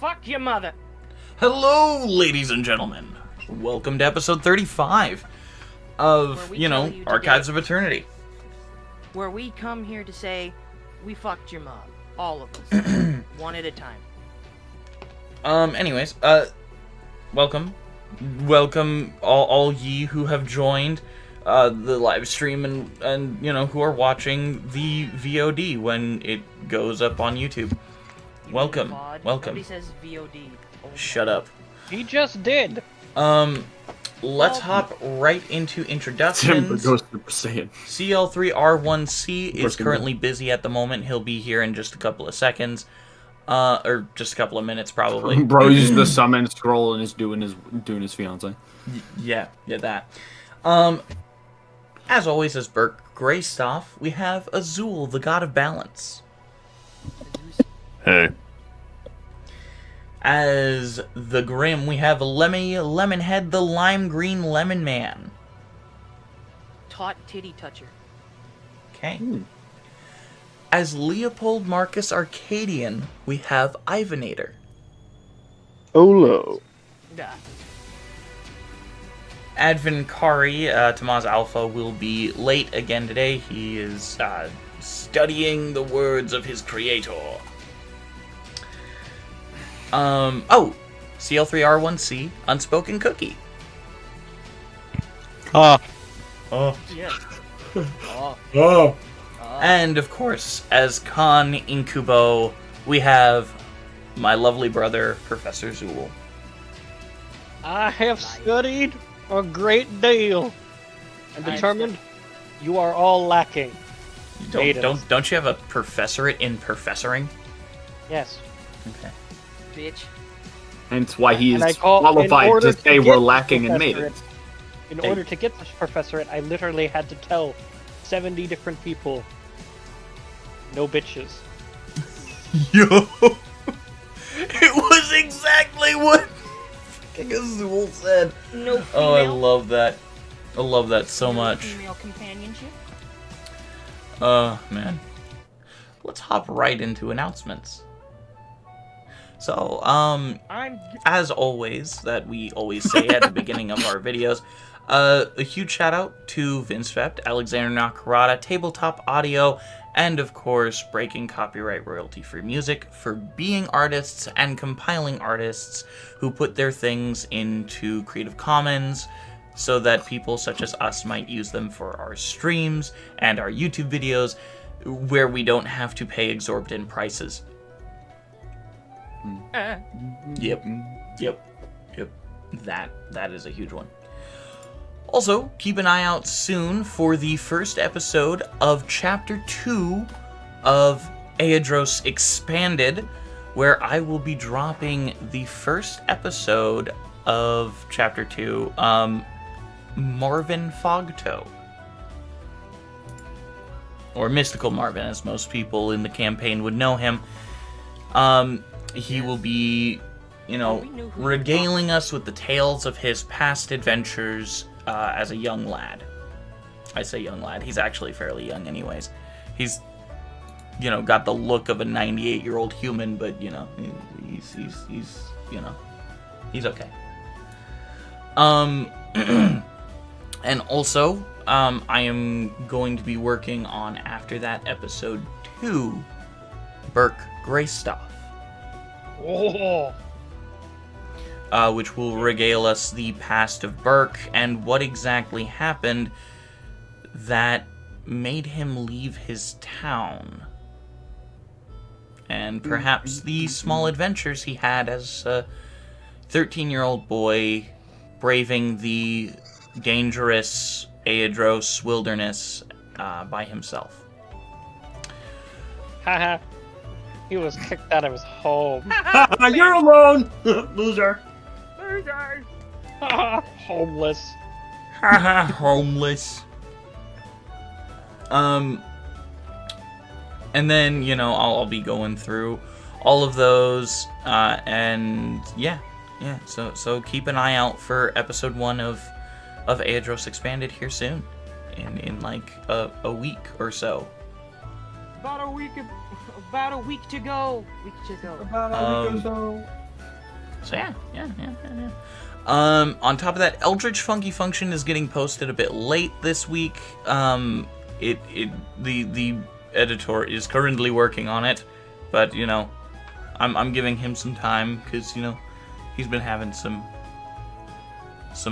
fuck your mother. Hello, ladies and gentlemen. Welcome to episode 35 of, Archives of Eternity. Where we come here to say, we fucked your mom. All of us. One at a time. Anyways, welcome. Welcome all ye who have joined the live stream and who are watching the VOD when it goes up on YouTube. Welcome. Nobody says VOD. Oh, shut up. He just did. Let's hop right into introductions. CL3R1C is currently busy at the moment. He'll be here in just a couple of seconds. Or just a couple of minutes, probably. Bro uses the summon scroll and is doing his fiance. Yeah, that. As always, as Burke Greystoff, we have Azul, the god of balance. Hey. As the Grim, we have Lemmy Lemonhead, the lime green lemon man. Taut titty toucher. Okay. As Leopold Marcus Arcadian, we have Ivanator. Olo. Advin Kari, Tamaz Alpha, will be late again today. He is studying the words of his creator. CL3R1C, Unspoken Cookie. Oh. Yeah. Oh. And, of course, as Khan Incubo, we have my lovely brother, Professor Zool. I have studied a great deal and determined you are all lacking. Don't you have a professorate in professoring? Yes. Okay. Bitch. Hence why he is in qualified order to say get we're lacking in professorate- maidens. In order to get this professorate, I literally had to tell 70 different people, no bitches. Yo! It was exactly what Azul said. No female. Oh, I love that. I love that so much. Female companionship. Man. Let's hop right into announcements. So, as always, that we always say at the beginning of our videos, a huge shout out to vindsvept, Alexander Nakarada, Tabletop Audio, and of course, Breaking Copyright Royalty-Free Music for being artists and compiling artists who put their things into Creative Commons so that people such as us might use them for our streams and our YouTube videos where we don't have to pay exorbitant prices. Yep. That is a huge one. Also, keep an eye out soon for the first episode of Chapter 2 of Aeidros Expanded, where I will be dropping the first episode of Chapter 2, Marvin Fogtoe. Or Mystical Marvin, as most people in the campaign would know him. He will be, regaling us with the tales of his past adventures as a young lad. I say young lad. He's actually fairly young anyways. He's, got the look of a 98-year-old human, but, he's okay. And also, I am going to be working on, after that, episode 2, Burke Greystoff. Oh. Which will regale us the past of Burke and what exactly happened that made him leave his town. And perhaps the small adventures he had as a 13-year-old boy braving the dangerous Aeidros wilderness by himself. Haha. He was kicked out of his home. You're alone, loser. Homeless. Homeless. And then, I'll be going through all of those, and yeah, so keep an eye out for episode 1 of Aeidros Expanded here soon, in like a week or so. About a week to go. About a week or so. So yeah. On top of that, Eldritch Funky Function is getting posted a bit late this week. The editor is currently working on it, but you know, I'm giving him some time because you know he's been having some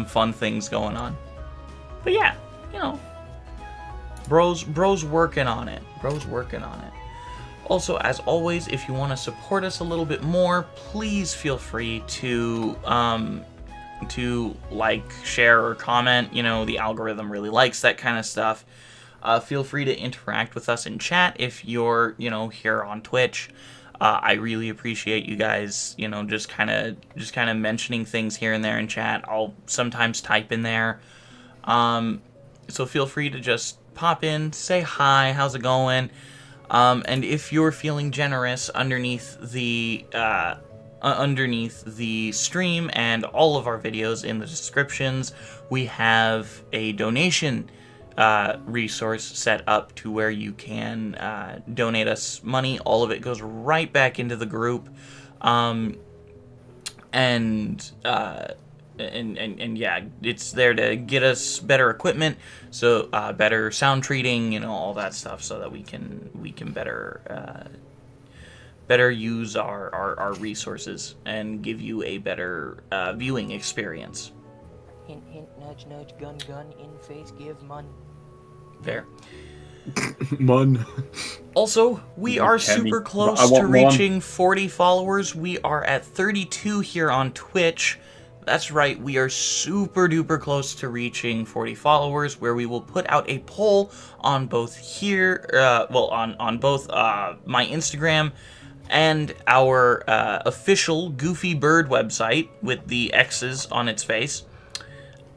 fun things going on. But yeah, you know, bro's working on it. Also, as always, if you want to support us a little bit more, please feel free to like, share, or comment. You know, the algorithm really likes that kind of stuff. Feel free to interact with us in chat if you're, you know, here on Twitch. I really appreciate you guys, you know, just kind of mentioning things here and there in chat. I'll sometimes type in there. So feel free to just pop in, say hi, how's it going? And if you're feeling generous, underneath the stream and all of our videos in the descriptions, we have a donation resource set up to where you can donate us money. All of it goes right back into the group, and yeah, it's there to get us better equipment, so better sound treating, you know, all that stuff, so that we can better use our resources and give you a better viewing experience. Hint, hint, nudge, nudge, gun, gun, in face, give mun. Fair. Mun. Also, we are super close to reaching 40 followers. We are at 32 here on Twitch. That's right, we are super duper close to reaching 40 followers, where we will put out a poll on both here, on both my Instagram and our official Goofy Bird website with the X's on its face,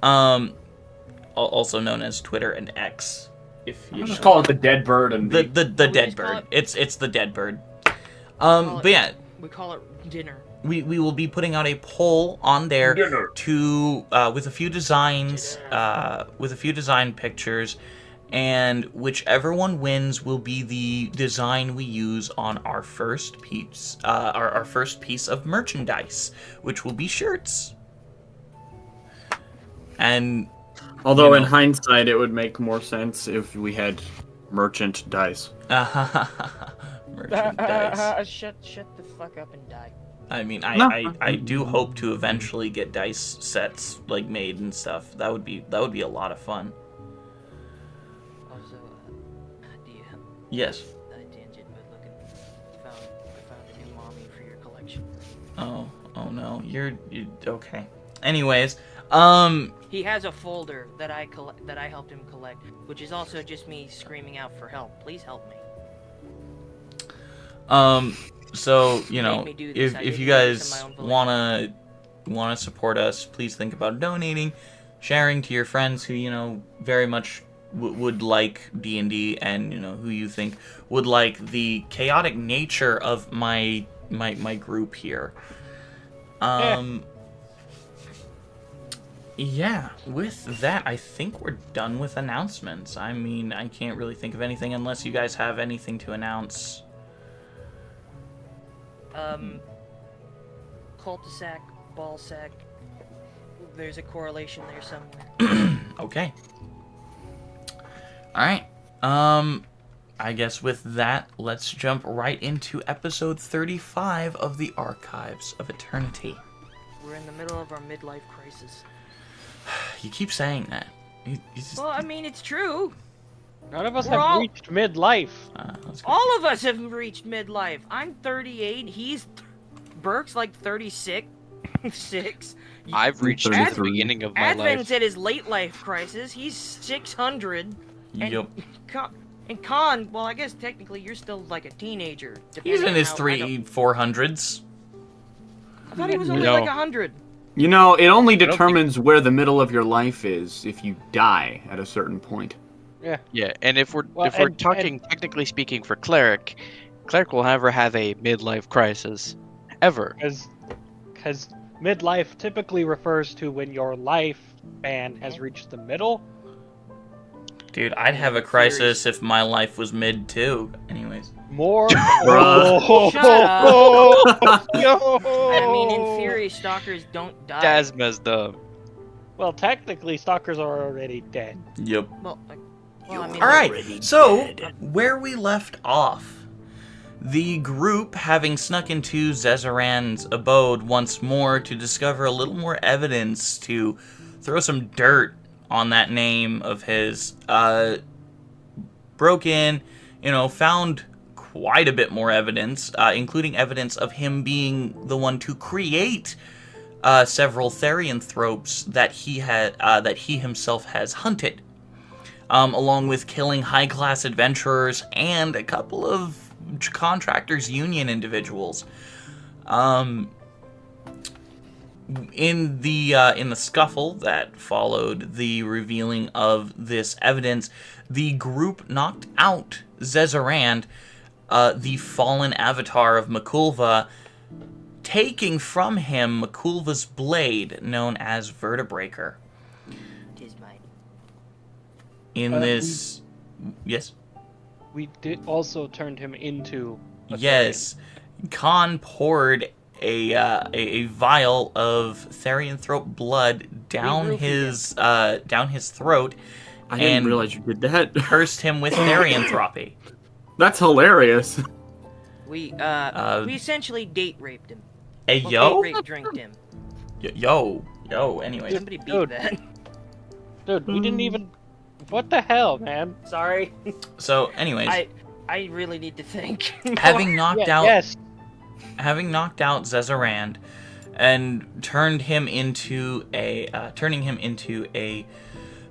also known as Twitter and X. If you just call it the dead bird and the dead bird. It's the dead bird. But yeah, we call it dinner. We will be putting out a poll on there to with a few designs, with a few design pictures, and whichever one wins will be the design we use on our first piece, our first piece of merchandise, which will be shirts. And although, you know, in hindsight, it would make more sense if we had merchant dice. Merchant dice. Shut the fuck up and die. I mean, I do hope to eventually get dice sets like made and stuff. That would be a lot of fun. Also, idea. Yes. Tangent, but looking, found a new mommy for your collection. Oh no, you're okay. Anyways, he has a folder that I helped him collect, which is also just me screaming out for help. Please help me. So, you know, if you guys wanna support us, please think about donating, sharing to your friends who, you know, very much would like D&D, and, you know, who you think would like the chaotic nature of my group here. Yeah, with that, I think we're done with announcements. I mean, I can't really think of anything unless you guys have anything to announce. Cul-de-sac, ball sack. There's a correlation there somewhere. Okay. Alright. I guess with that, let's jump right into episode 35 of the Archives of Eternity. We're in the middle of our midlife crisis. You keep saying that. Well, I mean, it's true. None of us have reached midlife. All of us have reached midlife. I'm 38. Burke's like 36. I've reached at the beginning of my life. Advent's at his late life crisis. He's 600. Yep. And Khan, well, I guess technically you're still like a teenager. He's in his 400s. I thought he was only like 100. You know, it only determines where the middle of your life is if you die at a certain point. Yeah, and if we're talking technically speaking for cleric will never have a midlife crisis, ever. Because midlife typically refers to when your lifespan has reached the middle. Dude, I'd have a crisis if my life was mid too. Anyways. anyways. More. Bruh. Shut up. Yo. I mean, in theory, stalkers don't die. That's messed up. Well, technically, stalkers are already dead. Yep. Well, I mean, All right. So where we left off, the group, having snuck into Zezeran's abode once more to discover a little more evidence to throw some dirt on that name of his, broke in, found quite a bit more evidence, including evidence of him being the one to create several therianthropes that he himself has hunted, along with killing high-class adventurers and a couple of contractors union individuals. In the scuffle that followed the revealing of this evidence, the group knocked out Zezeran, the fallen avatar of Makulva, taking from him Makulva's blade, known as Vertebreaker. Tis mine. In this... Yes? We did also turned him into a Yes. Khan poured a vial of therianthrope blood down his throat. I didn't realize you did that. Cursed him with therianthropy. That's hilarious. We essentially date raped him. Hey, Well, yo? date rape drinked him. Yo, anyways. Somebody beat Dude. that. Dude, we didn't even... What the hell, man? Sorry. So, anyways. I really need to think. Having knocked out... Yes. Having knocked out Zezeran and turning him into a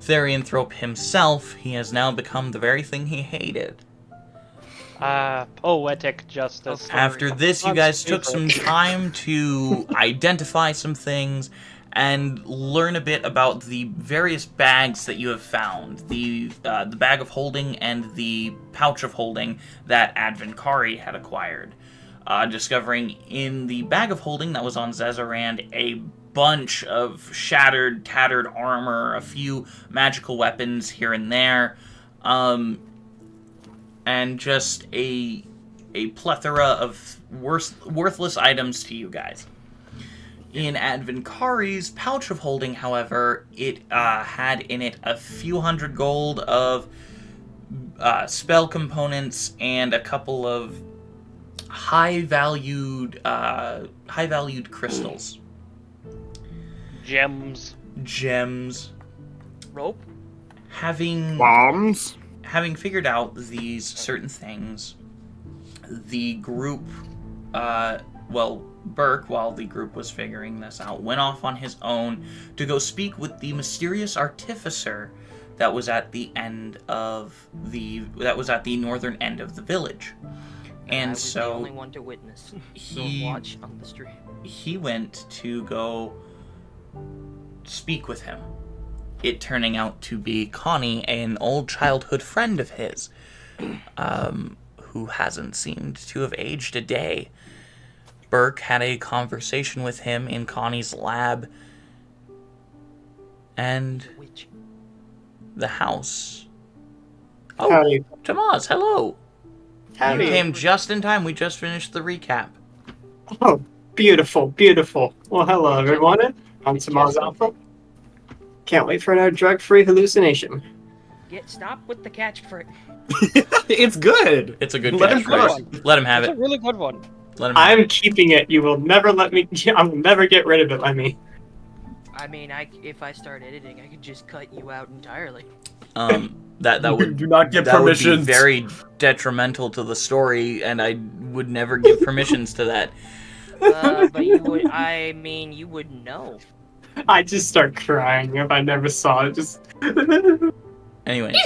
therianthrope himself, he has now become the very thing he hated. Poetic justice. After this, you guys took some time to identify some things and learn a bit about the various bags that you have found. The bag of holding and the pouch of holding that Advinkari had acquired. Discovering in the bag of holding that was on Zezeran a bunch of shattered, tattered armor, a few magical weapons here and there, and just a plethora of worthless items to you guys. In Advinkari's pouch of holding, however, it had in it a few hundred gold of spell components and a couple of high-valued crystals. Gems. Rope? Bombs. Having figured out these certain things, the group, Burke, while the group was figuring this out, went off on his own to go speak with the mysterious artificer that was at the northern end of the village. And I was so the only one to witness. Watch on the stream. He went to go speak with him. It turning out to be Connie, an old childhood friend of his, who hasn't seemed to have aged a day. Burke had a conversation with him in Connie's lab, and the house. Oh, Howdy. Tomas, hello. Howdy. You came just in time. We just finished the recap. Oh, beautiful, beautiful. Well, hello, everyone. I'm Tomas Alpha. Can't wait for another drug-free hallucination. Stop with the catch for it. It's good. It's a good Let him catchphrase. Let him have It's it. a really good one. Let him have I'm keeping it. You will never let me. I will never get rid of it. Let me. I mean, if I start editing, I could just cut you out entirely. That would do not give that would be permissions. very detrimental to the story, and I would never give permissions to that. But you would. I mean, you wouldn't know. I just start crying if I never saw it. Just. Anyways,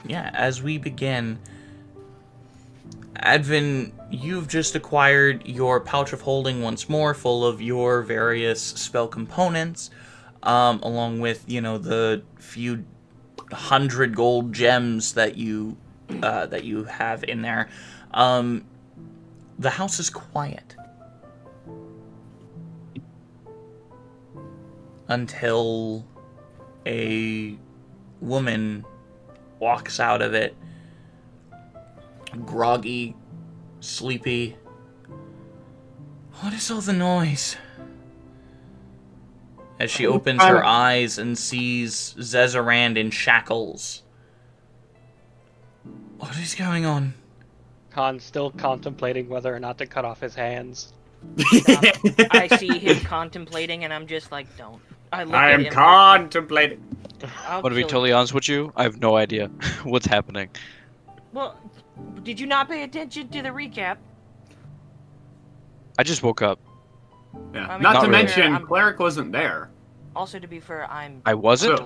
yeah. As we begin, Advin, you've just acquired your pouch of holding once more, full of your various spell components, along with the few 100 gold gems that you have in there. The house is quiet until a woman walks out of it, groggy, sleepy. What is all the noise? As she opens her eyes and sees Zezarand in shackles. What is going on? Khan's still contemplating whether or not to cut off his hands. I see him contemplating, and I'm just like, don't. I am contemplating. I'm gonna be totally honest with you. I have no idea what's happening. Well, did you not pay attention to the recap? I just woke up. Yeah. I mean, not to really. mention, Cleric wasn't there. Also, to be fair, I wasn't?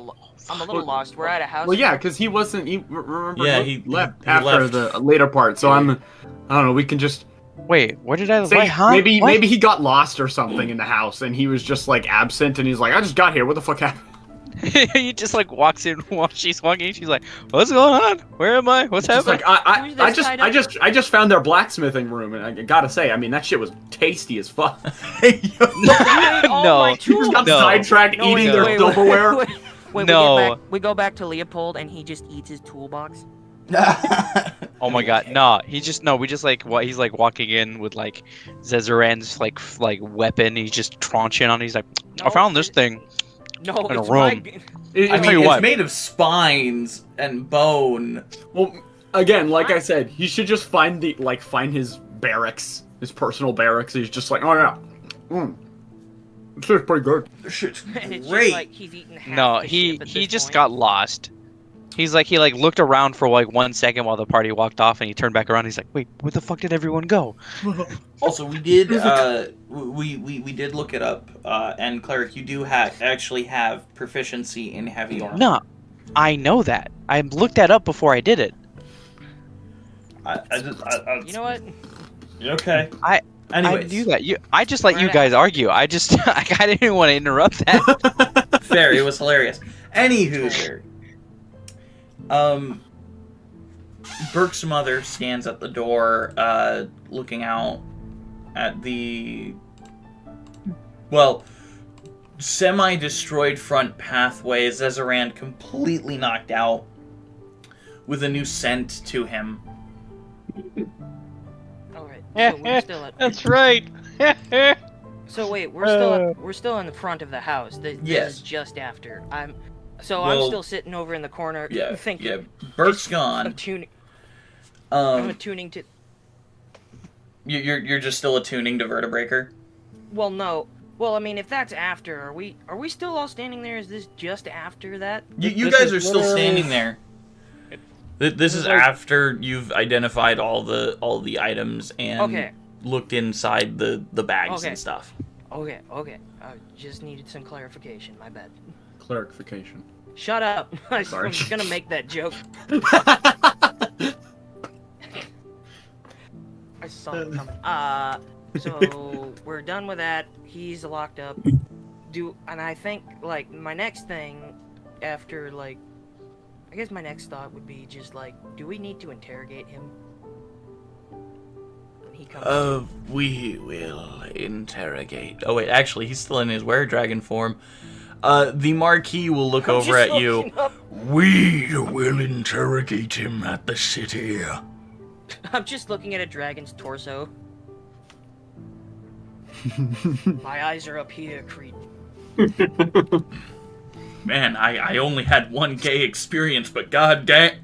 I'm a little lost. We're at a house. Well, yeah, because he wasn't. Remember, yeah, he left after the later part. So I don't know. We can just wait. Where did I? say, huh? maybe he got lost or something in the house, and he was just like absent, and he's like, I just got here. What the fuck happened? He just like walks in while she's walking. She's like, "What's going on? Where am I? What's happening?" Like, I just found their blacksmithing room, and I gotta say, I mean, that shit was tasty as fuck. No, he just got sidetracked eating their silverware. Wait, we go back to Leopold, and he just eats his toolbox. Oh my god, no! We just like he's like walking in with like Zezarand's like weapon. He's just tranching on. He's like, I found this thing. No, in a it's room. It's made of spines and bone. Well, again, like I said, he should just find his barracks, his personal barracks. He's just like, oh yeah, this is pretty good. This shit's And it's great. just like he's eating half No, the he ship at this just point. got lost. He looked around for like 1 second while the party walked off, and he turned back around. He's like, "Wait, where the fuck did everyone go?" Also, we did we did look it up, and Cleric, you do actually have proficiency in heavy armor. No, I know that. I looked that up before I did it. You know what? Okay. I Anyways. knew that. I just let you guys argue. I didn't want to interrupt that. Fair. It was hilarious. Anywho, Burke's mother stands at the door, looking out at the, semi-destroyed front pathway. Zezarand completely knocked out, with a new scent to him. Alright, so we're still at... That's right. So wait, we're still in the front of the house. This Yes. is just after. I'm Well, still sitting over in the corner thinking. Yeah, Burke's gone. I'm attuning to... You're just still attuning to Vertebreaker? Well, no. Well, I mean, if that's after, are we still all standing there? Is this just after that? You guys are still standing there. This is after you've identified all the items and looked inside the bags and stuff. Okay. I just needed some clarification. My bad. Clarification. Shut up. I'm Sorry. just gonna make that joke. I saw it coming. So we're done with that. He's locked up. And I think like my next thing after I guess my next thought would be just do we need to interrogate him? When he comes We will interrogate. Oh wait, actually he's still in his were-dragon form. The Marquis will look over at you. We will interrogate him at the city. I'm just looking at a dragon's torso. My eyes are up here, Cretan. Man, I only had one gay experience, but god damn.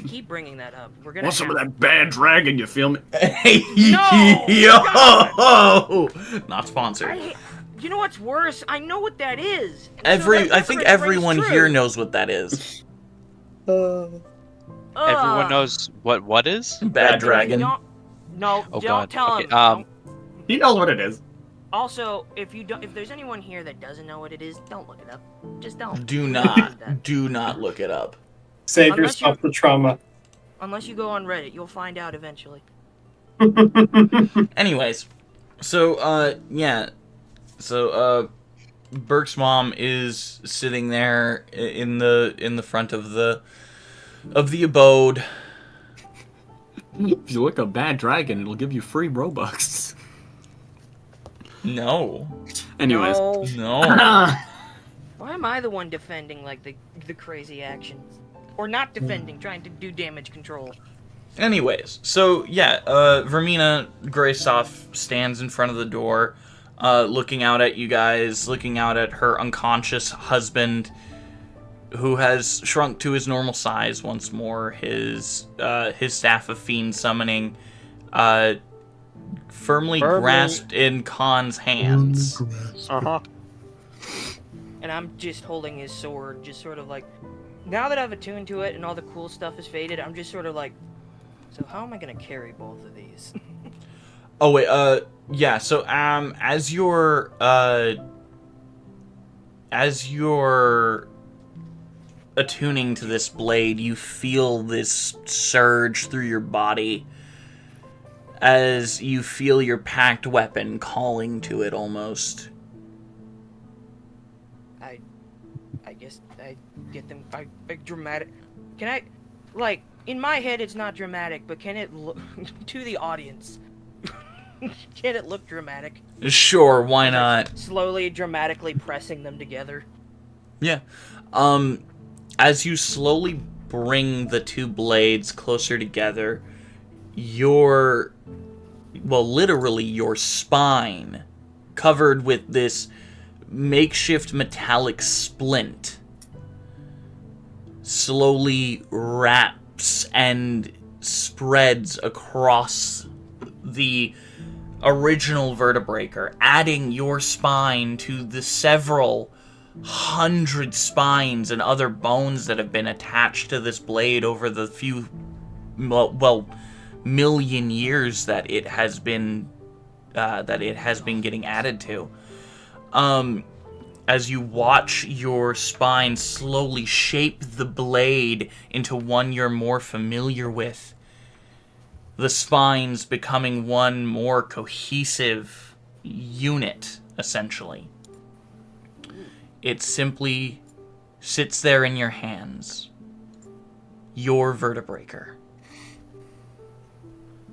Keep bringing that up. We're gonna Want some of that bad dragon, you feel me? No! Yo! Not sponsored. You know what's worse? I know what that is. I think everyone here knows what that is. Everyone knows what is? Bad dragon. No, Oh, don't God. tell Okay, him. Don't. He knows what it is. Also, if there's anyone here that doesn't know what it is, don't look it up. Just don't. Do not look it up. Save Unless yourself the trauma. Unless you go on Reddit, you'll find out eventually. Anyways, so Burke's mom is sitting there in the front of the abode. If you look up bad dragon, it'll give you free Robux. No. Anyways. No. Why am I the one defending, like, the crazy actions? Or not defending, trying to do damage control? Anyways, so, yeah, Vermina Graysoff stands in front of the door, looking out at you guys, looking out at her unconscious husband, who has shrunk to his normal size once more. His staff of fiend summoning, firmly grasped in Khan's hands. Uh-huh. And I'm just holding his sword, just sort of like, now that I've attuned to it and all the cool stuff is faded, I'm just sort of like, so how am I gonna carry both of these? Oh wait, yeah. So as you're attuning to this blade, you feel this surge through your body as you feel your packed weapon calling to it almost. I guess I get them dramatic. Can I, like, in my head it's not dramatic, but can it look to the audience? Can it look dramatic? Sure, why not? Slowly, dramatically pressing them together. Yeah. As you slowly bring the two blades closer together, literally your spine, covered with this makeshift metallic splint, slowly wraps and spreads across the original vertebraker, adding your spine to the several hundred spines and other bones that have been attached to this blade over the few, million years that it has been getting added to. As you watch your spine slowly shape the blade into one you're more familiar with, the spines becoming one more cohesive unit, essentially. It simply sits there in your hands. Your vertebraker.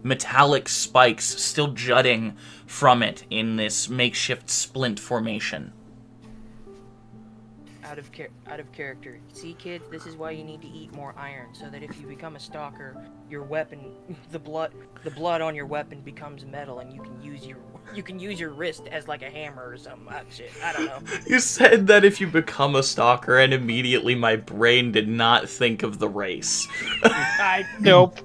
Metallic spikes still jutting from it in this makeshift splint formation. Out of character. See, kids, this is why you need to eat more iron, so that if you become a stalker, your weapon, the blood on your weapon becomes metal, and you can use your wrist as like a hammer or some shit. I don't know. You said that if you become a stalker, and immediately my brain did not think of the race. Nope.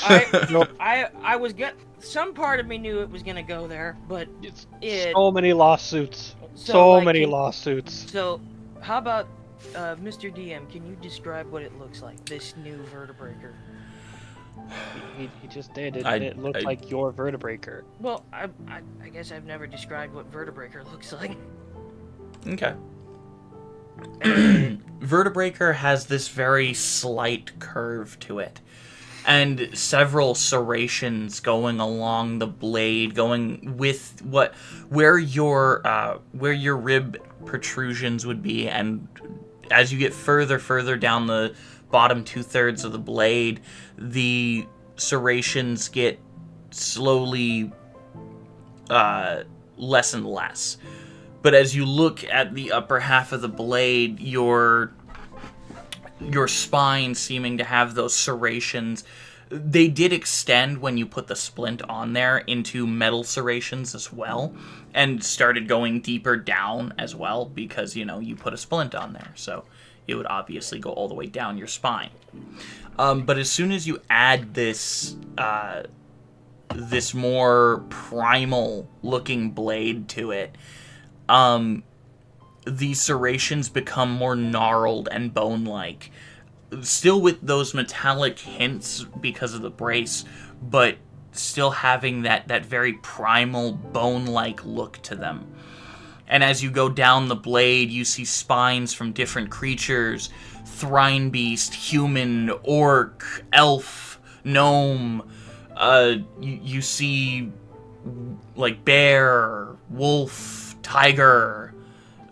I was some part of me knew it was gonna go there, but so many lawsuits. Lawsuits. So, how about Mr. DM? Can you describe what it looks like? This new vertebraker. He just did. It looked like your vertebraker. Well, I guess I've never described what vertebraker looks like. Okay. Vertebraker has this very slight curve to it, and several serrations going along the blade, going with where your rib protrusions would be, and as you get further down the bottom 2/3 of the blade, the serrations get slowly less and less. But as you look at the upper half of the blade, your spine seeming to have those serrations, they did extend when you put the splint on there into metal serrations as well, and started going deeper down as well, because, you put a splint on there, so it would obviously go all the way down your spine. But as soon as you add this more primal looking blade to it, the serrations become more gnarled and bone-like. Still with those metallic hints because of the brace, but still having that very primal, bone-like look to them. And as you go down the blade, you see spines from different creatures: thrine beast, human, orc, elf, gnome. You see, like, bear, wolf, tiger,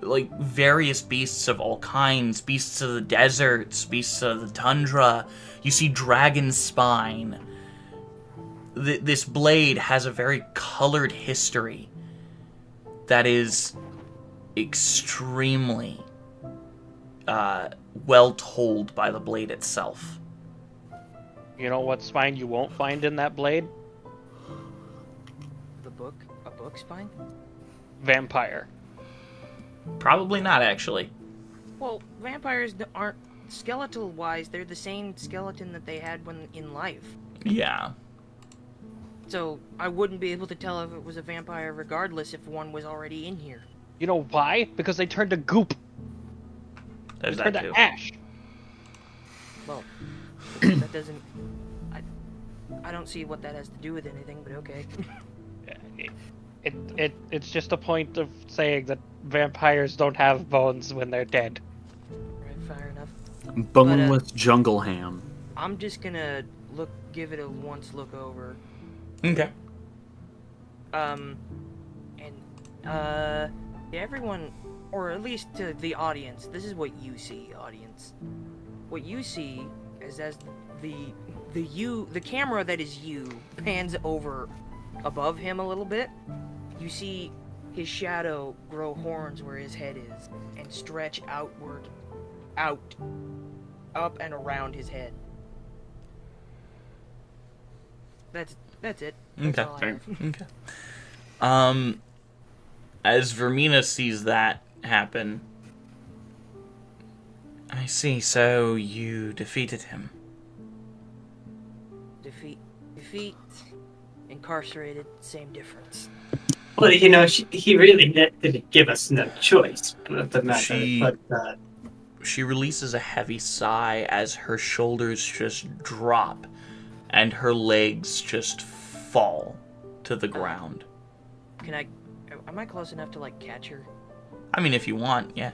like various beasts of all kinds, beasts of the deserts, beasts of the tundra. You see dragon spine. This blade has a very colored history that is extremely well told by the blade itself. You know what spine you won't find in that blade? The book? A book spine? Vampire. Probably not, actually. Well, vampires aren't, skeletal-wise, they're the same skeleton that they had when in life. Yeah. So, I wouldn't be able to tell if it was a vampire regardless if one was already in here. You know why? Because they turned to goop. There's They that turned too. to ash. Well, that doesn't... I don't see what that has to do with anything, but okay. It's just a point of saying that vampires don't have bones when they're dead. Right, fair enough. Boneless jungle ham. I'm just gonna give it a once look over. Okay. To everyone, or at least to the audience, this is what you see, audience. What you see is as the camera that is you pans over above him a little bit, you see his shadow grow horns where his head is and stretch outward, up and around his head. That's it. That's all I have. Okay. As Vermina sees that happen, I see, so you defeated him. Defeat, incarcerated, same difference. Well, you know, he really didn't give us no choice of the matter. She releases a heavy sigh as her shoulders just drop and her legs just fall to the ground. Am I close enough to, like, catch her? I mean, if you want, yeah.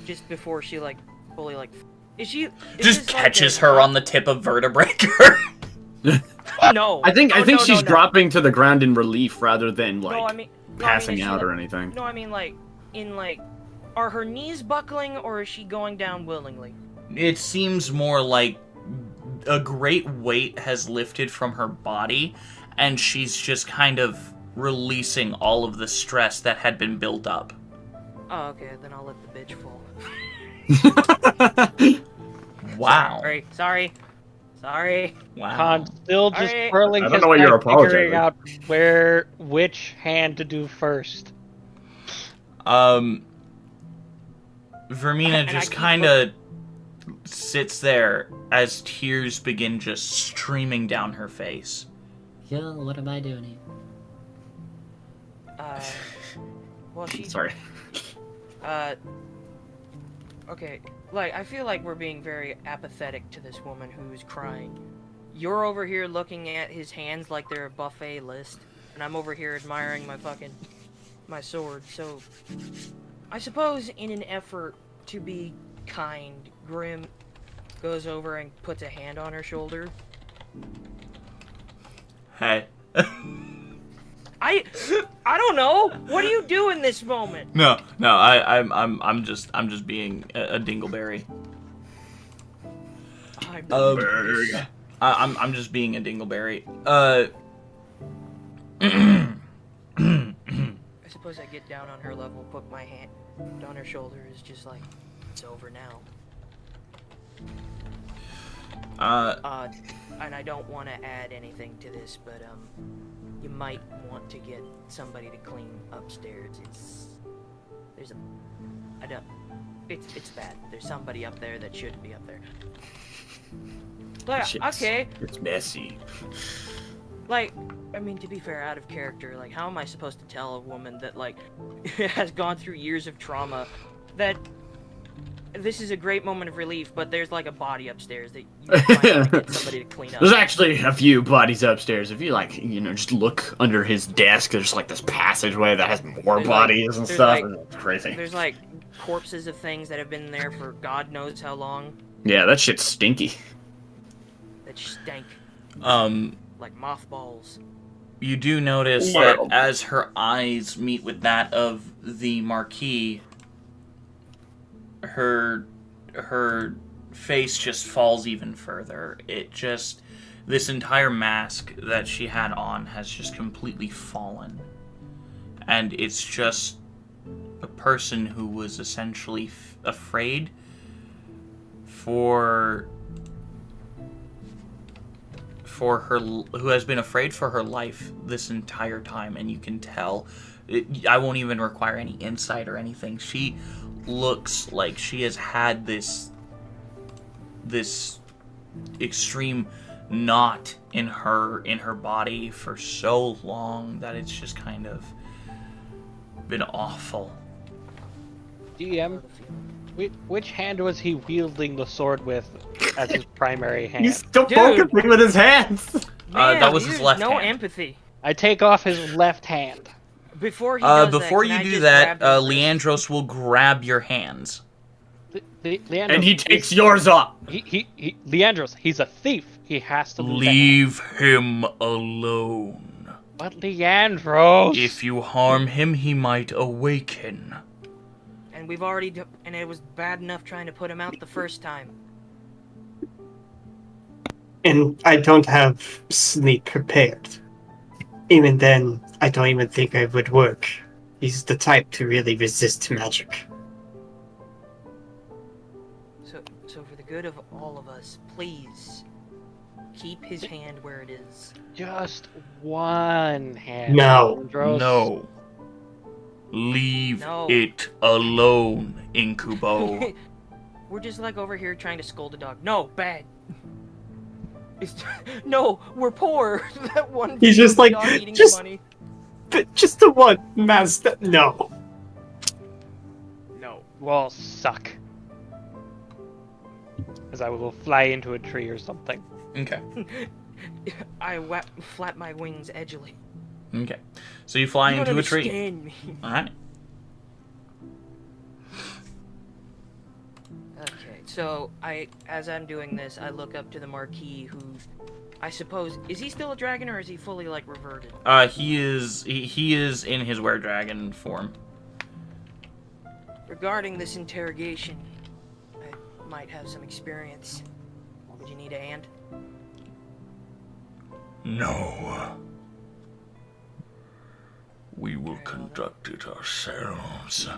Just before she, like, fully, like... Just catches her on the tip of vertebrae. No. I think no, she's dropping to the ground in relief rather than, like, no, I mean, passing out like, or anything. No, I mean, like, are her knees buckling or is she going down willingly? It seems more like a great weight has lifted from her body, and she's just kind of releasing all of the stress that had been built up. Oh, okay, then I'll let the bitch fall. Wow. Sorry. Wow. Khan still just Alright. twirling I don't his know what you're neck, figuring apologizing. out which hand to do first. Vermina just kind of sits there as tears begin just streaming down her face. Yo, what am I doing here? Well, Sorry. Okay, like, I feel like we're being very apathetic to this woman who's crying. You're over here looking at his hands like they're a buffet list, and I'm over here admiring my sword, so... I suppose in an effort to be kind, Grim goes over and puts a hand on her shoulder. Hey. I don't know. What do you do in this moment? No, I'm just being a dingleberry. I'm just being a dingleberry. I suppose I get down on her level, put my hand on her shoulder, is just like, it's over now. And I don't want to add anything to this, but you might want to get somebody to clean upstairs. It's bad. There's somebody up there that shouldn't be up there. But okay. It's messy. Like, I mean, to be fair, out of character, like, how am I supposed to tell a woman that, like, has gone through years of trauma that this is a great moment of relief, but there's, like, a body upstairs that you might want to get somebody to clean up? There's actually a few bodies upstairs. If you, like, just look under his desk, there's, like, this passageway that has more bodies and stuff. It's crazy. There's, like, corpses of things that have been there for God knows how long. Yeah, that shit's stinky. That stank. Like mothballs. You do notice that as her eyes meet with that of the Marquis, her face just falls even further. This entire mask that she had on has just completely fallen. And it's just person who was essentially afraid for her, who has been afraid for her life this entire time, and you can tell. I won't even require any insight or anything. She looks like she has had this extreme knot in her body for so long that it's just kind of been awful. DM, which hand was he wielding the sword with as his primary hand? He's still focusing with his hands. Man, that was his left no hand. empathy. I take off his left hand. Before he does before that, you do that, Leandros will grab your hands. Leandros, And he takes yours up. Leandros, he's a thief. He has to leave him alone. But Leandros, if you harm him, he might awaken. And we've already, and it was bad enough trying to put him out the first time. And I don't have sleep prepared. Even then, I don't even think it would work. He's the type to really resist magic. So for the good of all of us, please keep his hand where it is. Just one hand. No. No. Leave it alone, Incubo. We're just like over here trying to scold a dog. No, bad. No, we're poor. That one. He's just like, dog eating just, money. Just the one master. No. No. Well, suck. As I will fly into a tree or something. Okay. I flap my wings edgily. Okay. So you fly into a tree. Me. Alright. Okay, so as I'm doing this, I look up to the Marquis, who I suppose is he still a dragon or is he fully like reverted? He is in his were-dragon form. Regarding this interrogation, I might have some experience. Would you need a hand? No. We will conduct it ourselves.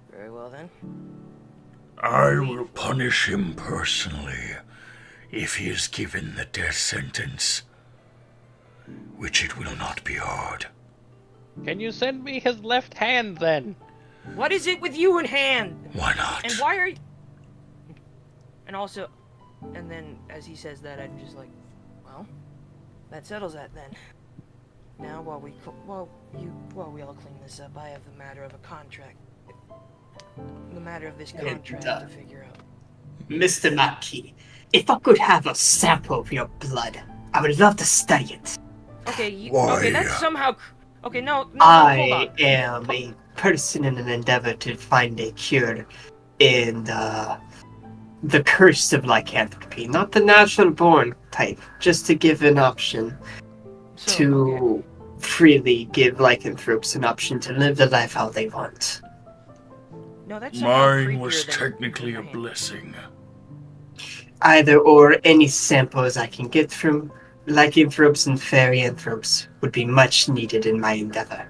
Very well then. I will punish him personally if he is given the death sentence, which it will not be hard. Can you send me his left hand then? What is it with you in hand? Why not? And why are you... And also... And then, as he says that, I'm just like, well, that settles that then. Now, while we all clean this up, I have the matter of a contract. The matter of this contract to figure out. Mr. Marquis, if I could have a sample of your blood, I would love to study it. Okay, Why? okay, that's somehow... Okay, no, hold I on. am a person in an endeavor to find a cure in the curse of lycanthropy, not the natural born type, just to give an option to freely give lycanthropes an option to live the life how they want. No, that's Mine was technically a blessing. Either or, any samples I can get from lycanthropes and fairy-anthropes would be much needed in my endeavor.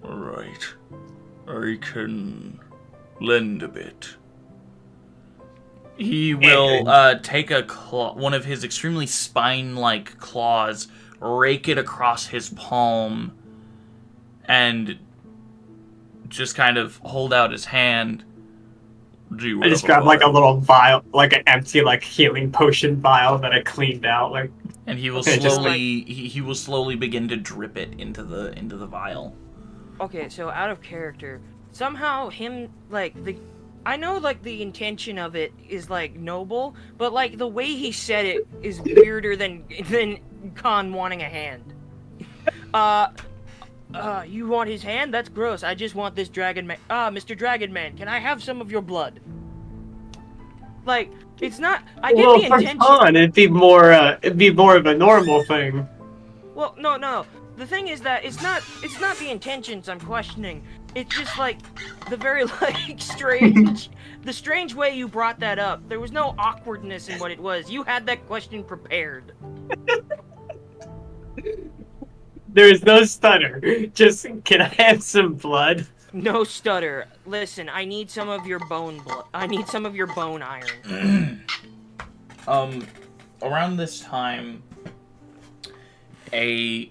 Alright. I can lend a bit. He will take one of his extremely spine-like claws, rake it across his palm, and just kind of hold out his hand. I just grabbed like a little vial, like an empty like healing potion vial that I cleaned out, like. And he will he will slowly begin to drip it into the vial. Okay, so out of character, somehow him I know like the intention of it is like noble, but like the way he said it is weirder than Khan wanting a hand. You want his hand? That's gross. I just want this dragon man. Mr. Dragon Man, can I have some of your blood? Like, it's not. I get the intention. Khan, it'd be more of a normal thing. Well, no. The thing is that it's not the intentions I'm questioning. It's just like the very the strange way you brought that up. There was no awkwardness in what it was. You had that question prepared. There is no stutter. Just, can I have some blood? No stutter. Listen, I need some of your bone I need some of your bone iron. Around this time, an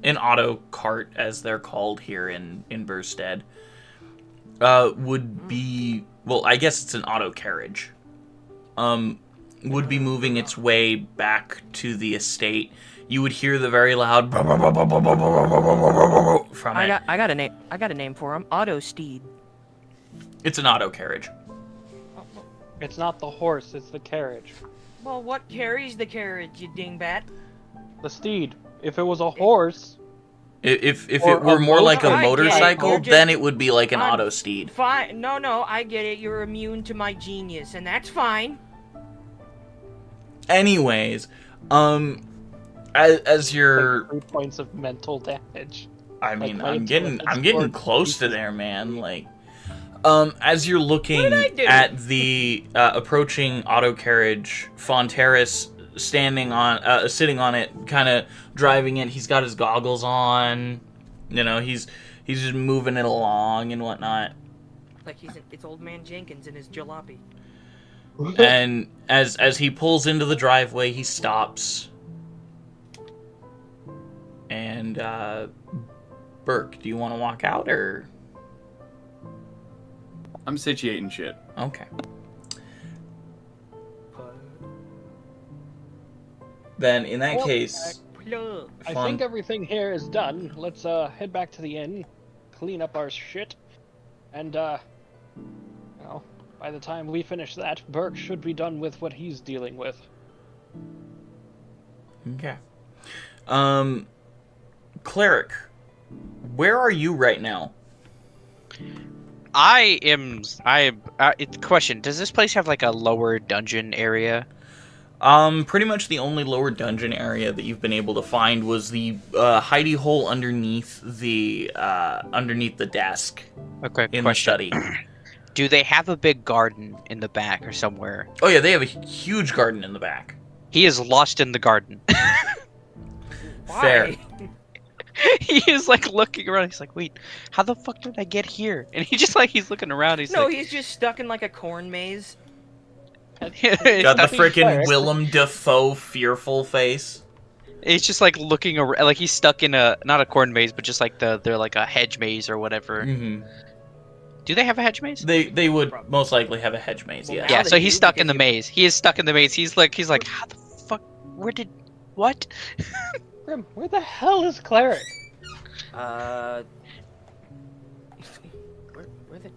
auto cart, as they're called here in Burstead, would be, well, I guess it's an auto carriage, would be moving its way back to the estate. You would hear the very loud from it. I got a name. I got a name for him. Auto Steed. It's an auto carriage. It's not the horse, it's the carriage. Well, what carries the carriage, you dingbat? The steed. If it was a horse... If it were more like a motorcycle, then it would be like an auto steed. Fine. No, I get it. You're immune to my genius, and that's fine. Anyways, as you're... Like 3 points of mental damage. I mean, like, I'm getting close to there, man. Like, as you're looking at the approaching auto carriage, Fonteris sitting on it, kind of driving it. He's got his goggles on. You know, he's just moving it along and whatnot. Like it's old man Jenkins and his jalopy. And as he pulls into the driveway, he stops. And Burke, do you want to walk out or? I'm situating shit. Okay. Then, in that case... I think everything here is done. Let's head back to the inn, clean up our shit, and, well, by the time we finish that, Burke should be done with what he's dealing with. Okay. Cleric, where are you right now? Question, does this place have, like, a lower dungeon area? Pretty much the only lower dungeon area that you've been able to find was the hidey hole underneath the desk. Okay, in the study. Do they have a big garden in the back or somewhere? Oh yeah, they have a huge garden in the back. He is lost in the garden. Fair. He is like looking around. He's like, wait, how the fuck did I get here? And he's looking around. He's just stuck in like a corn maze. Got the freaking Willem Dafoe fearful face. He's just like looking around, like he's stuck in not a corn maze, but just like they're like a hedge maze or whatever. Mm-hmm. Do they have a hedge maze? They would most likely have a hedge maze. Well, Yeah. Yeah. So he's stuck in the maze. He is stuck in the maze. He's like, how the fuck? What? Grim, where the hell is Cleric? Where the...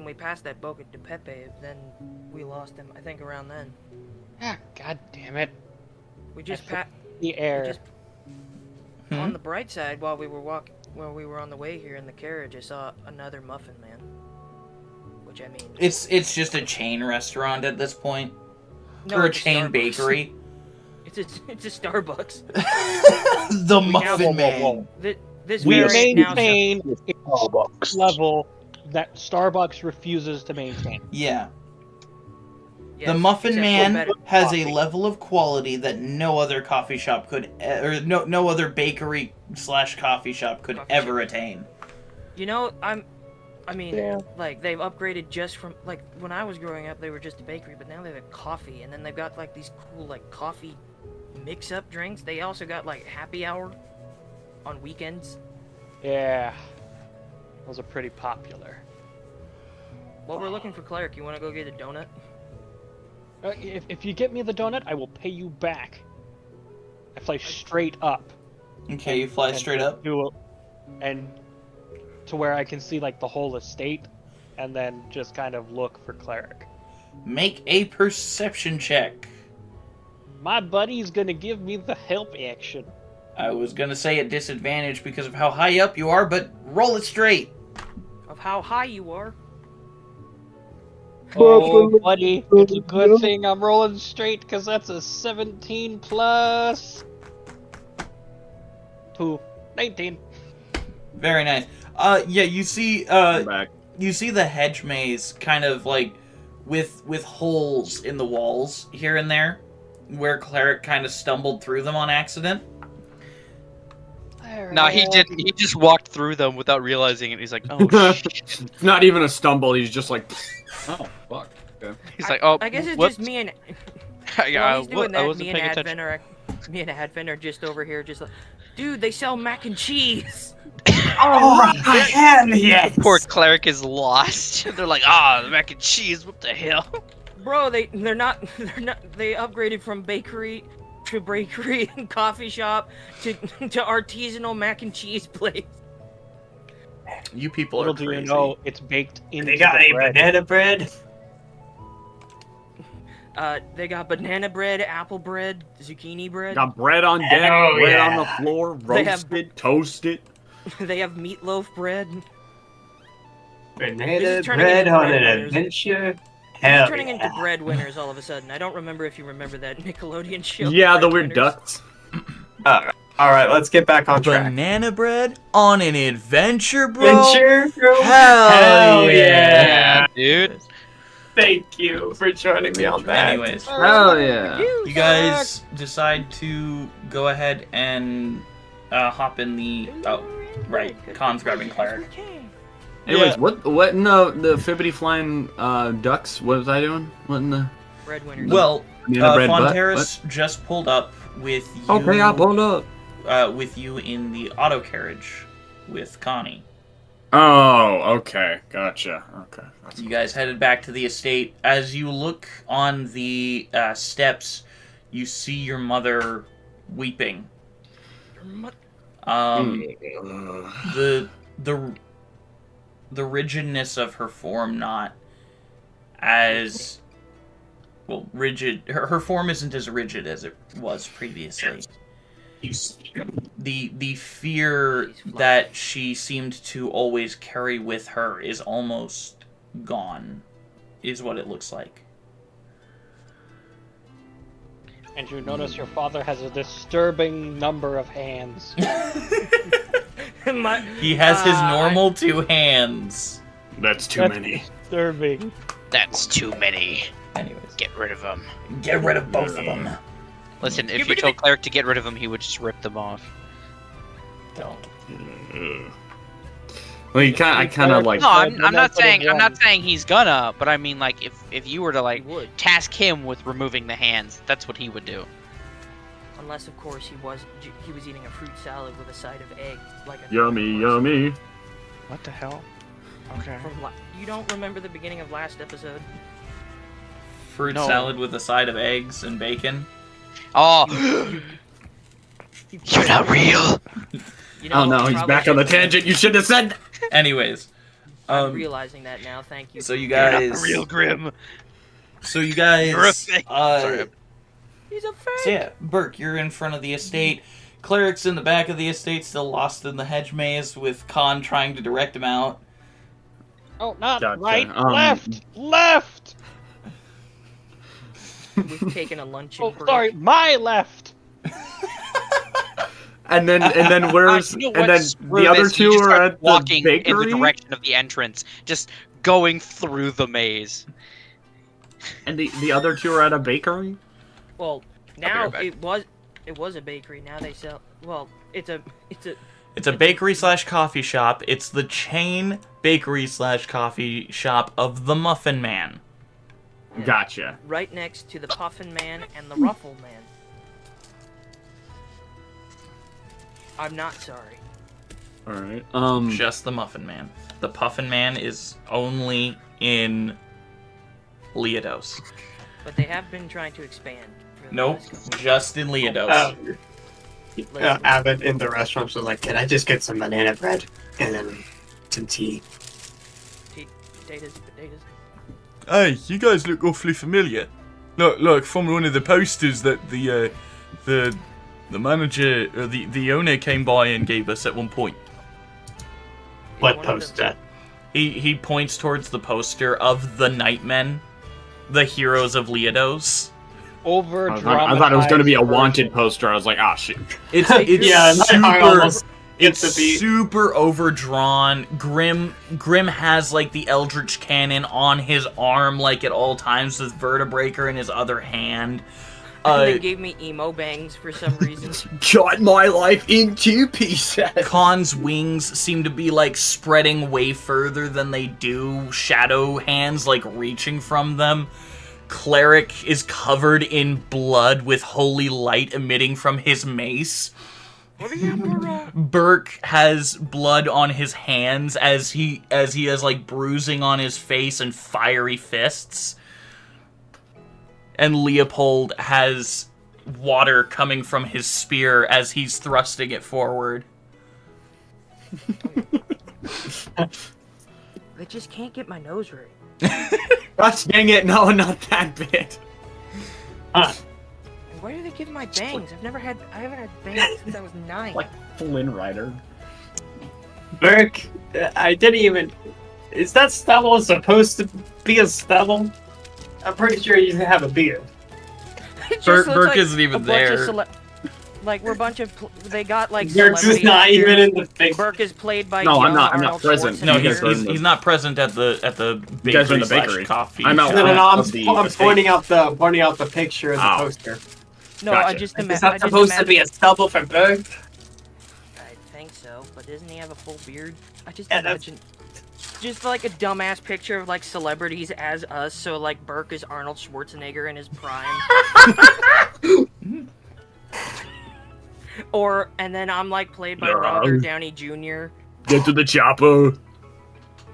we passed that Boca de Pepe, then we lost him, I think around then. Ah, god damn it. We just passed... The air. On the bright side, while we were on the way here in the carriage, I saw another Muffin Man. Which, I mean... It's just a chain restaurant at this point. No, or a chain bakery. It's a Starbucks. The Muffin Man. We maintain a Starbucks level that Starbucks refuses to maintain. Yeah. Yes, the Muffin Man has coffee. a level of quality that no other coffee shop could, or no other bakery / coffee shop could ever attain. You know, like, they've upgraded just from, like, when I was growing up, they were just a bakery, but now they have coffee, and then they've got, like, these cool, like, coffee mix-up drinks. They also got, like, happy hour on weekends. Yeah. Those are pretty popular. While we're looking for Cleric, you want to go get a donut? If you get me the donut, I will pay you back. I fly straight up. Okay, you fly straight up? And to where I can see, like, the whole estate, and then just kind of look for Cleric. Make a perception check. My buddy's gonna give me the help action. I was gonna say at disadvantage because of how high up you are, but roll it straight. Of how high you are? Oh, buddy, it's a good thing I'm rolling straight, because that's a 17 plus 2, 19. Very nice. Yeah, you see the hedge maze kind of like with holes in the walls here and there, where Cleric kind of stumbled through them on accident. No, he didn't. He just walked through them without realizing it. He's like, oh shit. It's not even a stumble. He's just like, oh fuck. Okay. He's like, oh. I guess it's whoops. just me and. Yeah, While he's doing that, I wasn't me and paying attention. Advin are just over here, just like, dude, they sell mac and cheese. Oh, hell yes! Poor cleric is lost. They're like, the mac and cheese. What the hell? Bro, they're not. They upgraded from bakery to bakery and coffee shop to artisanal mac and cheese place. You people are Little do crazy. you know, it's baked into They got the a bread. banana bread. They got banana bread, apple bread, zucchini bread. Got bread on deck, Oh, bread yeah. on the floor, They have- roasted, toasted. They have meatloaf bread. Banana This is turning bread into on an bread winners. adventure. It's Hell turning yeah. into breadwinners all of a sudden. I don't remember if you remember that Nickelodeon show. Yeah, the weird Breadwinners. ducks. Alright, let's get back on track. Banana bread on an adventure, bro. Adventure, bro? Hell yeah. Dude. Thank you for joining me on that. Anyways, Hell yeah. you guys decide to go ahead and hop in the. Oh, right. Khan's grabbing cleric. Anyways, what in the fibbity flying ducks? What was I doing? What in the Breadwinners. Well, banana bread butt? Fonterras just pulled up with you. Okay, I pulled up. With you in the auto carriage with Connie. Oh, okay, gotcha. Okay. You guys headed back to the estate. As you look on the steps, you see your mother weeping. The rigidness of her form not as well rigid. Her form isn't as rigid as it was previously. The fear that she seemed to always carry with her is almost gone, is what it looks like. And you notice your father has a disturbing number of hands. He has his normal 2 hands. That's too That's many. disturbing. That's too many. Anyways, Get rid of them. get rid of both of them. Listen, if you told cleric to get rid of him, he would just rip them off. Don't. Well, I kind of like. No, I'm not saying one. he's gonna, but I mean like if you were to like would. task him with removing the hands, that's what he would do. Unless, of course, he was eating a fruit salad with a side of egg, like a Yummy, normal person. yummy. What the hell? Okay. You don't remember the beginning of last episode? Fruit No. salad with a side of eggs and bacon. Oh, you're not real. You know, Oh no, I he's probably back on the shouldn't- tangent. You should have said. Anyways, I'm realizing that now. Thank you. so you You're not guys, the real Grim. so you guys, You're a fake. Sorry. He's a fake. So yeah, Burke, you're in front of the estate. Cleric's in the back of the estate, still lost in the hedge maze, with Khan trying to direct him out. Oh, not Gotcha. right, left! We've taken a luncheon Oh, break. sorry, my left! And then where's You know and what? then Screw the other this. You two just are start at the walking in the bakery. direction of the entrance, just going through the maze. And the other two are at a bakery. Well, now back. it was a bakery. Now they sell. Well, it's a It's a bakery / coffee shop. It's the chain bakery / coffee shop of the Muffin Man. Gotcha. right next to the Puffin Man and the Ruffle Man. I'm not sorry. All right. Just the Muffin Man. The Puffin Man is only in Leodos. But they have been trying to expand. for the Nope, last couple- just in Leodos. Abbott in the restaurant was like, "Can I just get some banana bread and then some tea?" Potatoes. Hey, you guys look awfully familiar. Look, from one of the posters that the manager, or the owner came by and gave us at one point. What One of them- poster? He points towards the poster of the Nightmen, the heroes of Leodos. Over I thought it was going to be a wanted version. poster. I was like, ah, shit. It's Yeah, my heart almost it's gets a beat. super overdrawn. Grim has like the Eldritch Cannon on his arm, like at all times, with Vertebreaker in his other hand. They gave me emo bangs for some reason. Cut my life into pieces. Khan's wings seem to be like spreading way further than they do. Shadow hands like reaching from them. Cleric is covered in blood with holy light emitting from his mace. Burke has blood on his hands as he has like bruising on his face and fiery fists. And Leopold has water coming from his spear as he's thrusting it forward. They just can't get my nose right. Gosh dang it, no, not that bit. And why do they give my bangs? I haven't had bangs since I was 9. Like Flynn Rider. Burke, I didn't even... Is that stubble supposed to be a stubble? I'm pretty sure you have a beard. Burke isn't even there. Like, we're a bunch of... They got, like, Burke's is not even in the thing. Burke is played by No, I'm Arnold not present. No, Schwarzenegger. he's not present at the guys are in bakery the slash bakery. coffee I'm out. shop. No, I'm estate. pointing out the picture of the poster. No, Gotcha. I just Is imagine... that supposed to be a stubble for Burke? I think so, but doesn't he have a full beard? I just Yeah, imagine... Just like a dumbass picture of like celebrities as us, so like Burke is Arnold Schwarzenegger in his prime. And then I'm like played by Robert Downey Jr. Get to the chopper.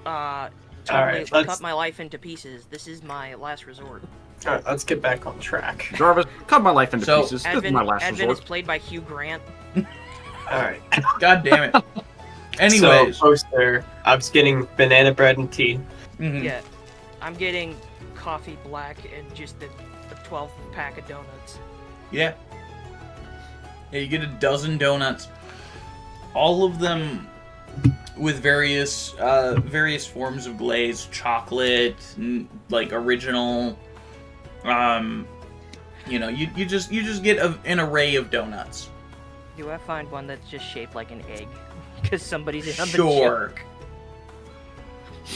Totally Alright, cut my life into pieces. This is my last resort. Alright, let's get back on track. Jarvis, cut my life into pieces. This is Advin, my last Advin resort. is played by Hugh Grant. Alright. God damn it. Anyways. So, poster, I was getting banana bread and tea. Mhm. Yeah. I'm getting coffee black and just a 12-pack of donuts. Yeah. Yeah, you get a dozen donuts. All of them with various forms of glaze, chocolate, like original. You just get an array of donuts. Do I find one that's just shaped like an egg? Because somebody's in on the Sure. joke.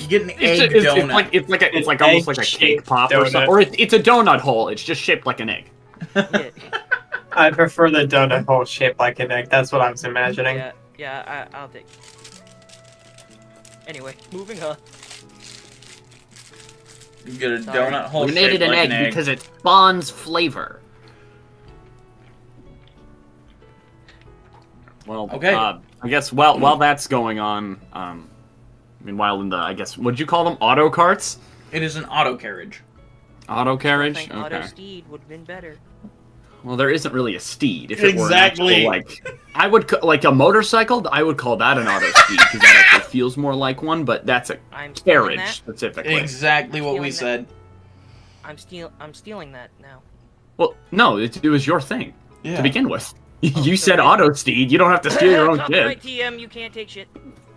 You get an egg donut. It's like almost like a cake pop or something. Or it's a donut hole. It's just shaped like an egg. Yeah. I prefer the donut hole shaped like an egg. That's what I was imagining. I'll take. Anyway, moving on. You get a donut hole We made shaped it an like egg because it spawns flavor. Well, okay. I guess while that's going on, meanwhile in the, I guess, would you call them auto carts? It is an auto carriage. Auto carriage? I think auto steed would have been better. Well, there isn't really a steed. If it Exactly. were an actual, I would like a motorcycle. I would call that an auto steed because that actually feels more like one. But that's a carriage specifically. Exactly what we said. I'm stealing that now. Well, no, it was your thing Yeah. to begin with. You said auto steed. You don't have to steal your own Copyright shit. TM, you can't take shit.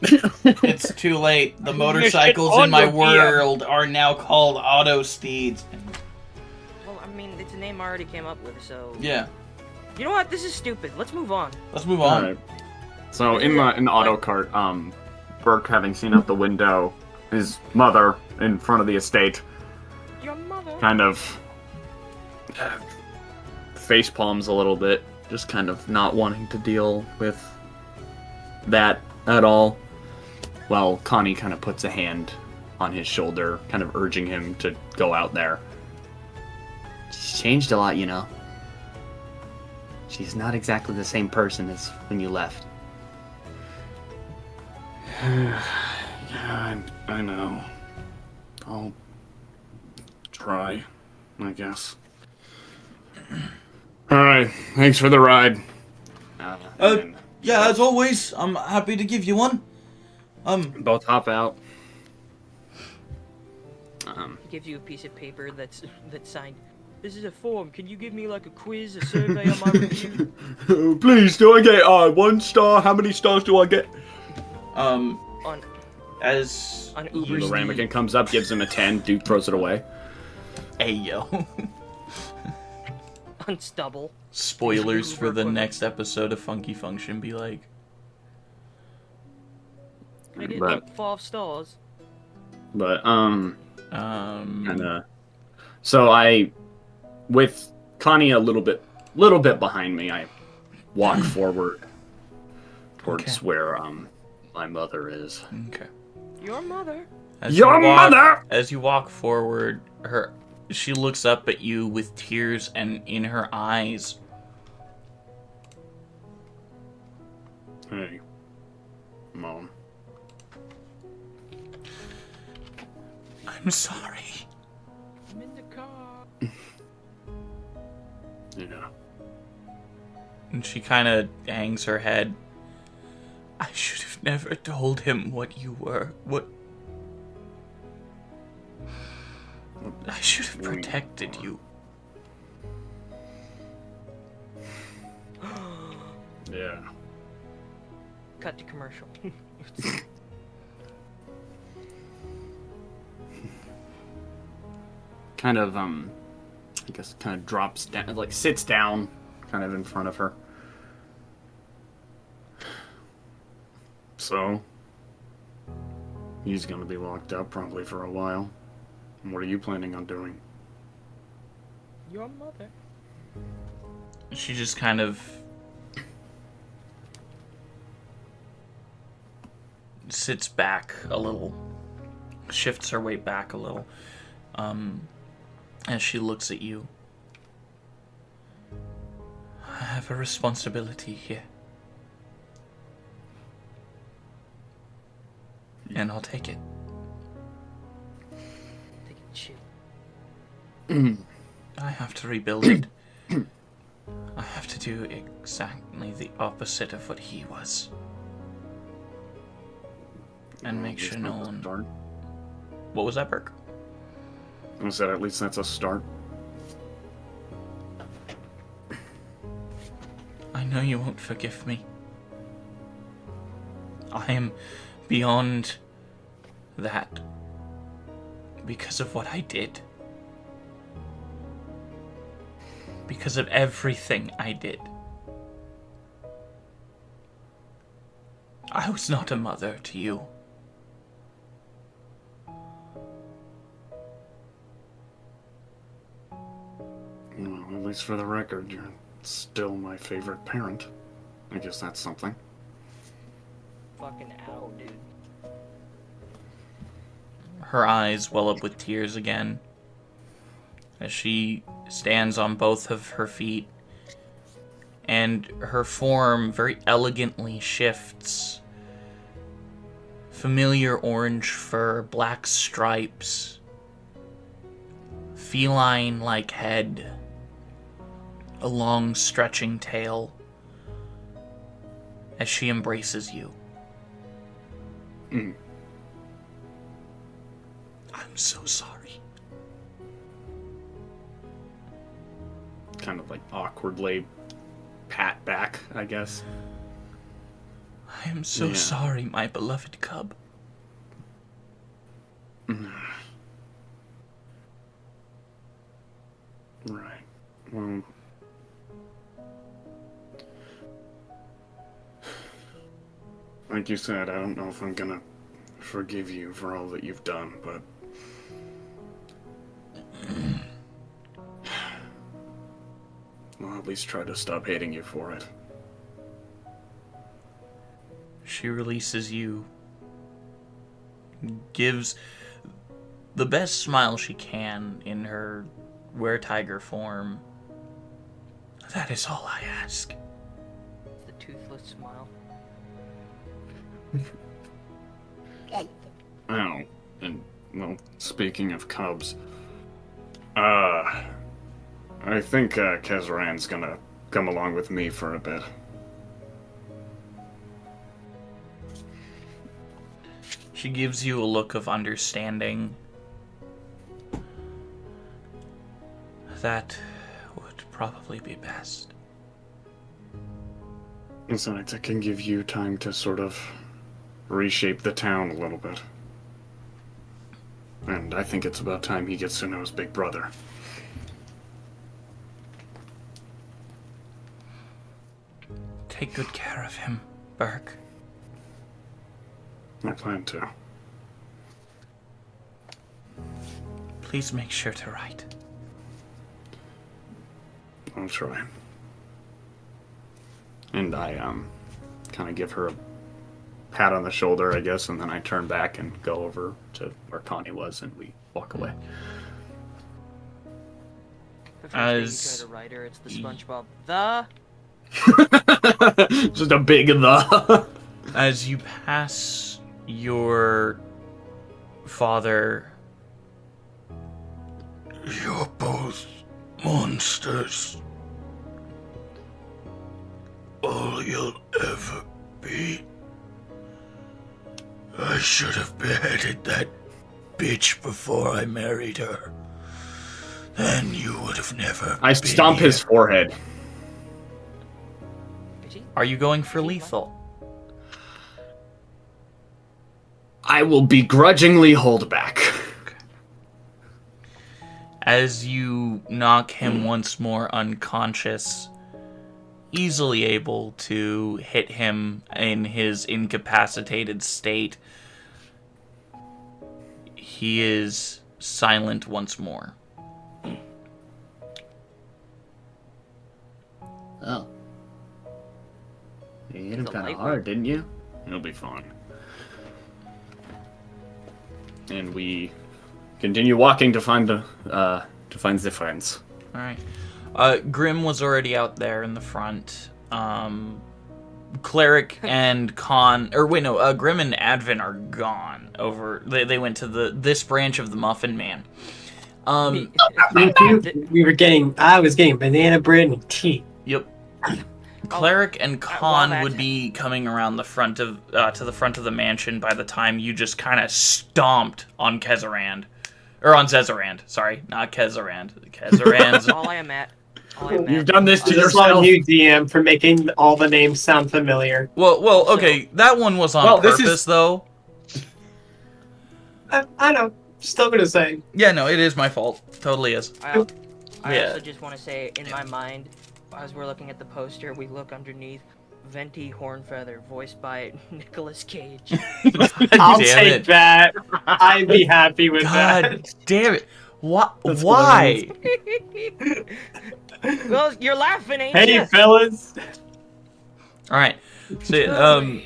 It's too late. The motorcycles in my world are now called auto steeds. Well, I mean, it's a name I already came up with, so... Yeah. You know what? This is stupid. Let's move on. Let's move on. Alright. So in the auto cart, Burke, having seen out the window his mother in front of the estate, Your mother? kind of face palms a little bit, just kind of not wanting to deal with that at all. Well, Connie kind of puts a hand on his shoulder, kind of urging him to go out there. She's changed a lot, you know. She's not exactly the same person as when you left. Yeah, I know. I'll try, I guess. Alright, thanks for the ride. Yeah, as always, I'm happy to give you one. Both hop out. He gives you a piece of paper that's signed. This is a form. Can you give me like a quiz, a survey on my review? Please, do I get 1 star? How many stars do I get? On Uber. The ramekin comes up, gives him a 10. Duke throws it away. Hey, yo. On stubble. Spoilers for the next episode of Funky Function be like. I get like 5 stars. But, so with Connie a little bit behind me. I walk forward towards where my mother is. Okay. Your mother. As you walk forward, she looks up at you with tears and in her eyes. Hey, Mom. I'm sorry. I'm in the car. Yeah. And she kind of hangs her head. I should have never told him what you were. I should have protected you. Yeah. Cut to commercial. Kind of, I guess, kind of drops down, like sits down, kind of in front of her. So, he's gonna be locked up probably for a while. What are you planning on doing? Your mother. She just kind of sits back a little, shifts her weight back a little, as she looks at you. I have a responsibility here. And I'll take it. Take it, shit. I have to rebuild it. I have to do exactly the opposite of what he was. And make sure no one... What was that, Burke? I said at least that's a start. I know you won't forgive me. I am beyond that because of what I did. Because of everything I did. I was not a mother to you. Well, at least for the record, you're still my favorite parent. I guess that's something. Fucking ow, dude. Her eyes well up with tears again as she stands on both of her feet, and her form very elegantly shifts. Familiar orange fur, black stripes, feline-like head, a long stretching tail, as she embraces you. Mm. I'm so sorry. Kind of like awkwardly pat back, I guess. I am so sorry, my beloved cub. Right. Well, like you said, I don't know if I'm gonna forgive you for all that you've done, but I'll at least try to stop hating you for it. She releases you, gives the best smile she can in her were-tiger form. That is all I ask. The toothless smile. Oh, and, well, speaking of cubs, I think Kezran's gonna come along with me for a bit. She gives you a look of understanding. That would probably be best. Besides, it can give you time to sort of reshape the town a little bit. And I think it's about time he gets to know his big brother. Take good care of him, Burke. I plan to. Please make sure to write. I'll try. And I kind of give her a pat on the shoulder, I guess, and then I turn back and go over to where Connie was, and we walk away. As you try to write her, it's the SpongeBob. The. Just a big the. As you pass your father, you're both monsters. All you'll ever be. I should have beheaded that bitch before I married her. Then you would have never. I stomp his forehead. Are you going for lethal? I will begrudgingly hold back. As you knock him once more unconscious, easily able to hit him in his incapacitated state, he is silent once more. Oh. You hit him kind of hard, didn't you? It'll be fine. And we continue walking to find the friends. All right. Grim was already out there in the front. Cleric and Grim and Advin are gone. They went to this branch of the Muffin Man. I was getting banana bread and tea. Yep. Cleric and Khan would be coming around the front of to the front of the mansion by the time you just kind of stomped on Kezarand. Or on Zezarand. Sorry, not Kezarand. Kezarand's all I am at. You've done this to yourself. On you, DM, for making all the names sound familiar. Well, okay, that one was on purpose, though. I know. Still gonna say. Yeah, no, it is my fault. Totally is. I also just want to say, in my mind, as we're looking at the poster, we look underneath Venti Hornfeather, voiced by Nicolas Cage. I'll take that. I'd be happy with that. God damn it. Why? Well, you're laughing, ain't you? Hey, fellas. Alright. So,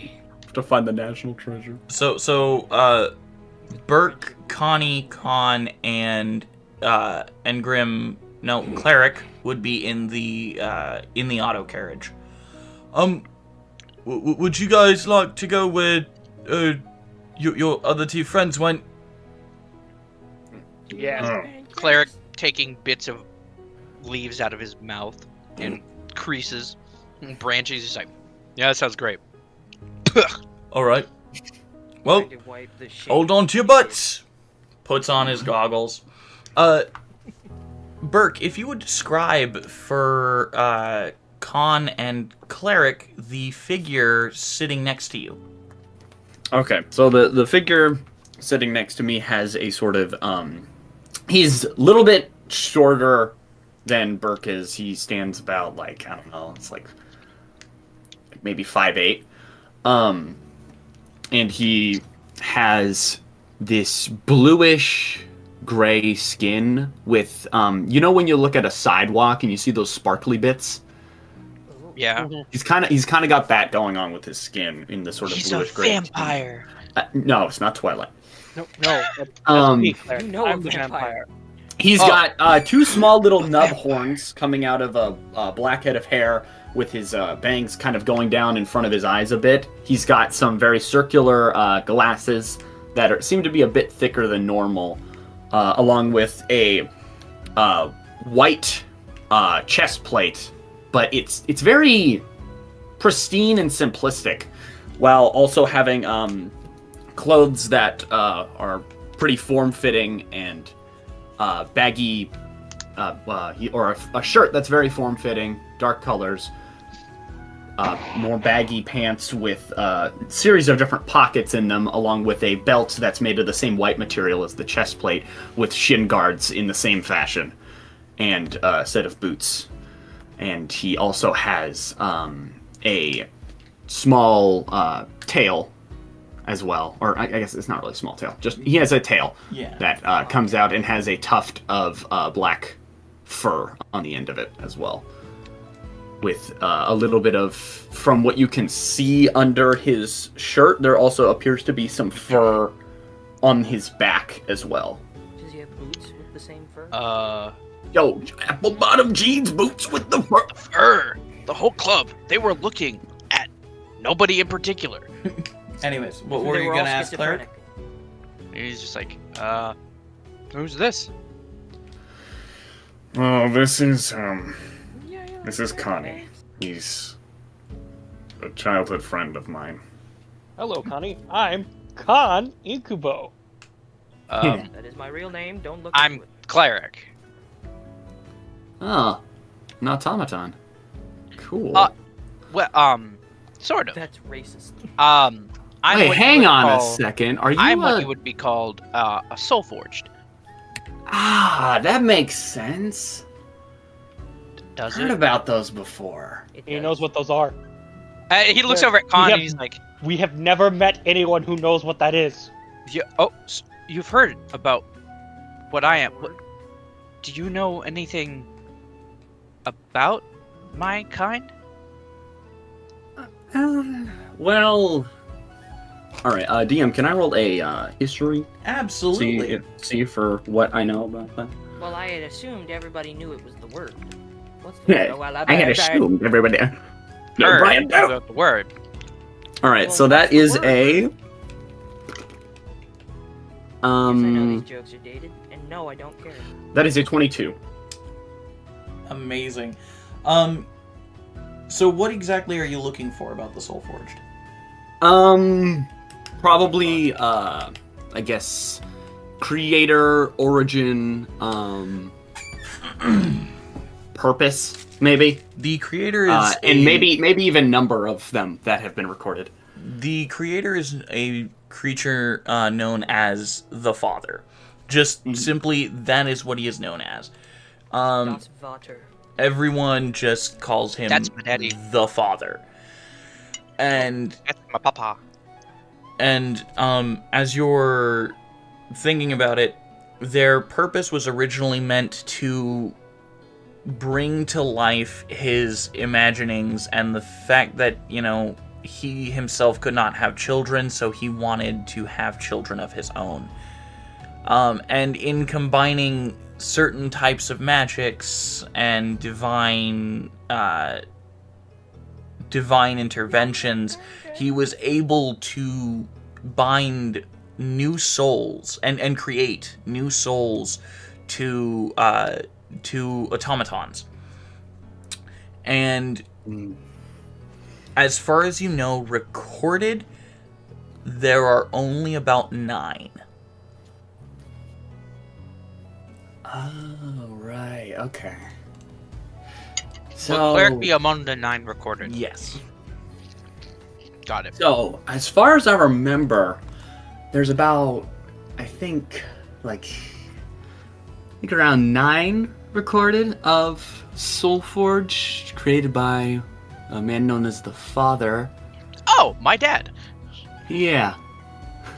to find the national treasure. So, Burke, Connie, Con, and Grim, Cleric would be in the auto carriage. Would you guys like to go where your other two friends went? Yeah. Cleric taking bits of leaves out of his mouth and creases and branches. He's like, yeah, that sounds great. Alright. Well, hold on to your butts. Puts on his goggles. Burke, if you would describe for Con and Cleric the figure sitting next to you. Okay, so the figure sitting next to me has a sort of he's a little bit shorter than Burke is. He stands about like, I don't know, it's like maybe 5'8". And he has this bluish gray skin with when you look at a sidewalk and you see those sparkly bits. Yeah. He's kind of got that going on with his skin in the sort of bluish gray. He's a vampire. No, it's not Twilight. No. I'm the vampire. He's got two small little nub horns coming out of a black head of hair with his bangs kind of going down in front of his eyes a bit. He's got some very circular glasses that seem to be a bit thicker than normal, along with a white chest plate, but it's very pristine and simplistic, while also having clothes that are pretty form-fitting and baggy, or a shirt that's very form-fitting, dark colors, more baggy pants with a series of different pockets in them, along with a belt that's made of the same white material as the chest plate, with shin guards in the same fashion, and a set of boots. And he also has a small tail as well, or I guess it's not really a small tail, just he has a tail that comes out and has a tuft of black fur on the end of it as well. with a little bit of, from what you can see under his shirt, there also appears to be some fur on his back as well. Does he have boots with the same fur? Yo, apple bottom jeans, boots with the fur. Fur. The whole club. They were looking at nobody in particular. Anyways, what were you gonna ask, Cleric? He's just like, who's this? Oh, this is Connie. He's a childhood friend of mine. Hello, Connie. I'm Con Incubo. That is my real name. Don't look. I'm Cleric. Ah, an automaton. Cool. Well, sort of. That's racist. Hey, hang on a second. Are you? I'm what you would be called a soul forged. Ah, that makes sense. Does Heard it? about those before. He knows what those are. He looks over at Con and he's like, "We have never met anyone who knows what that is." You've heard about what I am. Do you know anything about my kind? Well, all right. DM, can I roll a history? Absolutely. See for what I know about that. Well, I had assumed everybody knew it was the word. What's the Yeah, word? I had assumed everybody. No, Brian, no. The word. All right, Well, so that is what's a. Yes, I know these jokes are dated, and no, I don't care. That is a 22. Amazing. So what exactly are you looking for about the Soul Forged? Probably, I guess, creator, origin, purpose, maybe. The creator is and maybe even number of them that have been recorded. The creator is a creature known as the Father. Just simply, that is what he is known as. Das Vater. Everyone just calls him That's my daddy. the Father. And That's my papa. And as you're thinking about it, their purpose was originally meant to bring to life his imaginings and the fact that, you know, he himself could not have children, so he wanted to have children of his own. And in combining certain types of magics and divine interventions, he was able to bind new souls and create new souls to automatons. And as far as you know, recorded, there are only about 9. Oh, right, okay. So, will Cleric be among the 9 recorded? Yes. Got it. So, as far as I remember, there's about, I think around 9 recorded of Soulforge, created by a man known as the Father. Oh, my dad. Yeah.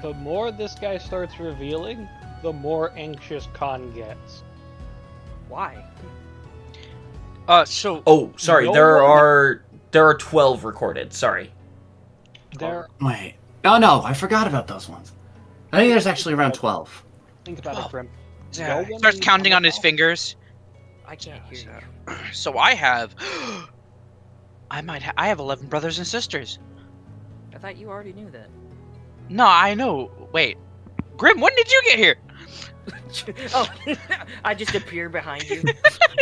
The more this guy starts revealing, the more anxious Khan gets. Why? Oh, sorry. There are 12 recorded. Sorry. Wait. Oh no, I forgot about those ones. I think there's actually around 12. Think about it, Grim. Yeah. Starts counting on his fingers. I can't hear you. So I have, I have 11 brothers and sisters. I thought you already knew that. No, I know. Wait, Grim, when did you get here? Oh, I just appear behind you.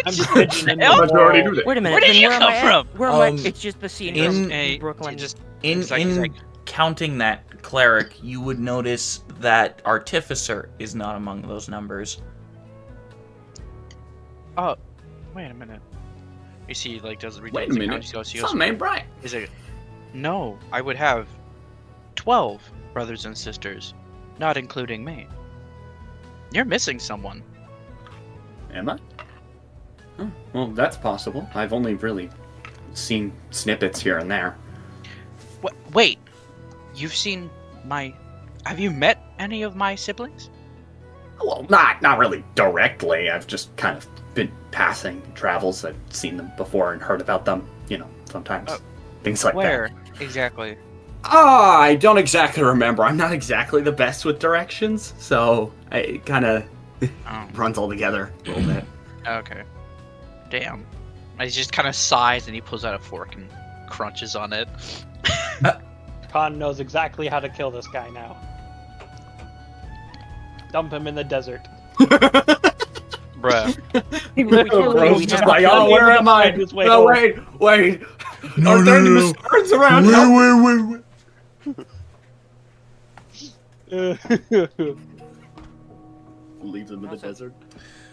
I'm just pitching you already knew that. Wait a minute. Where did you come from? Where am I? It's just the scene in from Brooklyn. In counting that cleric, you would notice that artificer is not among those numbers. Oh, wait a minute. You see, does it read? Wait a minute. Some name Brian. Is it? No, I would have 12 brothers and sisters, not including me. You're missing someone. Am I? Oh, well, that's possible. I've only really seen snippets here and there. Wait, you've seen my... Have you met any of my siblings? Well, not really directly. I've just kind of been passing travels. I've seen them before and heard about them. You know, sometimes things like that. Where exactly? I don't exactly remember. I'm not exactly the best with directions, so it kind of runs all together a little bit. Okay. Damn. He just kind of sighs and he pulls out a fork and crunches on it. Khan knows exactly how to kill this guy now. Dump him in the desert. Bruh. Bro's just like, oh, where am I? No, wait. No, Are there any Mustards around? Wait. Leaves him in the desert.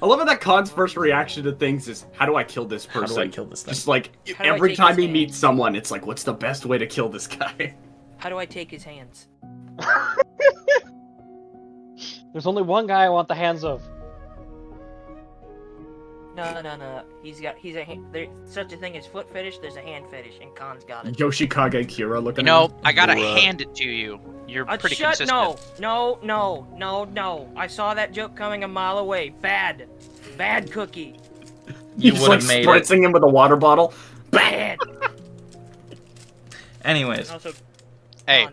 I love that Khan's first reaction to things is, how do I kill this person? How do I kill this thing? Just like, every time he meets someone, it's like, what's the best way to kill this guy? How do I take his hands? There's only one guy I want the hands of. No. He's a hand. There's such a thing as foot fetish. There's a hand fetish, and Khan's got it. Yoshikage Kira looking. No, I gotta hand it to you. You're pretty consistent. No. I saw that joke coming a mile away. Bad cookie. You would have like made spritzing him with a water bottle. Bad. Anyways. Also, hey,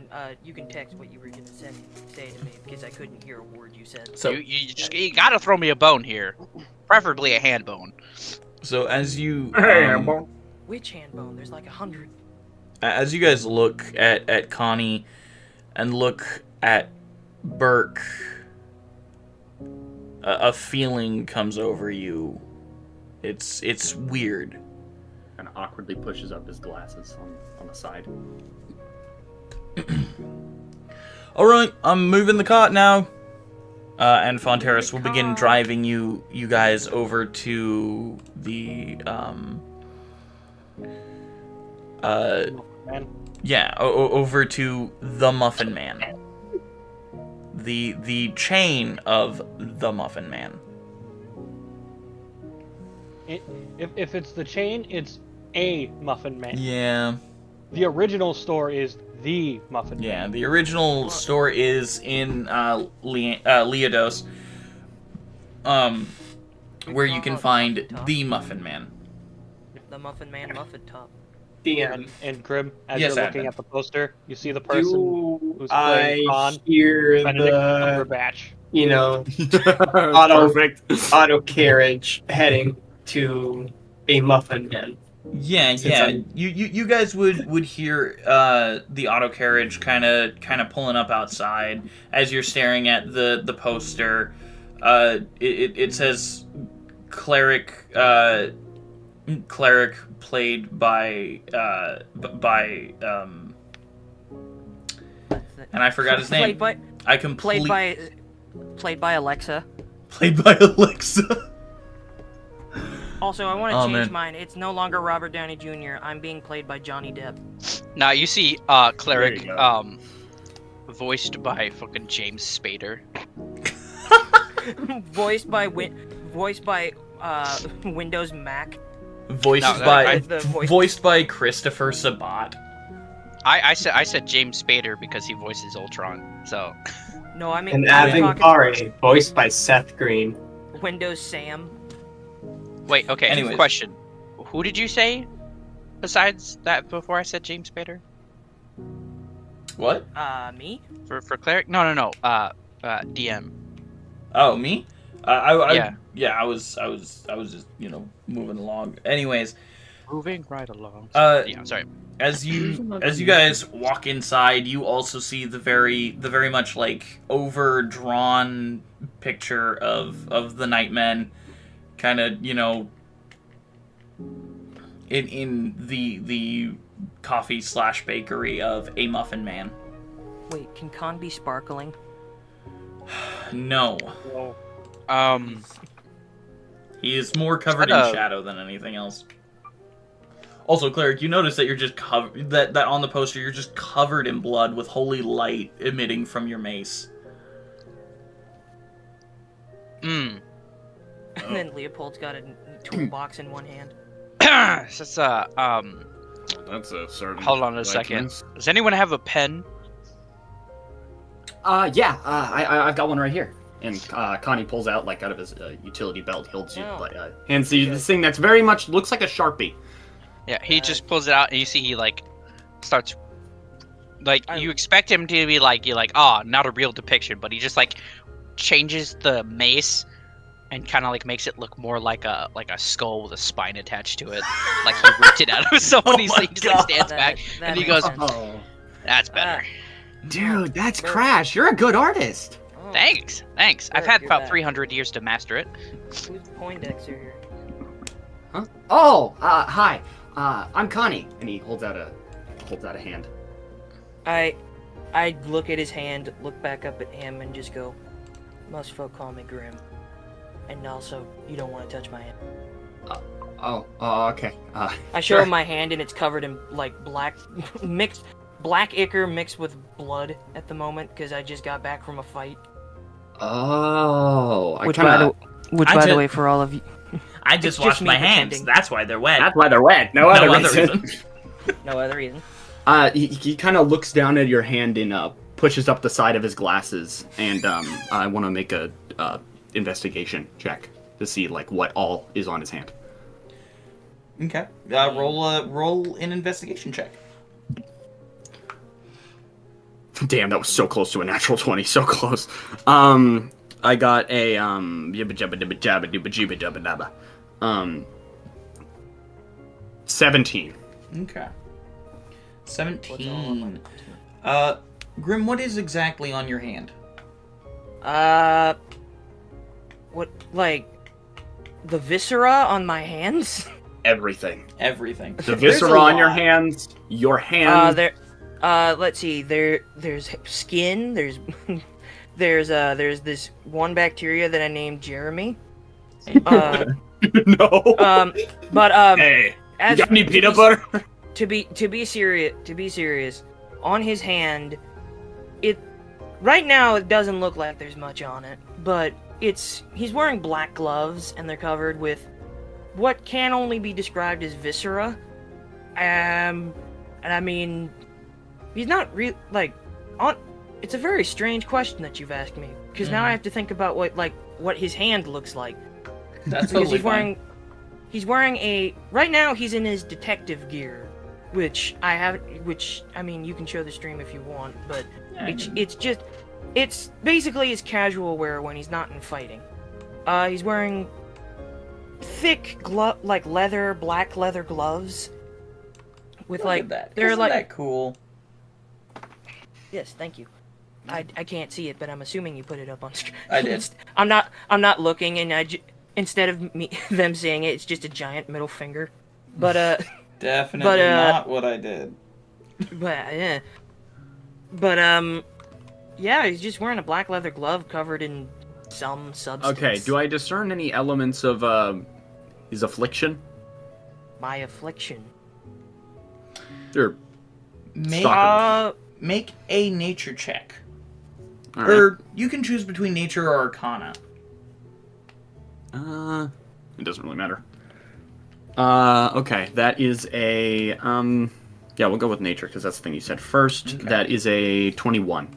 you can text what you were gonna say to me because I couldn't hear a word you said. So you gotta throw me a bone here, preferably a hand bone. So as you which hand bone? There's like 100. As you guys look at Connie and look at Burke, a feeling comes over you. It's weird. Kind of awkwardly pushes up his glasses on the side. All right, I'm moving the cart now. And Fonteris will begin driving you guys over to the over to the Muffin Man. The chain of the Muffin Man. If it's the chain, it's a Muffin Man. Yeah. The original store is the Muffin Man. Yeah, the original store is in Leodos, where you can find the Muffin Man. The Muffin Man Muffin Top. And Grim, as yes, you're looking at the poster, you see the person who's playing Khan, hear Benedict the Cumberbatch. You know, auto carriage heading to a Muffin Man. Yeah. You guys would hear the auto carriage kind of pulling up outside as you're staring at the poster. It says cleric played by and I forgot his name. Played by Alexa. Played by Alexa. Also, I want to change mine. It's no longer Robert Downey Jr. I'm being played by Johnny Depp. Now you see cleric voiced by fucking James Spader. voiced by Windows Mac. Voiced by Christopher Sabat. I said James Spader because he voices Ultron. So. No, I mean. And Avangari, voiced by Seth Green. Windows Sam. Wait, okay. Anyways. Question: who did you say besides that before I said James Spader? What? Me? For cleric? No. DM. Oh, me? I was just moving along. Anyways, moving right along. Yeah, sorry. As you guys walk inside, you also see the very much like overdrawn picture of the Nightmen, kind of in the coffee / bakery of a Muffin Man. Wait, can Khan be sparkling? No. He is more covered in shadow than anything else. Also, Cleric, you notice that you're just covered. That on the poster you're just covered in blood with holy light emitting from your mace. And then Leopold's got a toolbox in one hand. That's a certain. Hold on a second. Does anyone have a pen? Yeah. I've got one right here. And Connie pulls out, like, out of his utility belt, holds you, hands you this thing that's very much looks like a Sharpie. Yeah, he just pulls it out, and you see he, like, starts... Like, you expect him to be like, you're like, oh, not a real depiction, but he just, like, changes the mace and kind of, like, makes it look more like a skull with a spine attached to it. Like, he ripped it out of someone. He just, like, stands back, and he goes, that's better. Dude, that's Crash. You're a good artist. Oh. Thanks. I've had about 300 years to master it. Who's Poindexter here? Huh? Oh, hi. I'm Connie. And he holds out a hand. I look at his hand, look back up at him, and just go, most folk call me Grim. And also, you don't want to touch my hand. Okay. I show him my hand, and it's covered in, like, black ichor mixed with blood at the moment, because I just got back from a fight. Oh, Which, by the way, for all of you... I just washed my hands. That's why they're wet. That's why they're wet. No other reason. No other reason. He kind of looks down at your hand and pushes up the side of his glasses, and I want to make a investigation check to see like what all is on his hand. Okay. Roll an investigation check. Damn, that was so close to a natural 20. So close. I got a 17. Okay. 17. Grim, what is exactly on your hand? What, like, the viscera on my hands? Everything. The viscera on your hands, your hand. Let's see. There's skin. There's this one bacteria that I named Jeremy. No. Hey, you got any peanut butter? To be serious, on his hand, right now it doesn't look like there's much on it, but he's wearing black gloves and they're covered with what can only be described as viscera. And I mean, he's not it's a very strange question that you've asked me, because now I have to think about what his hand looks like. That's totally fine. Right now he's in his detective gear, which I mean, you can show the stream if you want, but it's basically his casual wear when he's not in fighting. He's wearing thick black leather gloves with Isn't that cool? Yes, thank you. I can't see it, but I'm assuming you put it up on screen. I did. I'm not looking, and instead of them saying it, it's just a giant middle finger. But definitely not what I did. Yeah, he's just wearing a black leather glove covered in some substance. Okay, do I discern any elements of his affliction? My affliction. Sure. Make a nature check. Right. Or you can choose between nature or arcana. It doesn't really matter. Okay, that is a yeah, we'll go with nature because that's the thing you said first. Okay. That is a 21.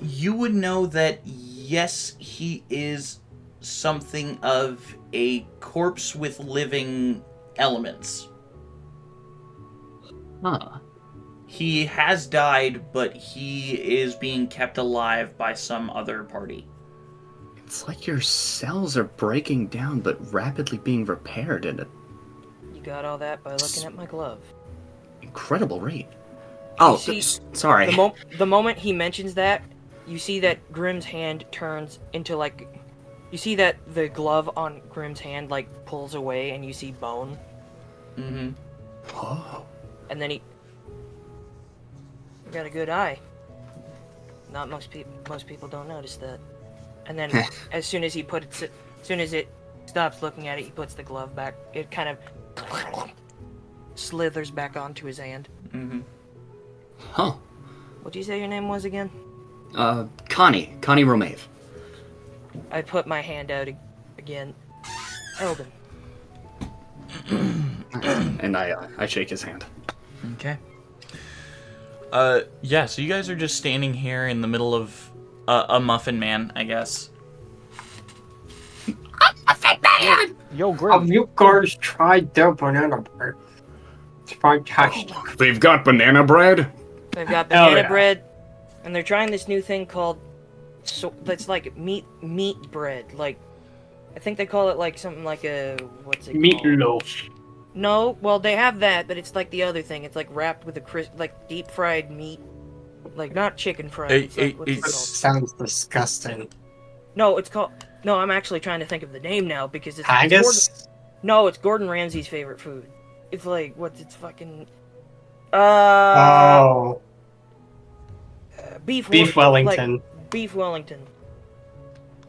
You would know that yes, he is something of a corpse with living elements. Huh. He has died, but he is being kept alive by some other party. It's like your cells are breaking down, but rapidly being repaired at an You got all that by looking at my glove. incredible rate. Oh, sorry. The moment he mentions that, you see that Grim's hand turns into you see that the glove on Grim's hand pulls away, and you see bone. Mm-hmm. Oh. And then he got a good eye. Not most people don't notice that. And then as soon as it stops looking at it, he puts the glove back. It kind of slithers back onto his hand. Mm-hmm. Huh. What'd you say your name was again? Connie Romave. I put my hand out again. Eldon. And I shake his hand. Okay. Yeah, so you guys are just standing here in the middle of a muffin man, I guess. Muffin man! Yo, Grim. Have you guys tried their banana bread? It's fantastic. Oh, they've got banana bread? They've got banana yeah. bread, and they're trying this new thing called, that's like meat bread. Like, I think they call it like something like a, what's it called? Meatloaf. No, well they have that, but it's like the other thing. It's like wrapped with a like deep fried meat, like not chicken fried. It's like, what's it called? Sounds disgusting. No, it's called. No, I'm actually trying to think of the name now because it's. Haggis? No, it's Gordon Ramsay's favorite food. It's like what's it's fucking. Oh. Beef Wellington. Like, beef Wellington.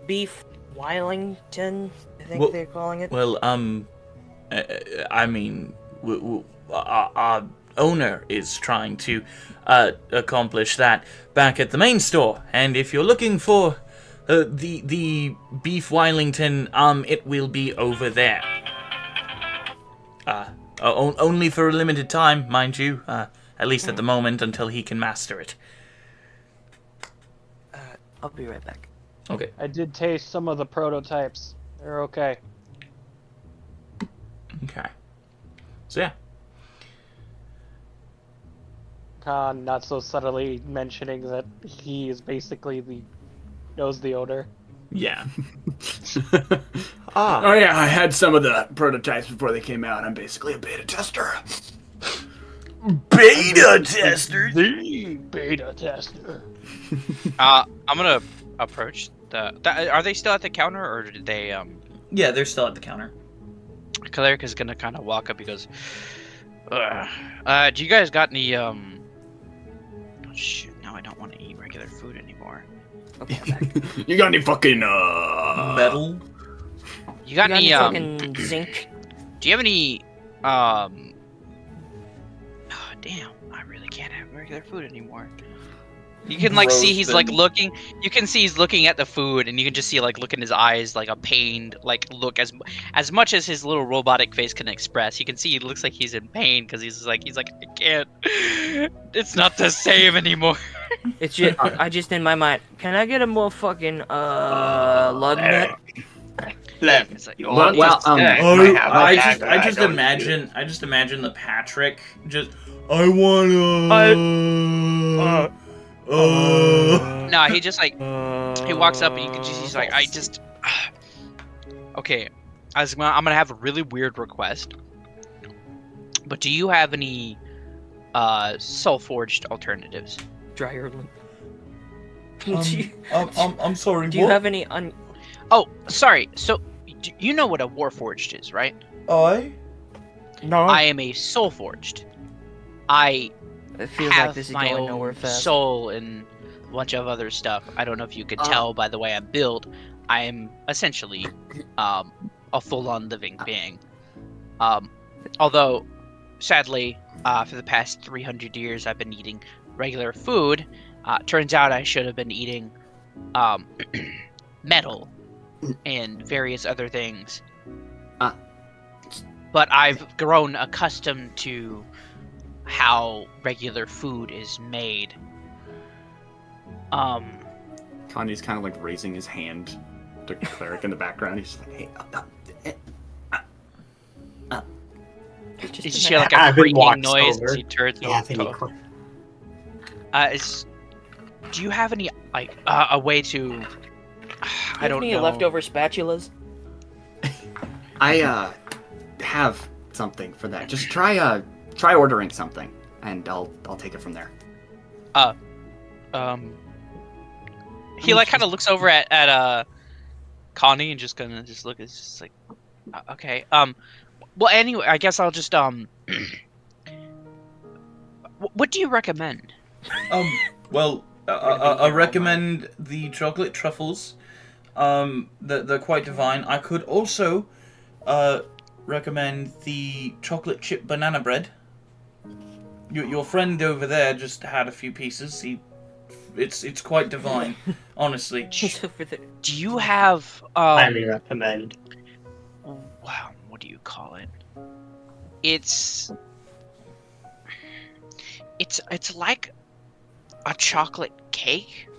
Beef Wellington, I think they're calling it. Well, I mean, our owner is trying to accomplish that back at the main store, and if you're looking for the beef Wellington, it will be over there. Only for a limited time, mind you, at least at the moment, until he can master it. I'll be right back. Okay. I did taste some of the prototypes. They're okay. Okay. So yeah. Khan not so subtly mentioning that he is basically knows the owner. Yeah. Oh yeah, I had some of the prototypes before they came out. I'm basically a beta tester. Beta tester? The beta tester. I'm gonna approach are they still at the counter, or did they Yeah, they're still at the counter. Cleric is gonna kind of walk up. He goes, do you guys got any oh shoot, now I don't want to eat regular food anymore. Okay, I'm back. You got any fucking metal? You got any fucking zinc? Do you have any oh, damn, I really can't have regular food anymore. You can like see he's like looking. You can see he's looking at the food, and you can just see like look in his eyes, like a pained like look as much as his little robotic face can express. You can see he looks like he's in pain because he's like I can't. It's not the same anymore. It's just I just in my mind. Can I get a more fucking lug nut? It's like, I just imagine the Patrick just. I wanna. No, he just like he walks up and you can just he's like okay. I'm gonna have a really weird request. But do you have any soul forged alternatives? Dry Erland. I'm sorry. Do you have any Oh, sorry. So you know what a warforged is, right? No. I am a soul forged. It feels have like this is my going own nowhere fast. soul and a bunch of other stuff. I don't know if you could tell by the way I'm built. I am essentially a full-on living being. Although, sadly, for the past 300 years, I've been eating regular food. Turns out I should have been eating metal and various other things. But I've grown accustomed to how regular food is made. Kanye's kind of like raising his hand to Cleric in the background. He's like, hey, you just hear like a creaking noise as he turns over. Do you have any like a way to? I don't know. Any leftover spatulas? I have something for that. Just try ordering something, and I'll take it from there. He like kind of looks over at Connie and just look. It's just like, okay. Well, anyway, I guess I'll just What do you recommend? Well, I recommend the chocolate truffles. They're quite divine. I could also recommend the chocolate chip banana bread. Your friend over there just had a few pieces. It's quite divine, honestly. Do you have highly recommend. Wow, what do you call it? It's like a chocolate cake,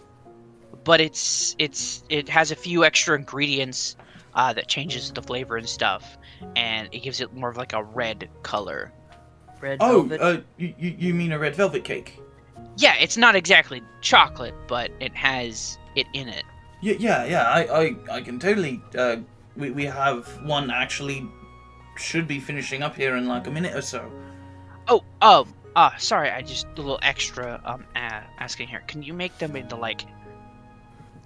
but it has a few extra ingredients that changes the flavor and stuff, and it gives it more of like a red color. Red velvet? You mean a red velvet cake? Yeah, it's not exactly chocolate, but it has it in it. Yeah. I can totally. We have one actually. Should be finishing up here in like a minute or so. Sorry, I just a little extra asking here. Can you make them into like,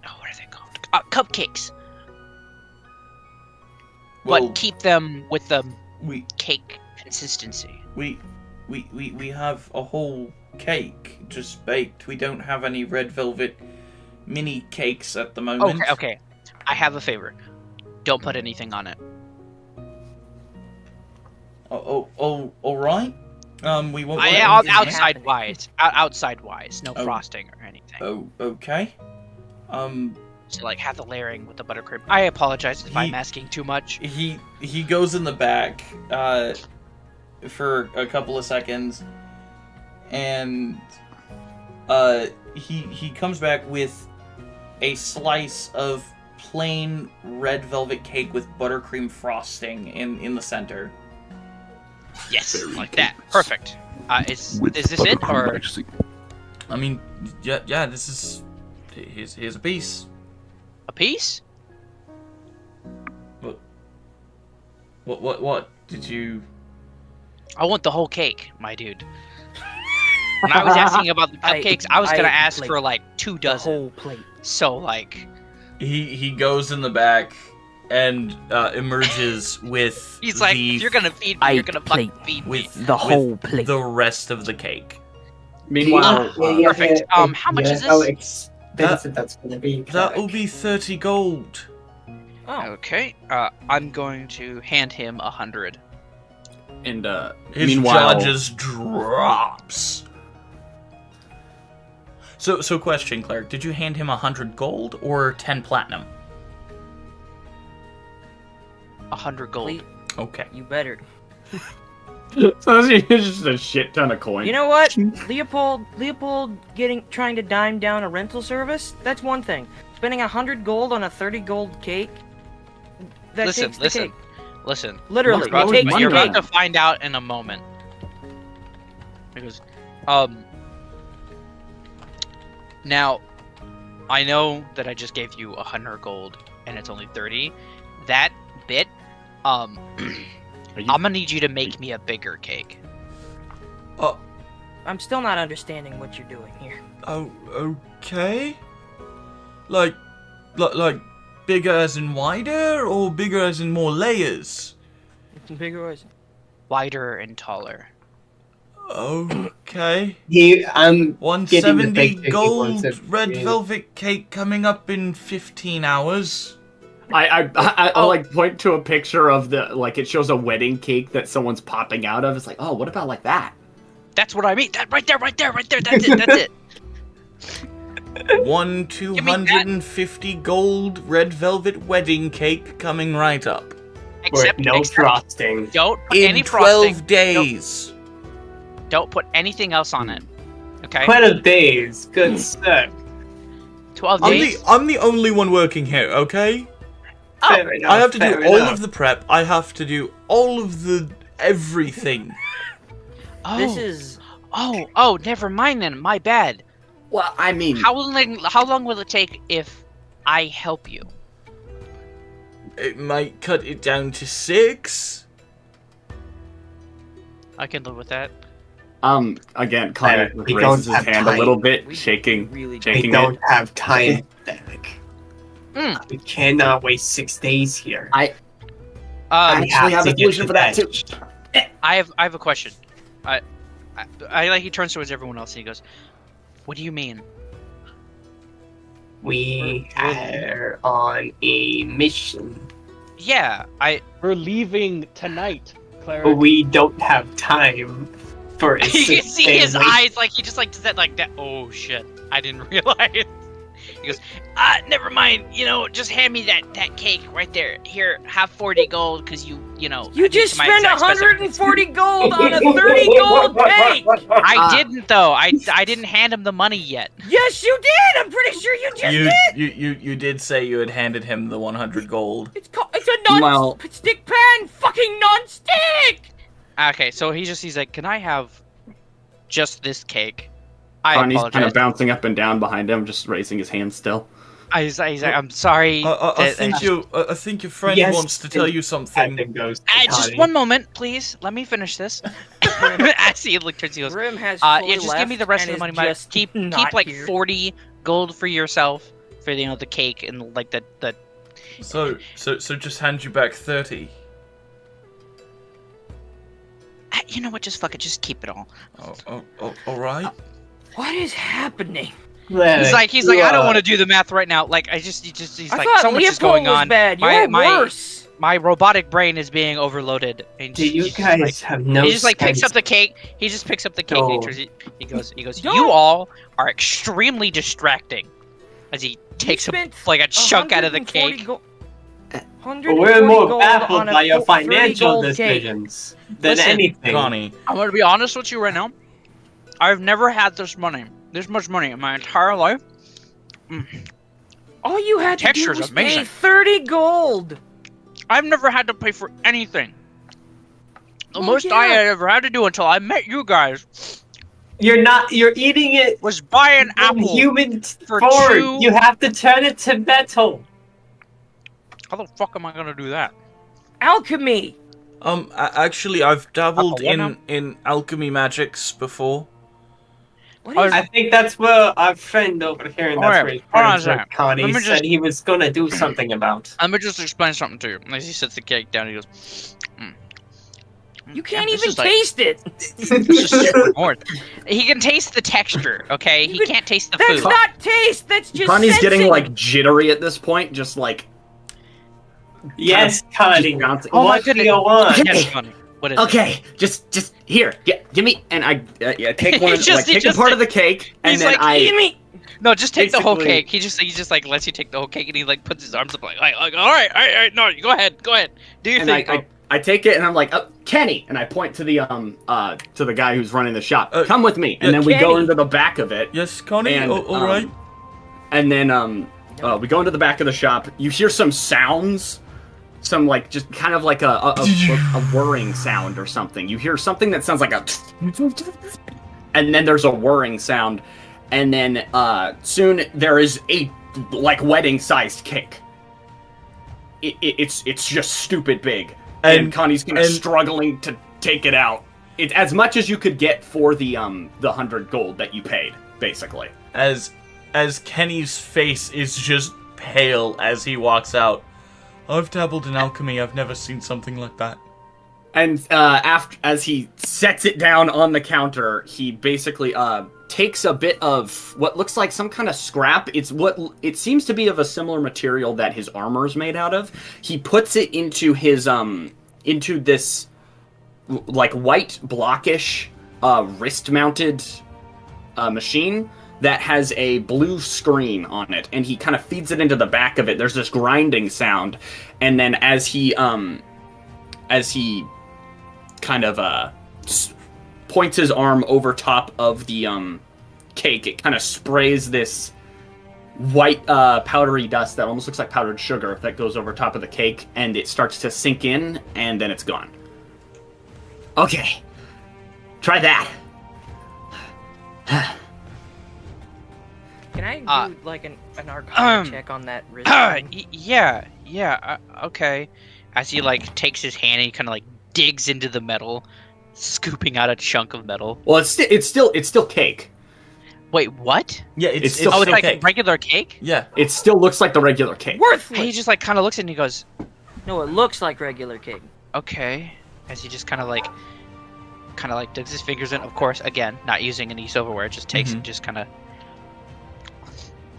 what are they called? Cupcakes. Well, but keep them with the cake consistency. We have a whole cake just baked. We don't have any red velvet mini cakes at the moment. Okay. I have a favor. Don't put anything on it. All right. We won't. Outside wise, no frosting or anything. Oh, okay. So like have the layering with the buttercream. I apologize if I'm asking too much. He goes in the back for a couple of seconds, and he comes back with a slice of plain red velvet cake with buttercream frosting in the center. Yes, like that. Perfect. Is this it, or? Actually. I mean, yeah. This is here's a piece. A piece? What did you? I want the whole cake, my dude. When I was asking about the cupcakes, I was gonna ask for like 2 dozen. The whole plate. So like. He goes in the back and emerges with. He's like, if you're gonna feed me, you're gonna fucking feed me. With the whole plate. The rest of the cake. Meanwhile, perfect. How much is this? How expensive that's gonna be? That will be 30 gold. Oh. Okay. I'm going to hand him 100. And his meanwhile, jaw just drops. So question, Cleric, did you hand him 100 gold or 10 platinum? 100 gold. Okay. You better. So it's just a shit ton of coins. You know what? Leopold trying to dime down a rental service? That's one thing. Spending 100 gold on a 30 gold cake? That takes the cake. Listen. Literally, you're about to find out in a moment. Because, now, I know that I just gave you 100 gold, and it's only 30. That bit, I'm gonna need you to make me a bigger cake. I'm still not understanding what you're doing here. Oh, okay. Like bigger as in wider, or bigger as in more layers? Bigger as wider and taller. Okay. I'm 170 gold red velvet cake coming up in 15 hours. I'll like point to a picture of the like it shows a wedding cake that someone's popping out of. It's like, oh, what about like that? That's what I mean. That right there. That's it. 250 gold red velvet wedding cake coming right up. Except no frosting. Don't put in any 12 frosting. days. Don't put anything else on it. Okay. 12 days, good sir. 12 days. I'm the only one working here. Okay. Fair enough, I have to do all enough. of the prep. I have to do all of the everything. This is. Oh, never mind then. My bad. Well, I mean, how long will it take if I help you? It might cut it down to 6. I can live with that. Again, Connor raises his hand a little bit, shaking We it. don't have time, Derek. We cannot waste 6 days here. I actually have a solution for that too. I have a question. I like he turns towards everyone else and he goes, "What do you mean?" We are on a mission. Yeah, We're leaving tonight, Cleric. But we don't have time for a you can see his wait. eyes like he just like does that like that. Oh shit! I didn't realize. He goes, never mind. You know, just hand me that cake right there. Here, have 40 gold because you you know. You just spent 140 gold on a 30 gold cake! I didn't, though. I didn't hand him the money yet. Yes, you did! I'm pretty sure you just did! You did say you had handed him the 100 gold. It's a non-stick pan! Fucking non-stick! Okay, so he's like, can I have just this cake? Connie's kind of bouncing up and down behind him, just raising his hand still. He's like, I'm sorry. I think your friend wants to tell you something. Just one moment, please. Let me finish this. As he turns, he goes, Grim has just give me the rest of the money. Keep like 40 gold for yourself for the cake and like the. So just hand you back 30. You know what? Just fuck it. Just keep it all. All right. What is happening? He's like, I don't want to do the math right now. Like, he's like, so much is going on. Bad. You're worse. My robotic brain is being overloaded. And do you guys have no? He just like picks up the cake. He just picks up the cake. And he goes. You all are extremely distracting. As he takes like a chunk out of the cake. We're more baffled by your financial decisions than anything. Connie, I'm gonna be honest with you right now. I've never had this much money in my entire life. All you had to do was pay 30 gold. I've never had to pay for anything. The most I had ever had to do until I met you guys. You're eating it. Was buy an apple. Human form. You have to turn it to metal. How the fuck am I gonna do that? Alchemy. Actually, I've dabbled in alchemy magics before. I think that's where our friend over here, and that's where his friends with Connie said he was gonna do something about. Let me just explain something to you. As he sets the cake down, he goes, You can't even taste it! This is super hard. He can taste the texture, okay? He can't taste the food. That's not taste, that's just Connie's sensing. getting, like, jittery at this point, just like... Yes, Connie. Oh my goodness. Yes, Connie. What is it? Just here, give me, and I take one, take a part of the cake, and then No, just take the whole cake. He just like lets you take the whole cake, and he like puts his arms up like all right, no, go ahead, do your thing. I take it, and I'm like, Kenny, and I point to the guy who's running the shop. Come with me, and then we go into the back of it. Yes, Connie. All right. And then we go into the back of the shop. You hear some sounds. Some like just kind of like a whirring sound or something. You hear something that sounds like a, and then there's a whirring sound, and then soon there is a like wedding-sized cake. It's just stupid big, and Connie's kind of struggling to take it out. It's as much as you could get for the 100 gold that you paid, basically. As Kenny's face is just pale as he walks out. I've dabbled in alchemy. I've never seen something like that. And as he sets it down on the counter, he basically takes a bit of what looks like some kind of scrap. It seems to be of a similar material that his armor's made out of. He puts it into his into this like white blockish wrist-mounted machine that has a blue screen on it, and he kind of feeds it into the back of it. There's this grinding sound, and then as he kind of points his arm over top of the cake, it kind of sprays this white powdery dust that almost looks like powdered sugar that goes over top of the cake, and it starts to sink in, and then it's gone. Okay, try that. Can I do like an arcana check on that wrist? Yeah, okay. As he like takes his hand and he kind of like digs into the metal, scooping out a chunk of metal. Well, it's still cake. Wait, what? Yeah, it's still it's like cake. Regular cake? Yeah. It still looks like the regular cake. Worthless! He just like kind of looks at it and he goes, No, it looks like regular cake. Okay. As he just kind of like digs his fingers in. Of course, again, not using any silverware. Just takes it, just kind of.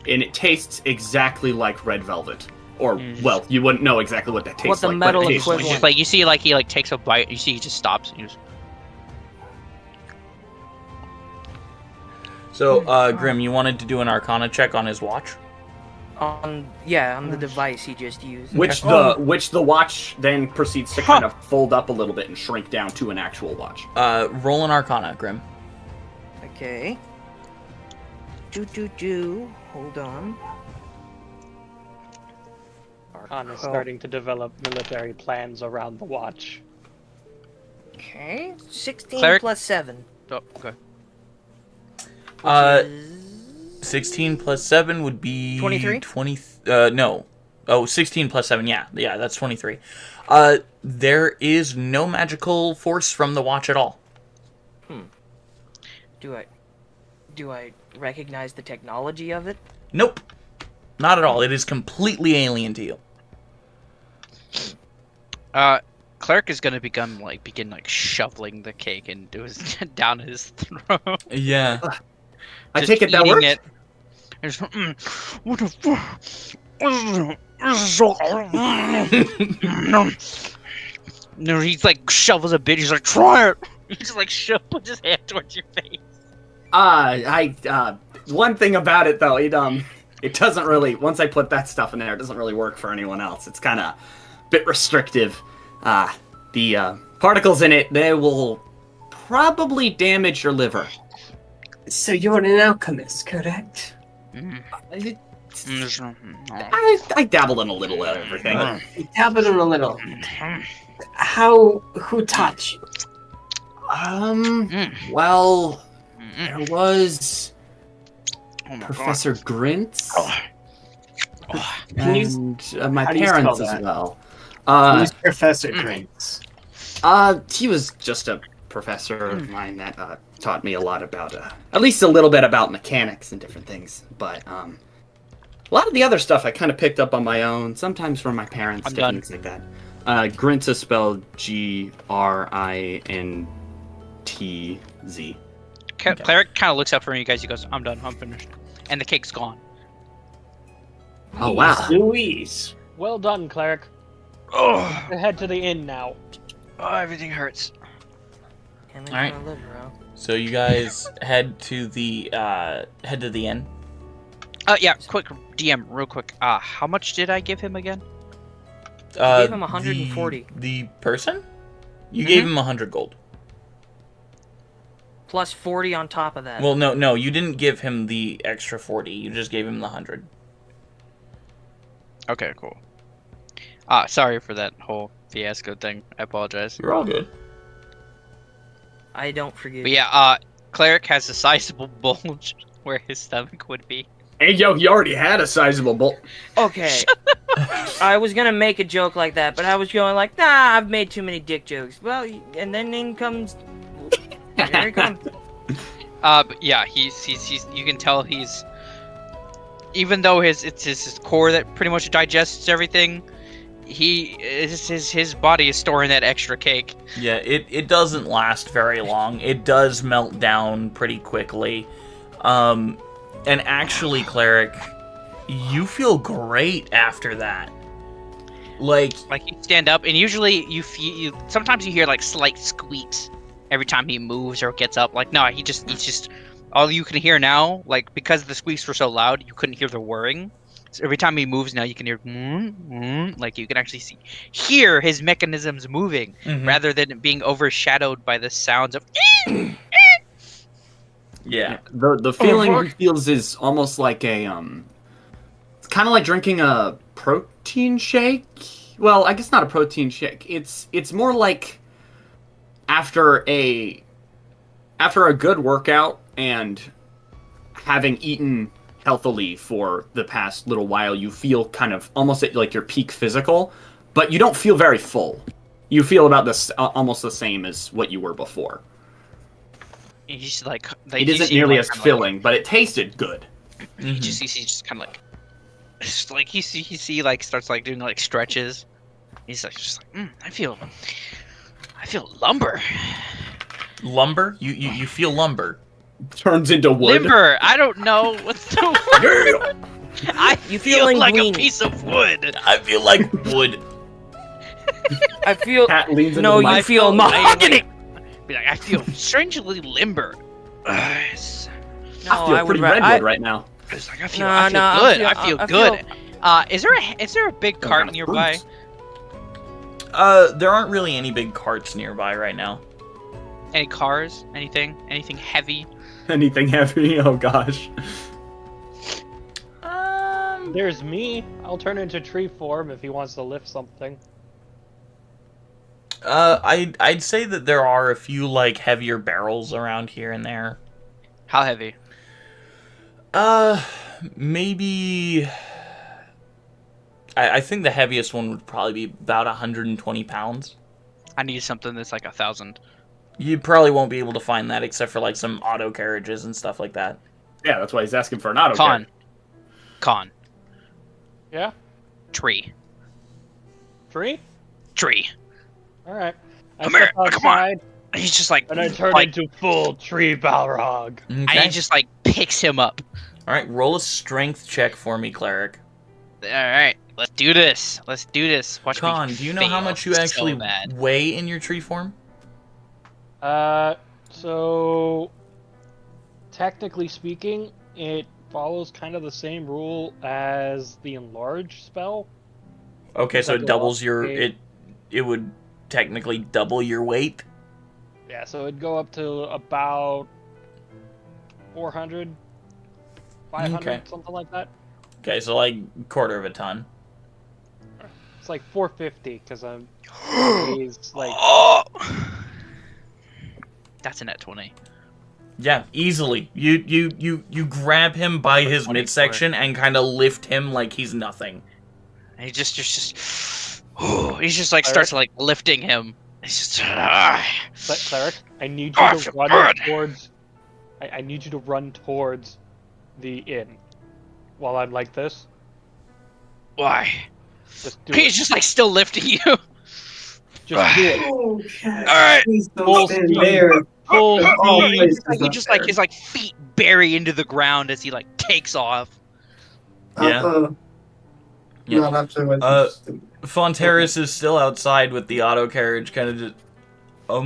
And it tastes exactly like red velvet. Or, well, you wouldn't know exactly what that tastes like. What the metal but it equivalent. It's just like, you see, like, he, like, takes a bite, you see he just stops, and he just... So, Grim, you wanted to do an Arcana check on his watch? On the device he just used. Which the watch then proceeds to kind of fold up a little bit and shrink down to an actual watch. Roll an Arcana, Grim. Okay. Hold on. Archon is starting to develop military plans around the watch. Okay. 16 Cleric? plus 7. Oh, okay. 16 plus 7 would be 23? 16 plus 7, yeah, that's 23. There is no magical force from the watch at all. Do I recognize the technology of it? Nope. Not at all. It is completely alien to you. Cleric is gonna begin shoveling the cake and down his throat. Yeah. I take it that works? What the fuck? No, he's like shovels a bit. He's like, try it. He just like puts his hand towards your face. One thing about it though, it doesn't really. Once I put that stuff in there, it doesn't really work for anyone else. It's kind of a bit restrictive. The particles in it, they will probably damage your liver. So you're an alchemist, correct? I dabble in a little of everything. You dabble in a little. Who taught you? Well, there was Professor Grint and my parents as well. Who's Professor Grint? He was just a professor of mine that taught me a lot about, at least a little bit about mechanics and different things. But a lot of the other stuff I kind of picked up on my own, sometimes from my parents, things like that. Grint is spelled Grintz. Cleric kind of looks up for you guys. He goes, "I'm done. I'm finished," and the cake's gone. Oh wow! Louise, well done, Cleric. Oh, Head to the inn now. Oh, everything hurts. All right. So you guys head to the inn. Yeah. Quick DM, real quick. How much did I give him again? You gave him 140. The person? You gave him 100 gold. Plus 40 on top of that. Well, no, you didn't give him the extra 40. You just gave him the 100. Okay, cool. Sorry for that whole fiasco thing. I apologize. You're all good. I don't forgive. But yeah, Cleric has a sizable bulge where his stomach would be. Hey, yo, he already had a sizable bulge. Okay. I was gonna make a joke like that, but I was going like, nah, I've made too many dick jokes. Well, and then in comes... Here he comes. But yeah, he's you can tell he's... Even though it's his core that pretty much digests everything, his body is storing that extra cake. Yeah, it doesn't last very long. It does melt down pretty quickly. And actually, Cleric, you feel great after that. Like you stand up, and usually sometimes you hear like slight squeaks every time he moves or gets up. Like, no, he's just all you can hear now, like, because the squeaks were so loud, you couldn't hear the whirring. So every time he moves now, you can hear like you can actually hear his mechanisms moving rather than being overshadowed by the sounds of Yeah. The feeling he feels is almost like a it's kind of like drinking a protein shake. Well, I guess not a protein shake. It's more like after a good workout and having eaten healthily for the past little while, you feel kind of almost at like your peak physical, but you don't feel very full. You feel about this almost the same as what you were before. He's like it isn't nearly as filling, but it tasted good. He's just kind of like, it's like he starts like doing like stretches. He's like just like I feel lumber. Lumber? You feel lumber? Turns into wood. Limber. I don't know what's the word. I feel like a piece of wood. I feel like wood. I feel. Pat leans no, you feel mahogany. Be like, I feel strangely limber. I feel pretty redwood right now. It's like, I feel good. I feel good. Is there a big cart nearby? There aren't really any big carts nearby right now. Any cars? Anything? Anything heavy? Anything heavy? Oh gosh. There's me. I'll turn into tree form if he wants to lift something. I'd say that there are a few like heavier barrels around here and there. How heavy? Maybe. I think the heaviest one would probably be about 120 pounds. I need something that's like 1,000. You probably won't be able to find that except for like some auto carriages and stuff like that. Yeah, that's why he's asking for an auto carriage. Con. Yeah? Tree. Tree? Tree. Alright. Come here. Come on. He's just like... And I turn into full tree Balrog. Okay. And he just like picks him up. Alright, roll a strength check for me, cleric. Alright, let's do this. Let's do this. Watch Con, do you know how much you actually weigh in your tree form? So... Technically speaking, it follows kind of the same rule as the enlarge spell. Okay, so it doubles your... It would technically double your weight? Yeah, so it'd go up to about 400, 500, something like that. Okay, so like quarter of a ton. It's like 450 because I'm. He's like. That's a net 20. Yeah, easily. You grab him by his midsection and kind of lift him like he's nothing. And he just he's just like starts like lifting him. He's just. But Cleric, I need you to run towards. I need you to run towards the inn while I'm like this. Why? Just do He's just like still lifting you. Just do it. Okay. All right. Full speed. Full speed. He just like his like feet bury into the ground as he like takes off. Yeah. Yeah. Not after what Fonteris is still outside with the auto carriage, kind of just all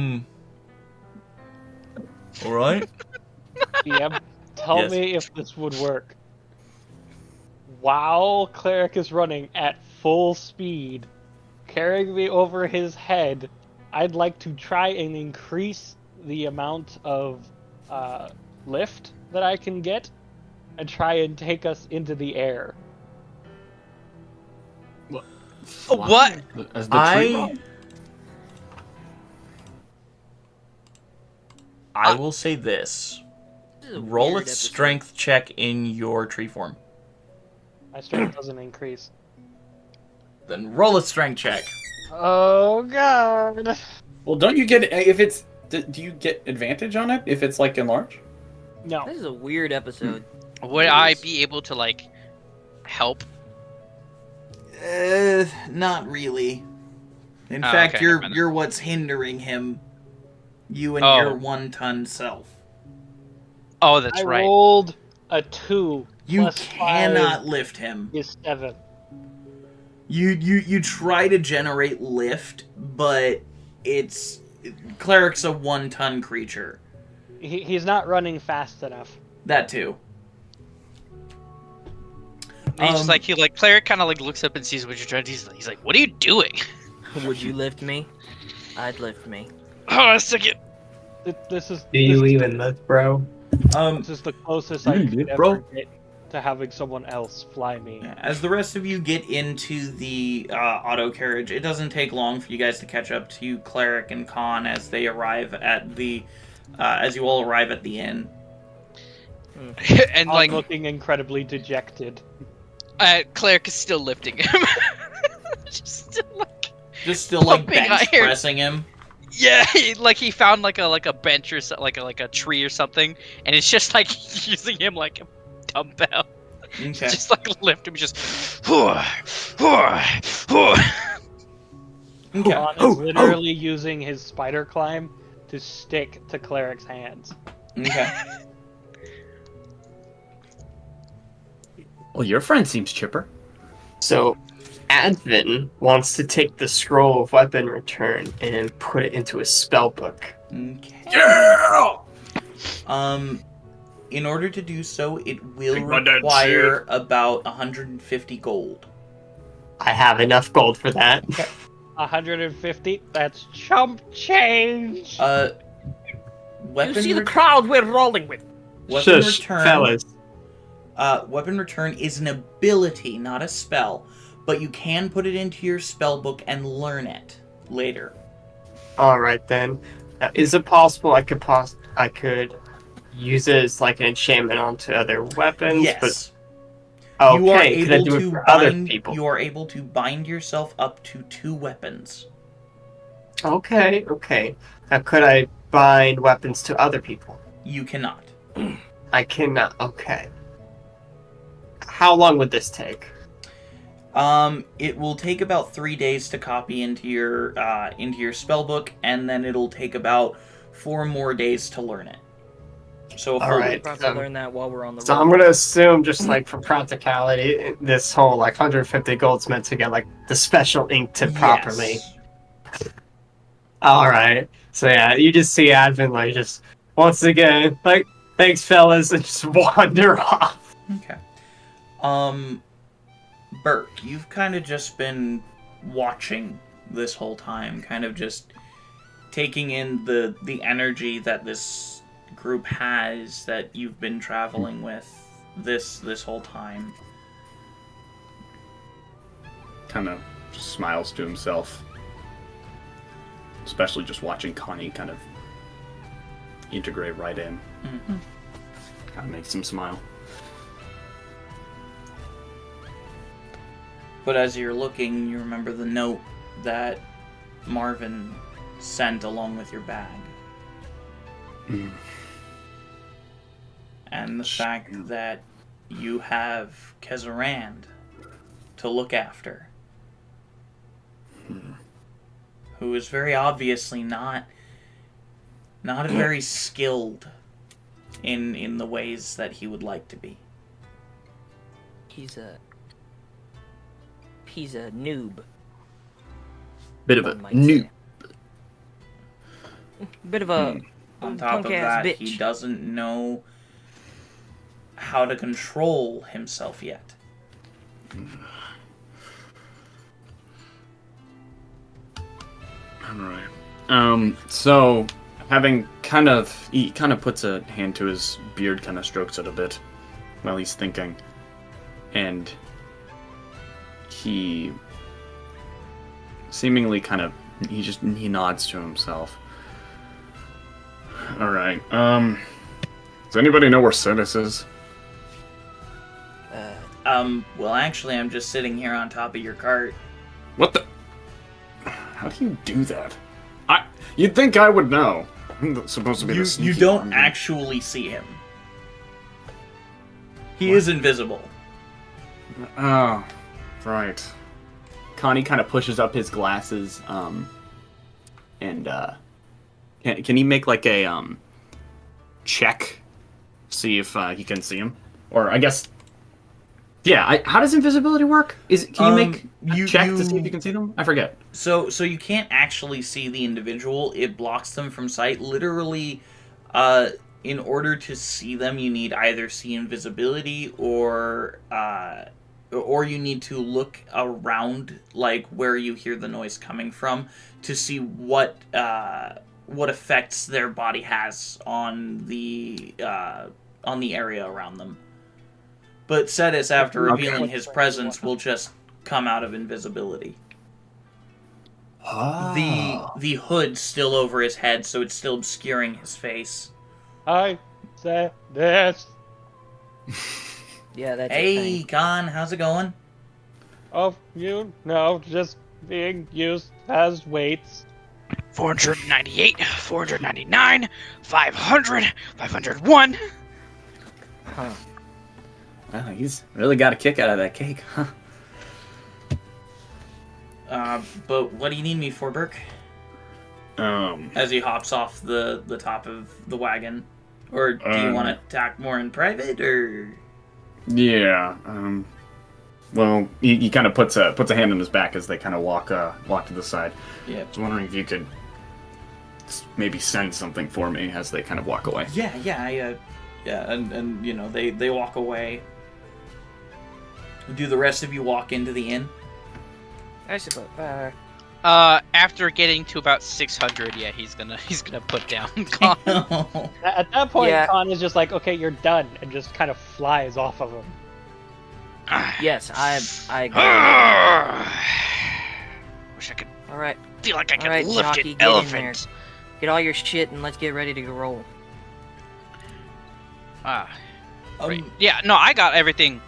right. DM, tell me if this would work. While Cleric is running at full speed, carrying me over his head, I'd like to try and increase the amount of lift that I can get and try and take us into the air. What? As the tree I will say this. Roll a strength check in your tree form. My strength doesn't increase. Then roll a strength check. Oh god. Well, don't you get if it's? Do you get advantage on it if it's like enlarge? No. This is a weird episode. Would I be able to like help? Not really. In Oh, fact, okay, you're what's hindering him. You and your 1-ton self. Oh, that's right. I rolled a 2. You cannot lift him. Is 7. You try to generate lift, but it's Cleric's a 1-ton creature. He's not running fast enough. That too. And he's just like Cleric kind of like looks up and sees what you're trying to do. He's like, "What are you doing?" Would you lift me? I'd lift me. Oh, a second. This is. Do you even lift, bro? This is the closest I could ever get to having someone else fly me. As the rest of you get into the auto carriage, it doesn't take long for you guys to catch up to Cleric and Con as they arrive at the, as you all arrive at the inn. And I'm like looking incredibly dejected. Cleric is still lifting him. Just still like bench iron. pressing him. Yeah, he found like a bench or like a tree or something, and it's just like using him like a dumbbell. Okay. Just like lift him, just. Ron is literally using his spider climb to stick to Cleric's hands. Okay. Well, your friend seems chipper. So, Advin wants to take the scroll of weapon return and put it into a spell book. Okay. Yeah! In order to do so, it will require about 150 gold. I have enough gold for that. 150? That's chump change! You see the crowd we're rolling with. Weapon return, fellas. Weapon return is an ability, not a spell, but you can put it into your spell book and learn it later. All right then. Now, is it possible I could use it as like an enchantment onto other weapons? Yes. But, okay. Could I do it for other people? You are able to bind yourself up to 2 weapons. Okay. Now, could I bind weapons to other people? You cannot. I cannot. Okay. How long would this take? It will take about 3 days to copy into your spellbook, and then it'll take about 4 more days to learn it. So all right, probably learn that while we're on the road. So I'm gonna assume, just like for practicality, this whole like 150 gold's meant to get like the special ink to properly. Yes. All right. So yeah, you just see Advent like just once again like thanks fellas and just wander off. Okay. Burke, you've kind of just been watching this whole time, kind of just taking in the energy that this group has that you've been traveling with this whole time. Kind of just smiles to himself. Especially just watching Connie kind of integrate right in. Mm-hmm. Kind of makes him smile. But as you're looking, you remember the note that Marvin sent along with your bag. Mm. And the fact that you have Kezarand to look after. Who is very obviously not very skilled in the ways that he would like to be. He's a noob. Bit of a noob. Bit of a on top of that, bitch. He doesn't know how to control himself yet. Alright. So having he kind of puts a hand to his beard, kind of strokes it a bit while he's thinking. And he seemingly he nods to himself. Alright, does anybody know where Sidus is? Well, actually, I'm just sitting here on top of your cart. What the? How do you do that? You'd think I would know. I'm supposed to be the sneaky You don't one. actually see him. He is invisible. Oh, right. Connie kind of pushes up his glasses, and can he make like a check, see if he can see him, or I guess, yeah. How does invisibility work? Can you make a check to see if you can see them? I forget. So you can't actually see the individual. It blocks them from sight. Literally, in order to see them, you need either see invisibility or you need to look around, like where you hear the noise coming from, to see what effects their body has on the area around them. But Cetus, after revealing his presence, will just come out of invisibility. Oh. The hood's still over his head, so it's still obscuring his face. I said this. Yeah, that's Hey, Khan, how's it going? Oh, just being used as weights. 498, 499, 500, 501. Huh. Wow, he's really got a kick out of that cake, huh? But what do you need me for, Burke? As he hops off the top of the wagon. Or do you want to talk more in private, or...? Yeah, well, he kind of puts a hand on his back as they kind of walk to the side. Yeah. I was wondering if you could maybe send something for me as they kind of walk away. Yeah, Yeah, and you know, they walk away. Do the rest of you walk into the inn? I suppose. After getting to about 600, yeah, he's gonna put down Khan. At that point, Yeah. Khan is just like, okay, you're done, and just kind of flies off of him. Yes, I agree. Wish I could All right, feel like I could all right, lift jockey, an get in there. elephant. Get all your shit and let's get ready to roll. Right. Yeah, no, I got everything.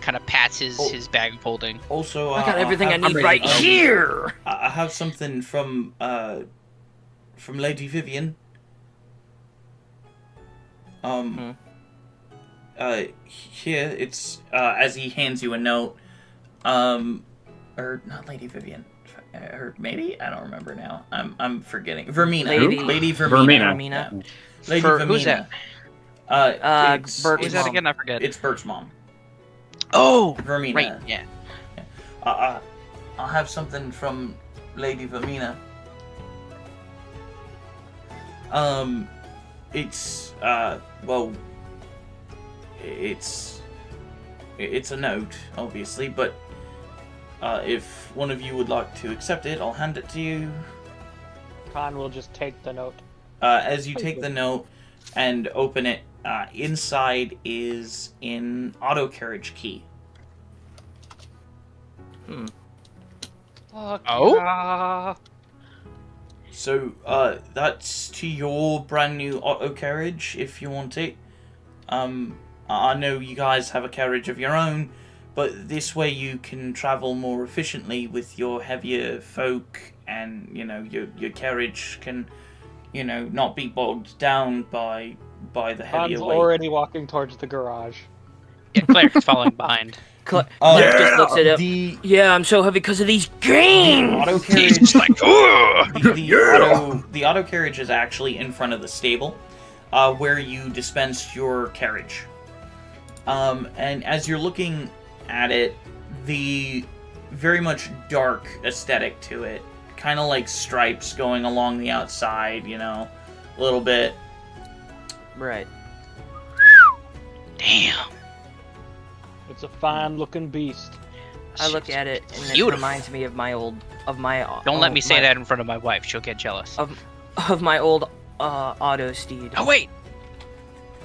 Kind of pats his bag of holding. Also, I got everything I need right here. I have something from Lady Vivian. Here it's as he hands you a note. Or not Lady Vivian. Or maybe I don't remember now. I'm forgetting. Vermina. Lady Vermina. Vermina. Lady For Vermina. who's that? Bert's Who's that mom. again? I forget. It's Bert's mom. Oh, Vermina. right. Yeah. I'll have something from Lady Vermina. It's well, it's a note, obviously, but if one of you would like to accept it, I'll hand it to you. Khan will just take the note. As you take the note and open it, inside is an auto carriage key. Oh? So, that's to your brand new auto carriage, if you want it. I know you guys have a carriage of your own, but this way you can travel more efficiently with your heavier folk, and, you know, your carriage can, you know, not be bogged down by the heavier Khan's weight. already walking towards the garage. Yeah, Claire's falling behind. Claire just looks at it. Yeah, I'm so heavy because of these games. Auto carriage. He's like, The auto carriage is actually in front of the stable, where you dispensed your carriage. And as you're looking at it, the very much dark aesthetic to it, kind of like stripes going along the outside, you know, a little bit. Right. damn. It's a fine-looking beast. I look at it and it Beautiful. reminds me of my old, Don't let me say that in front of my wife. She'll get jealous. Of my old auto steed. Oh wait,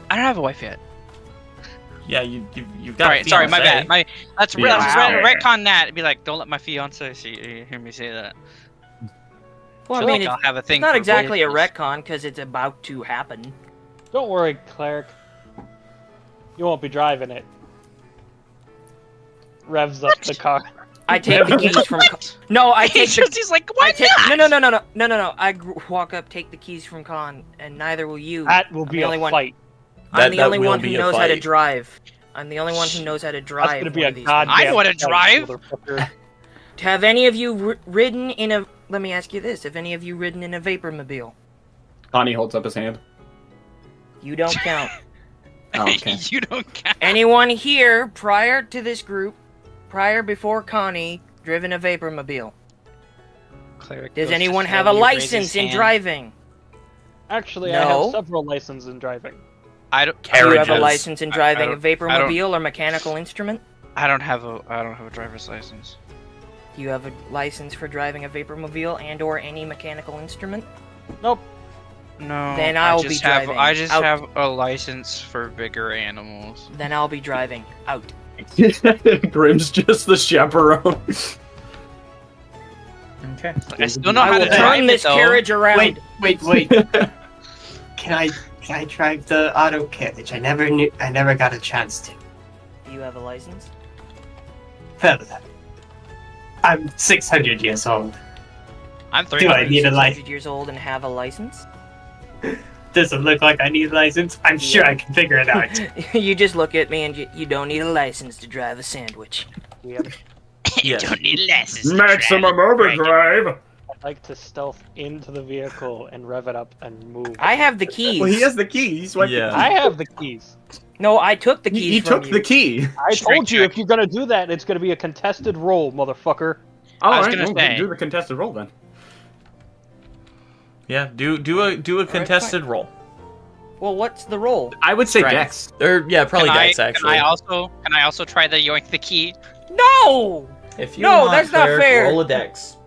I don't have a wife yet. Yeah, you've got. Sorry, sorry, my bad. Let's retcon that and be like, don't let my fiance hear me say that. Well, I mean, I'll have a thing. it's not for exactly a vehicles. retcon because it's about to happen. Don't worry, Cleric. You won't be driving it. Revs up the car. I take the keys from. No, I take the. He's like, why not? No. I walk up, take the keys from Khan, and neither will you. That will be a fight. I'm the only one who knows how to drive. I'm the only one who knows how to drive. That's gonna be a these goddamn. I want to drive. Have any of you ridden in a? Let me ask you this: have any of you ridden in a vapormobile? Connie holds up his hand. You don't count. Oh, okay. You don't count. Anyone here prior to this group, before Connie, driven a vapormobile? Cleric Does goes to anyone have a slowly raise license his in hand. driving? Actually, I No. have several licenses in driving. I don't. Do you have a Carriages. license in driving a I don't- vapormobile or mechanical instrument? I don't have a driver's license. Do you have a license for driving a vapormobile and/or any mechanical instrument? Nope. No. Then I'll I be just have, driving. I just Out. have a license for bigger animals. Then I'll be driving. Out. Grim's just the chaperone. Okay. I still know I how will to drive turn it, this though. carriage around. Wait. Can I drive the auto carriage? I never got a chance to. Do you have a license? Fella, I'm 600 years old. I'm Do I 300. need a 600 license? years old and have a license? Doesn't look like I need a license. I'm sure I can figure it out. You just look at me and you don't need a license to drive a sandwich. Yep. You don't need a license. to Maximum drive it. overdrive. I'd like to stealth into the vehicle and rev it up and move. I have the keys. Well, he has the key. He's like, Yeah. I have the keys. No, I took the keys he from took you. the key. I Straight told you check. if you're gonna do that, it's gonna be a contested roll, motherfucker. I was Alright, gonna well, say. do the contested roll then. Yeah. Do a contested roll. Well, what's the roll? I would say Strength. Dex. Or yeah, probably Dex actually. Can I also try the yoink the key? No! If you No, want, that's not Cleric, fair. roll a Dex.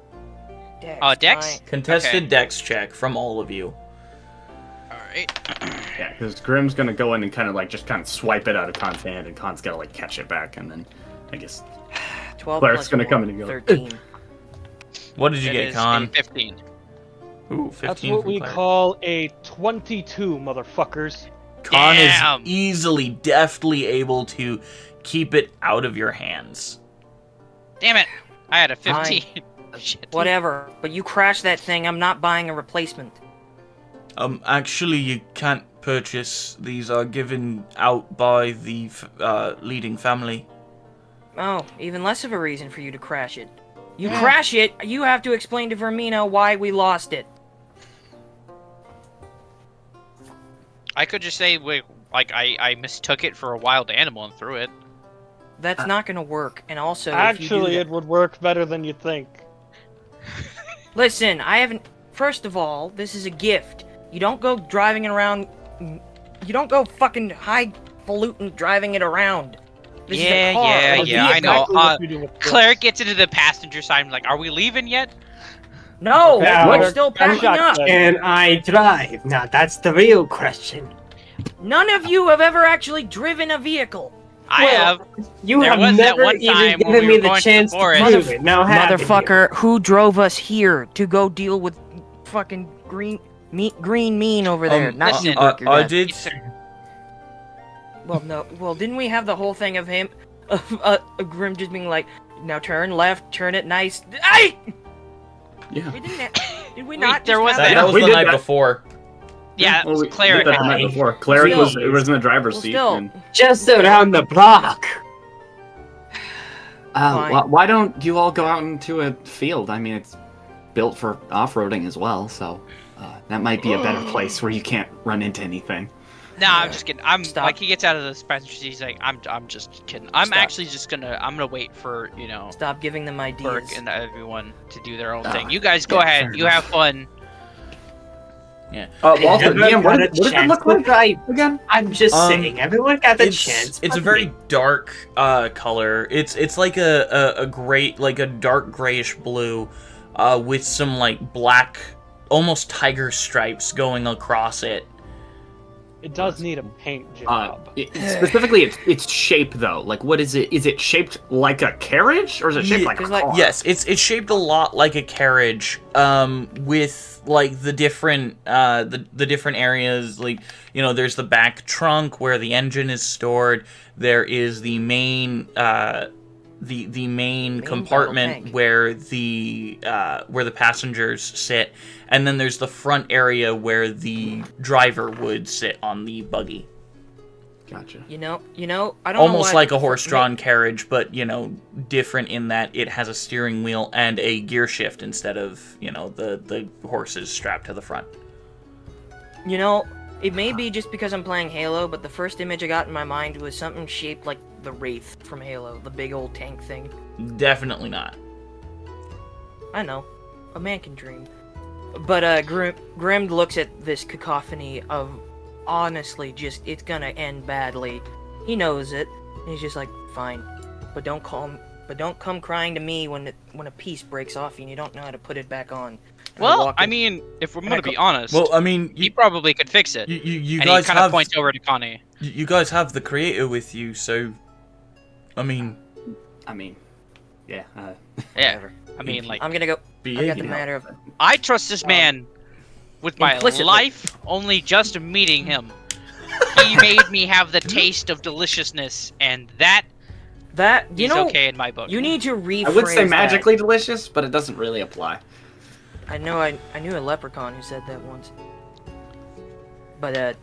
Dex? Contested Okay. Dex check from all of you. Alright. Yeah, because Grim's gonna go in and kind of swipe it out of Khan's hand, and Khan's gotta like catch it back, and then I guess 12 Cleric's plus gonna 4, come in and go. 13. What did you It get, is Khan? a 15. Ooh, 15 That's what from we Cleric. call a 22, motherfuckers. Khan Damn. is easily, deftly able to keep it out of your hands. Damn it! I had a Fine. 15. Shit. Whatever, but you crashed that thing. I'm not buying a replacement. Actually, you can't purchase. These are given out by the leading family. Oh, even less of a reason for you to crash it. You crash it, you have to explain to Vermina why we lost it. I could just say, I mistook it for a wild animal and threw it. That's not gonna work. And also, if Actually, you it would work better than you think. listen, I haven't. First of all, this is a gift. You don't go driving it around. You don't go fucking highfalutin driving it around. This is a car. I know. Exactly what you do with this. Claire gets into the passenger side and like, are we leaving yet? No, Now, we're still packing up. Can I drive? Now that's the real question. None of you have ever actually driven a vehicle. I have. You There have was that never one even time when given we me were the going to chance the to forest. prove it. Now have it here. Motherfucker, who drove us here to go deal with fucking green mean over there? Not listen, you, Dirk, you're I dead. did. Well, no. Well, didn't we have the whole thing of him, Grim just being like, now turn left, turn it nice. Ay! Yeah. We didn't. Did we Wait, not? there just was have That was We the did night that. before. Yeah, Well, we Cleric. did that the night before. Cleric Still. was in the driver's Well, seat. still. And, Just around the block. Fine. why don't you all go out into a field? I mean, it's built for off-roading as well, so that might be a better place where you can't run into anything. Nah, I'm just kidding. I'm Stop. like he gets out of the passenger seat. He's like, I'm just kidding. I'm Stop. actually just gonna wait for Stop giving them Burke ideas. and everyone to do their own Ah, thing. You guys go yeah, ahead. fair You enough. have fun. Walter, Everyone DM, got what a did it chance look to like drive. again? I'm just saying, everyone got the chance. It's a but very me. dark color. It's like a gray, like a dark grayish blue, with some like black, almost tiger stripes going across it. It does need a paint job. Specifically, its shape though. Like, what is it? Is it shaped like a carriage, or is it shaped like a car? Yes, it's shaped a lot like a carriage, with like the different the different areas. Like, there's the back trunk where the engine is stored. There is the main the main compartment where the passengers sit, and then there's the front area where the driver would sit on the buggy. Gotcha. I don't Almost know why like a horse-drawn carriage, but different in that it has a steering wheel and a gear shift instead of the horses strapped to the front. It may be just because I'm playing Halo, but the first image I got in my mind was something shaped like the Wraith from Halo, the big old tank thing. Definitely not. I know. A man can dream. But Grim looks at this cacophony of, honestly, it's gonna end badly. He knows it, and he's just like, fine. But don't come crying to me when a piece breaks off and you don't know how to put it back on. Well, I mean, if we're gonna be honest, he probably could fix it. You and guys he kind of have points over to Connie. You guys have the creator with you, so yeah. Yeah. I mean, like, I'm gonna go. I got the matter of. I trust this man with my implicitly. life. Only just meeting him, he made me have the taste of deliciousness, and that is okay in my book. You need to rephrase. I would say that. magically delicious, but it doesn't really apply. I knew a leprechaun who said that once. But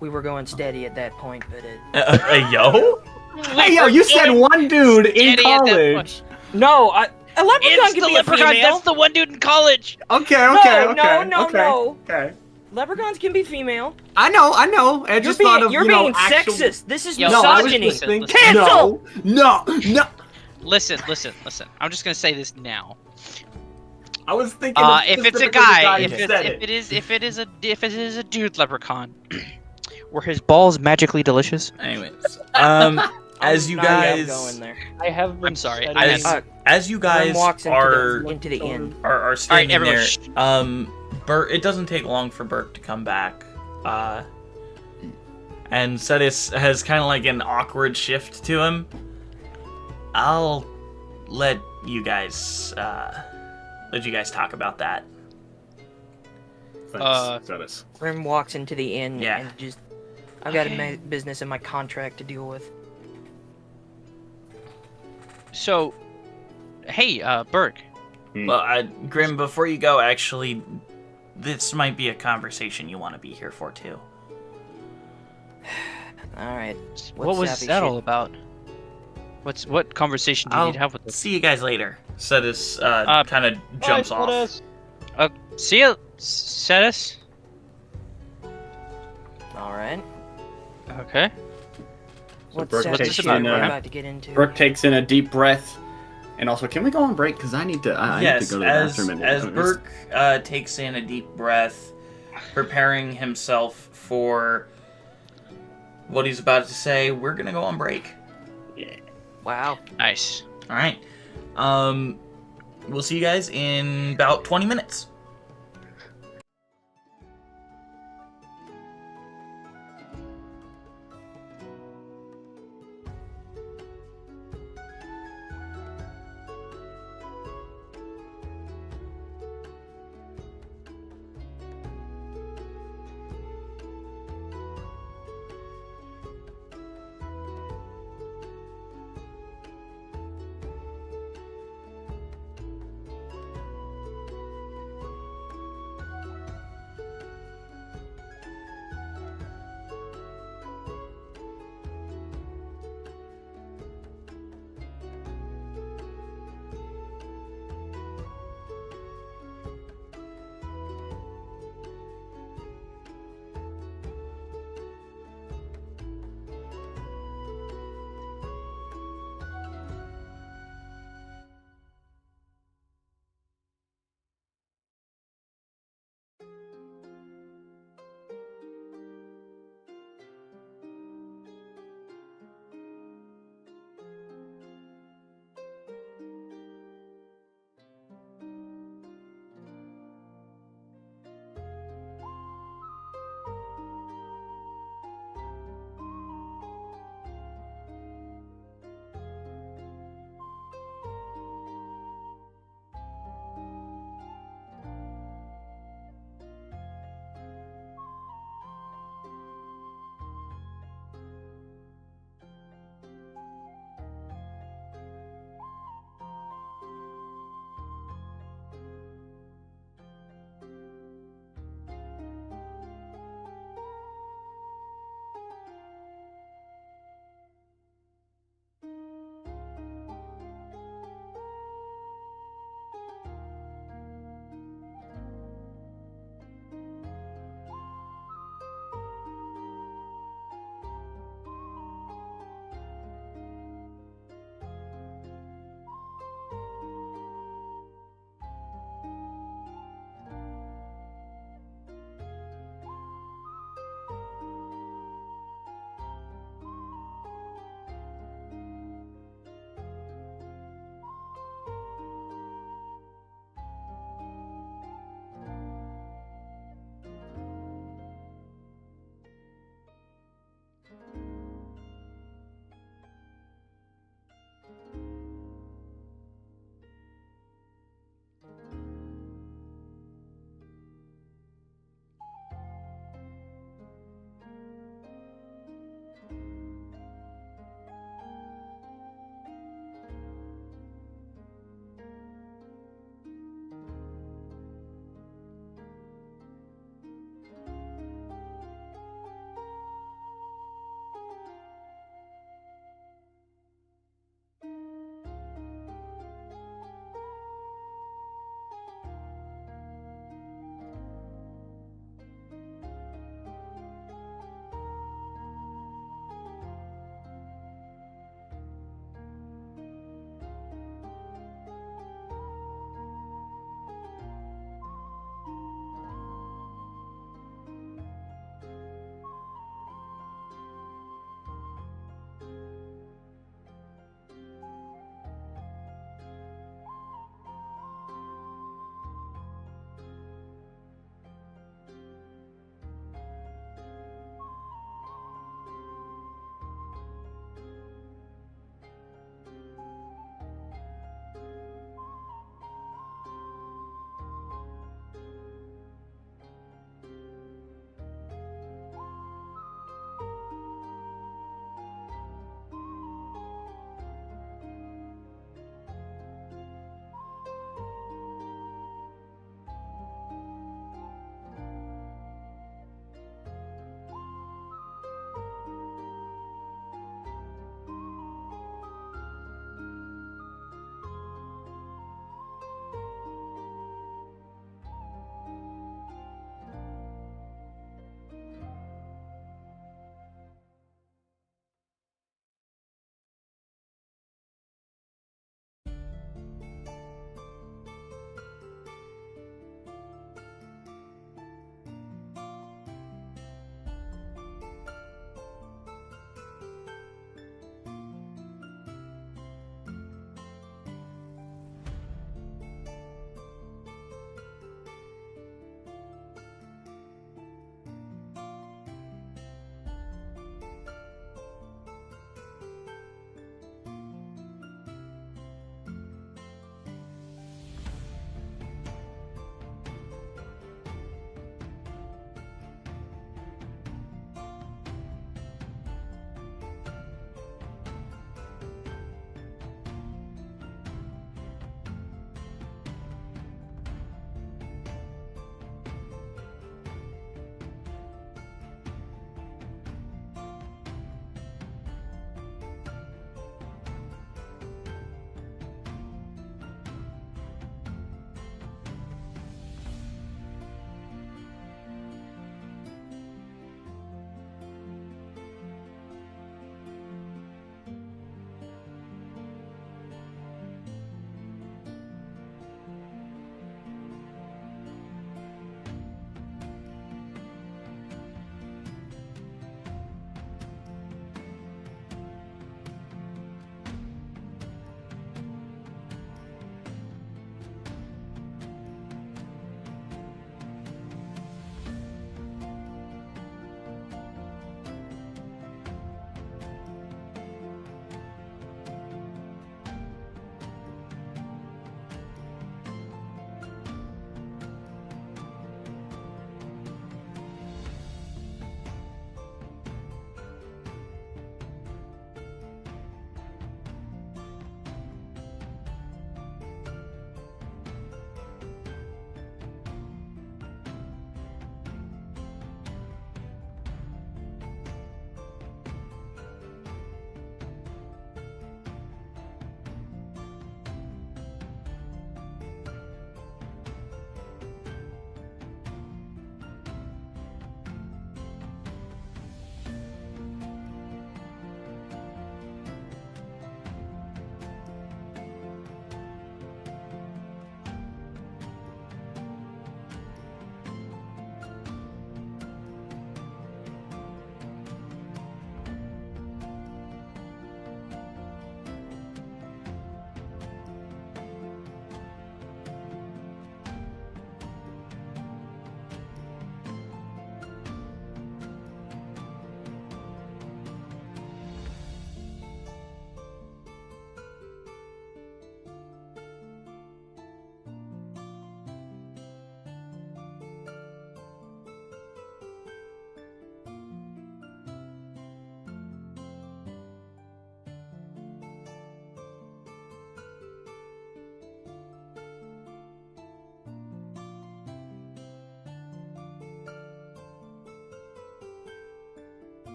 we were going steady at that point, but yo? Hey yo, you said one dude in college. No, a leprechaun It's can the be leprechaun. a female. That's the one dude in college. Okay. No. Okay. Leprechauns can be female. I know. I just thought of you're being sexist. This is misogyny. Listen. Cancel. No. Listen. I'm just gonna say this now. I was thinking. If it's a guy, if it it is a dude leprechaun, were his balls magically delicious? Anyways, as you guys, going there. I have been. I'm sorry. As you guys walks into the inn. Are standing there, everyone, Bert. It doesn't take long for Bert to come back. And Cetus has kind of like an awkward shift to him. I'll let you guys talk about that. Thanks, Cetus. Grim walks into the inn Yeah. and just, I've got a business in my contract to deal with. So, hey, Berg. Well, Grim, before you go, actually, this might be a conversation you want to be here for too. All right. What was that all about? What conversation do you need to have with us? See you guys later. Cetus kind of jumps off. See you, Cetus. All right. Okay. So What's takes about to get into? Brooke takes in a deep breath, and also, can we go on break? Because I need to. I need to go to the bathroom. As Burke takes in a deep breath, preparing himself for what he's about to say, we're gonna go on break. Yeah. Wow. Nice. All right. We'll see you guys in about 20 minutes.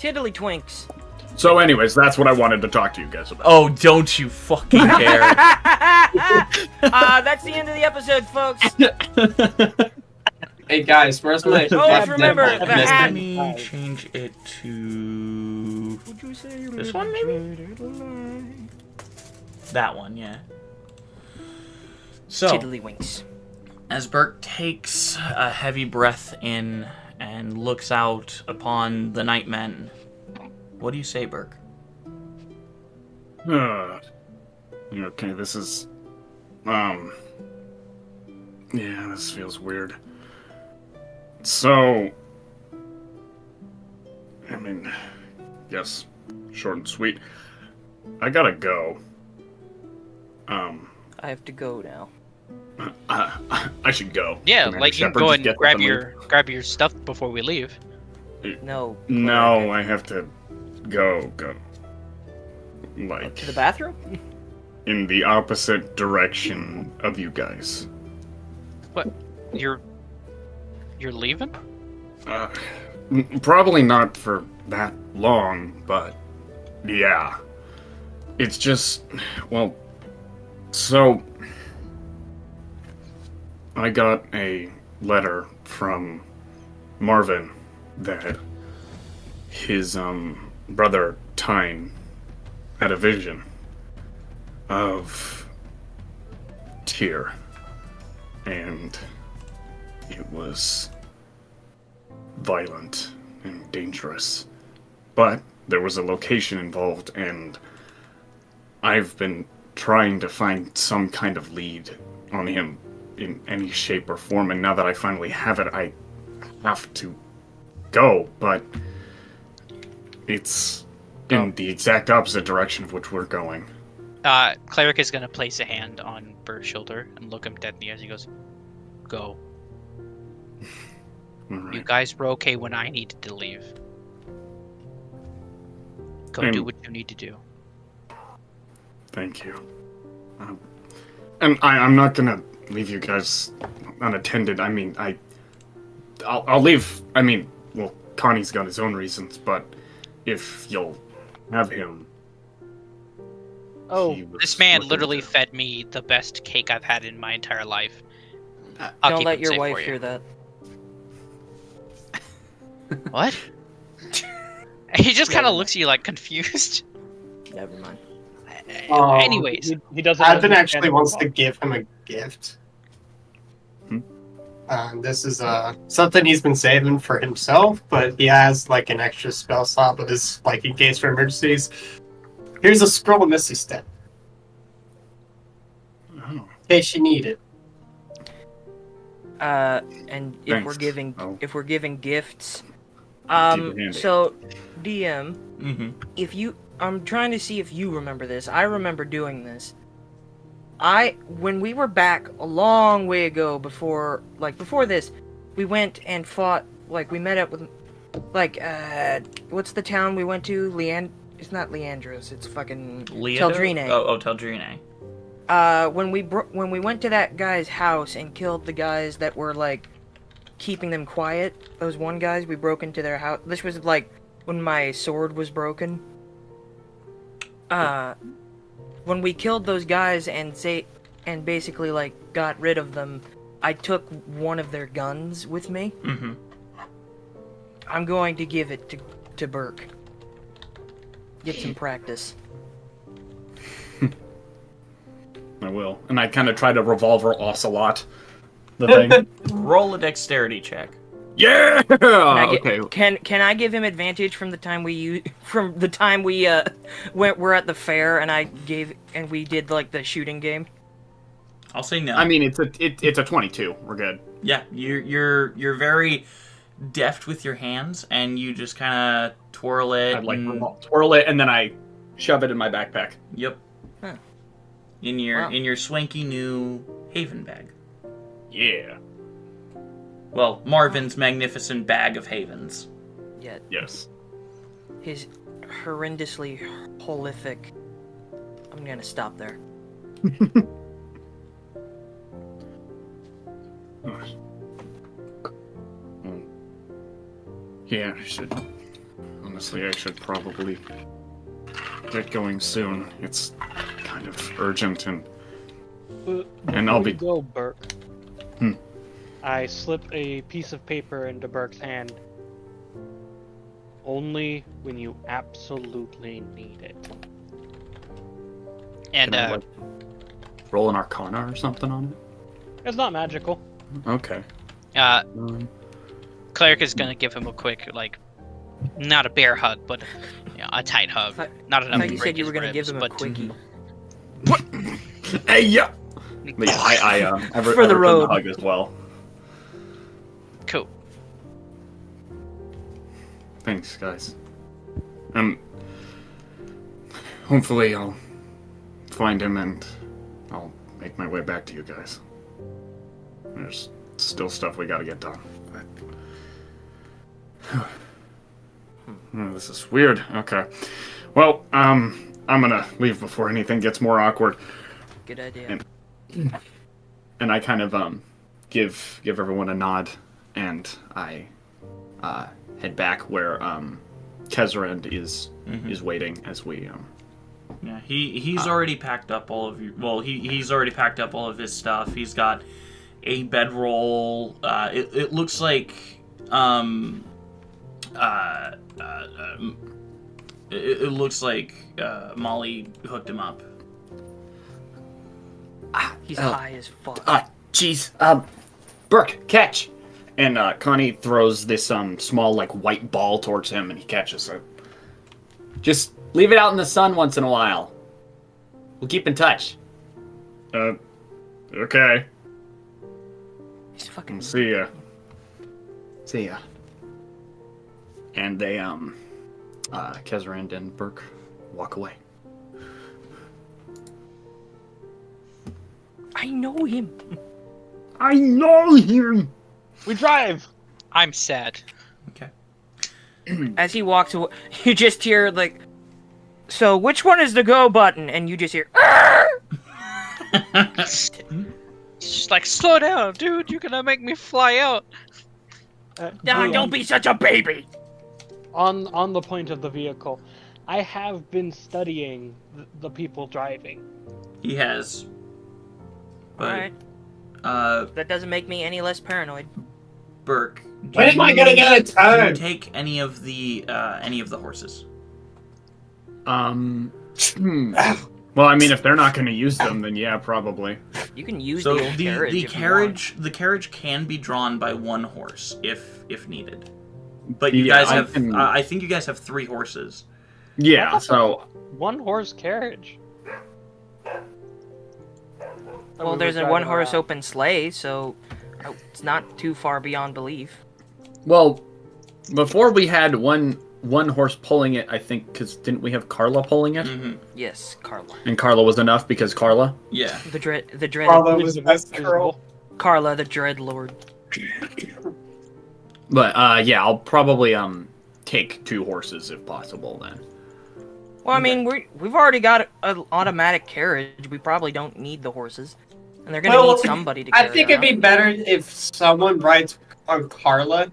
Tiddly twinks. So, anyways, that's what I wanted to talk to you guys about. Oh, don't you fucking care. That's the end of the episode, folks. Hey guys, where's my? Always remember the hat. Let me change it to this one, maybe. That one, yeah. So, Tiddlywinks. as Burke takes a heavy breath in and looks out upon the Nightmen, what do you say, Burke? Okay, this is... Yeah, this feels weird. So... I mean... Yes, short and sweet. I gotta go. I have to go now. I should go. Yeah, Commander like you can Shepard, go just and get grab up and your stuff before we leave. No. No, I have to go. Like... To the bathroom? in the opposite direction of you guys. What? You're leaving? Probably not for that long, but yeah. It's just, well, so I got a letter from Marvin that his brother Tyne had a vision of Tyr, and it was violent and dangerous, but there was a location involved, and I've been trying to find some kind of lead on him in any shape or form, and now that I finally have it, I have to go, but it's in the exact opposite direction of which we're going. Cleric is gonna place a hand on Burke's shoulder and look him dead in the eyes. He goes, "Go." Right. You guys were okay when I needed to leave. Go do what you need to do. Thank you. And I'm not gonna leave you guys unattended. I mean, I'll leave. I mean, well, Connie's got his own reasons, but if you'll have him. Oh, This man literally fed me the best cake I've had in my entire life. Don't let your wife hear that. What? He just kind of looks at you like confused. Never mind. Anyways, he doesn't. Advin actually wants to give him a gift. This is something he's been saving for himself, but he has like an extra spell slot with his like in case for emergencies. Here's a scroll of Misty Step. In case you need it. And if Thanks. we're giving gifts, Keep it handy. so DM, if you, I'm trying to see if you remember this. I remember doing this. When we were back a long way ago before this, we went and fought, like, we met up with, like, what's the town we went to? It's not Leandros, it's fucking Teldrine. Oh, Teldrine. When we went to that guy's house and killed the guys that were, like, keeping them quiet, those one guys, we broke into their house. This was, like, when my sword was broken. When we killed those guys and basically, like, got rid of them, I took one of their guns with me. Mm-hmm. I'm going to give it to Burke. Get some practice. I will. And I kind of try to revolver ocelot the thing. Roll a dexterity check. Yeah! Okay. Can I give him advantage from the time we were at the fair and we did like the shooting game? I'll say no. I mean, it's a 22. We're good. Yeah, you're very deft with your hands, and you just kind of twirl it. Twirl it, and then I shove it in my backpack. Yep. Huh. In your swanky new Haven bag. Yeah. Well, Marvin's magnificent bag of Havens. Yes. His horrendously prolific. I'm gonna stop there. Yeah, I should. honestly, I should probably get going soon. It's kind of urgent, and I'll be... Go, Burke. Hmm. I slip a piece of paper into Burke's hand. Only when you absolutely need it. And, Can I, like, roll an Arcana or something on it? It's not magical. Okay. Cleric is gonna give him a quick, like, not a bear hug, but a tight hug. Not enough. I thought you said you were gonna give him a quickie. Hey, yeah. But yeah, I For the road. hug as well. Cool. Thanks, guys. Hopefully I'll find him and I'll make my way back to you guys. There's still stuff we gotta get done. Oh, this is weird. Okay. Well, I'm gonna leave before anything gets more awkward. Good idea. And I kind of give everyone a nod, and I head back where Kezrand is waiting as we Yeah, he's already packed up all of you. Well, he's already packed up all of his stuff. He's got a bedroll. It looks like it looks like Molly hooked him up. He's high as fuck. Jeez. Burke, catch! And Connie throws this small, like, white ball towards him, and he catches it. Just leave it out in the sun once in a while. We'll keep in touch. Okay. He's fucking... See ya. See ya. And they, Kezrand and Burke walk away. I know him. I know him. We drive. I'm sad. Okay. As he walks away, you just hear like, so which one is the go button? And you just hear. Just like, slow down, dude. You're gonna make me fly out. Don't be such a baby. On the point of the vehicle, I have been studying the people driving. He has. But, Alright. That doesn't make me any less paranoid. Burke, when am I gonna get a turn? Do you take any of the horses? Well, I mean, if they're not going to use them, then yeah, probably. You can use so the old carriage. The carriage can be drawn by one horse if needed. But you guys have. I think you guys have 3 horses. Yeah. So one horse carriage. Well, there's a one horse open sleigh, so it's not too far beyond belief. Well, before we had one horse pulling it, I think, because didn't we have Carla pulling it? Mm-hmm. Yes, Carla. And Carla was enough because Carla? Yeah. The dread. Carla was the best girl. Carla, the dread lord. But yeah, I'll probably take 2 horses if possible then. Well, I mean, we've already got an automatic carriage. We probably don't need the horses, and they're gonna need somebody to carry. I think it'd be better if someone rides on Carla,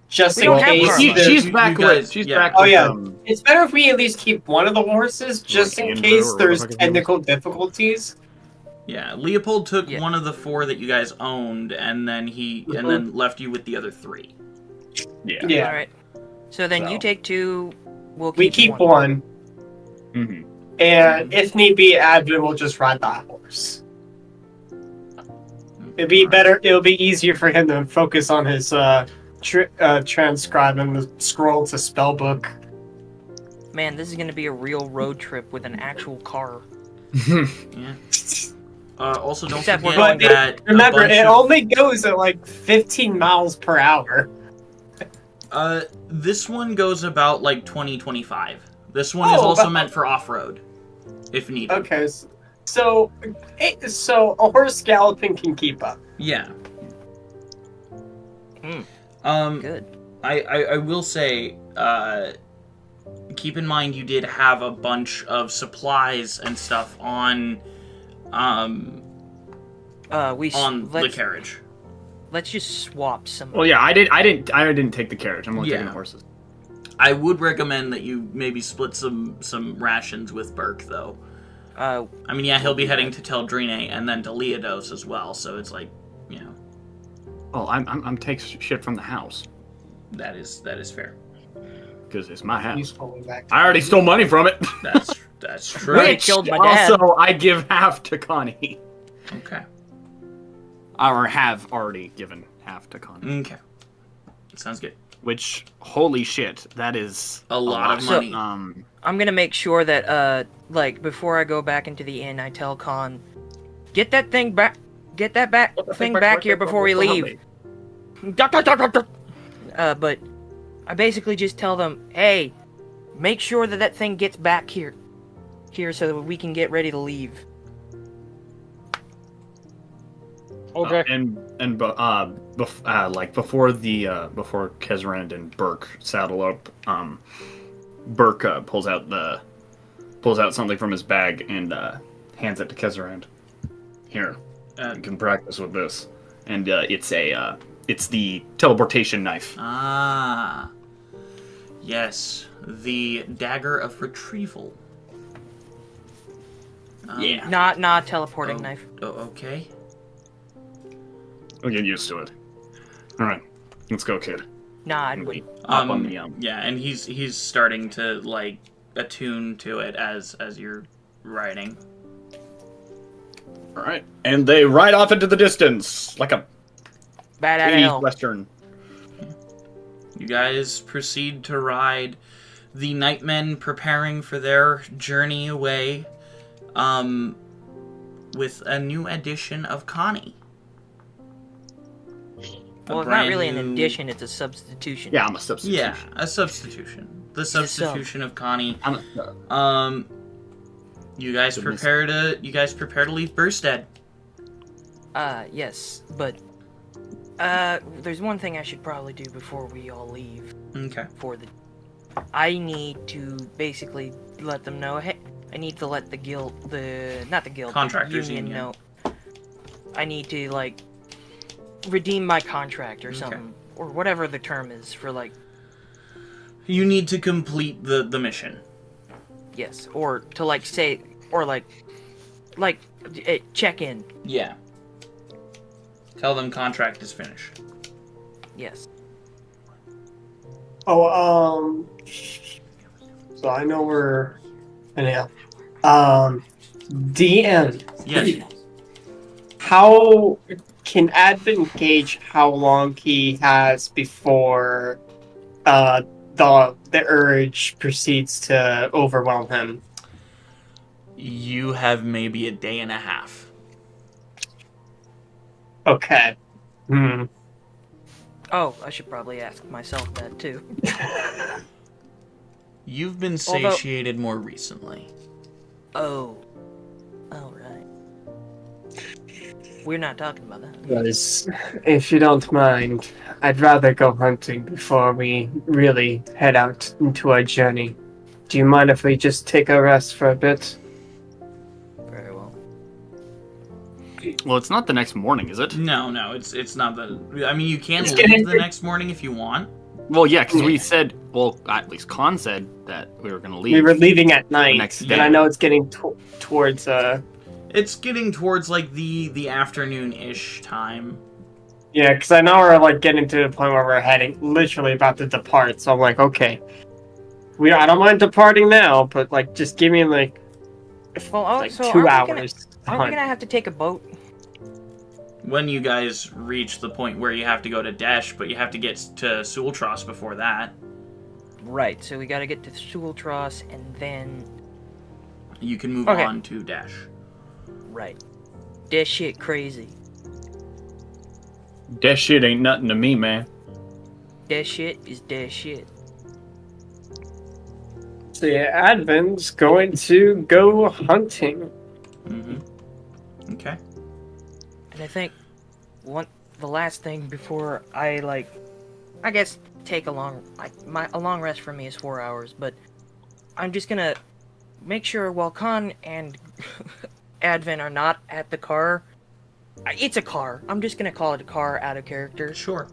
just in case. She's back with. She's back. Oh yeah, it's better if we at least keep one of the horses, just in case there's technical difficulties. Yeah, Leopold took one of the 4 that you guys owned, and then then left you with the other 3. Yeah. All right. So then you take 2. We keep one. Mm-hmm. And if need be, Advin will just ride the horse. It'd be better. It'll be easier for him to focus on his transcribing the scroll to spellbook. Man, this is gonna be a real road trip with an actual car. Yeah. Also, don't Except forget that. Remember, it only goes at like 15 miles per hour. This one goes about like 20-25. This one is also meant for off-road, if needed. Okay, so a horse galloping can keep up. Yeah. Good. I will say, keep in mind you did have a bunch of supplies and stuff on the carriage. Let's just swap some. Well, yeah, I didn't take the carriage. I'm only taking the horses. I would recommend that you maybe split some rations with Burke, though. I mean, yeah, he'll be heading to Tel Drine and then to Aeidros as well, so it's like, you know. Oh, I'm taking shit from the house. That is fair. Because it's my house. He's falling back. I already stole money from it. That's true. Which killed my dad. Also, I give half to Connie. Okay. Or have already given half to Connie. Okay. Sounds good. Which, holy shit, that is a lot of money. I'm gonna make sure that, like, before I go back into the inn, I tell Con, get that thing back here before we leave. But I basically just tell them, hey, make sure that thing gets back here so that we can get ready to leave. Okay. Like before Kezrand and Burke saddle up, Burke pulls out something from his bag and hands it to Kezrand. Here, you can practice with this, and it's the teleportation knife. Ah, yes, the dagger of retrieval. Yeah. Not teleporting knife. Oh, okay. I'll get used to it. Alright, let's go, kid. Nah, I wouldn't. Yeah, and he's starting to, like, attune to it as you're riding. Alright, and they ride off into the distance, like a bad at hell. Western. You guys proceed to ride. The Nightmen preparing for their journey away, with a new addition of Connie. Well, it's not really an addition, it's a substitution. Yeah, I'm a substitution. Yeah, a substitution. The substitution of Connie. You guys prepare to leave Burstead. Yes, but there's one thing I should probably do before we all leave. Okay. I need to basically let them know, hey, I need to let the Contractors union know. I need to, like, redeem my contract or something, or whatever the term is for, like... You need to complete the mission. Yes, or to, like, say, or, like, check in. Yeah. Tell them contract is finished. Yes. Oh, so I know we're... Anyhow. DM. Yes. How... Can Advent gauge how long he has before the urge proceeds to overwhelm him? You have maybe a day and a half. Okay. Oh, I should probably ask myself that too. You've been satiated more recently. Oh. All right. We're not talking about that. Because, if you don't mind, I'd rather go hunting before we really head out into our journey. Do you mind if we just take a rest for a bit? Very well. Well, it's not the next morning, is it? No, it's not the... I mean, you can leave the next morning if you want. Well, yeah, because we said... Well, at least Con said that we were going to leave. We were leaving at night, next day. and I know it's getting towards... It's getting towards, like, the afternoon-ish time. Yeah, because I know we're, like, getting to the point where we're literally about to depart, so I'm like, okay. I don't mind departing now, but, like, just give me, like, well, so 2 hours. Aren't we gonna have to take a boat? When you guys reach the point where you have to go to Desh, but you have to get to Sultros before that. Right, so we gotta get to Sultros, and then... You can move on to Desh. Right. That shit crazy. That shit ain't nothing to me, man. That shit is that shit. So yeah, Advent's going to go hunting. Mm-hmm. Okay. And I think the last thing before I, like, I guess take a long rest for me is 4 hours, but I'm just gonna make sure while Khan and Advent are not at the car. It's a car. I'm just gonna call it a car out of character. Sure.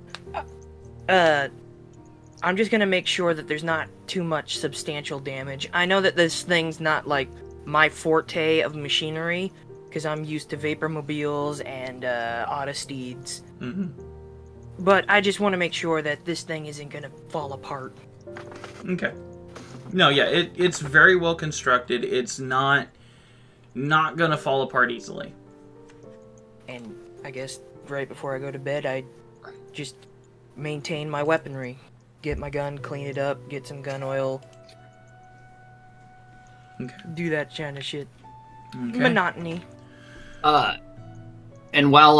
I'm just gonna make sure that there's not too much substantial damage. I know that this thing's not like my forte of machinery, because I'm used to vapormobiles and autosteeds. Mm-hmm. But I just want to make sure that this thing isn't gonna fall apart. Okay. No, yeah, it's very well constructed. It's not gonna fall apart easily. And I guess right before I go to bed, I just maintain my weaponry. Get my gun, clean it up, get some gun oil. Okay. Do that kind of shit. Okay. Monotony. And while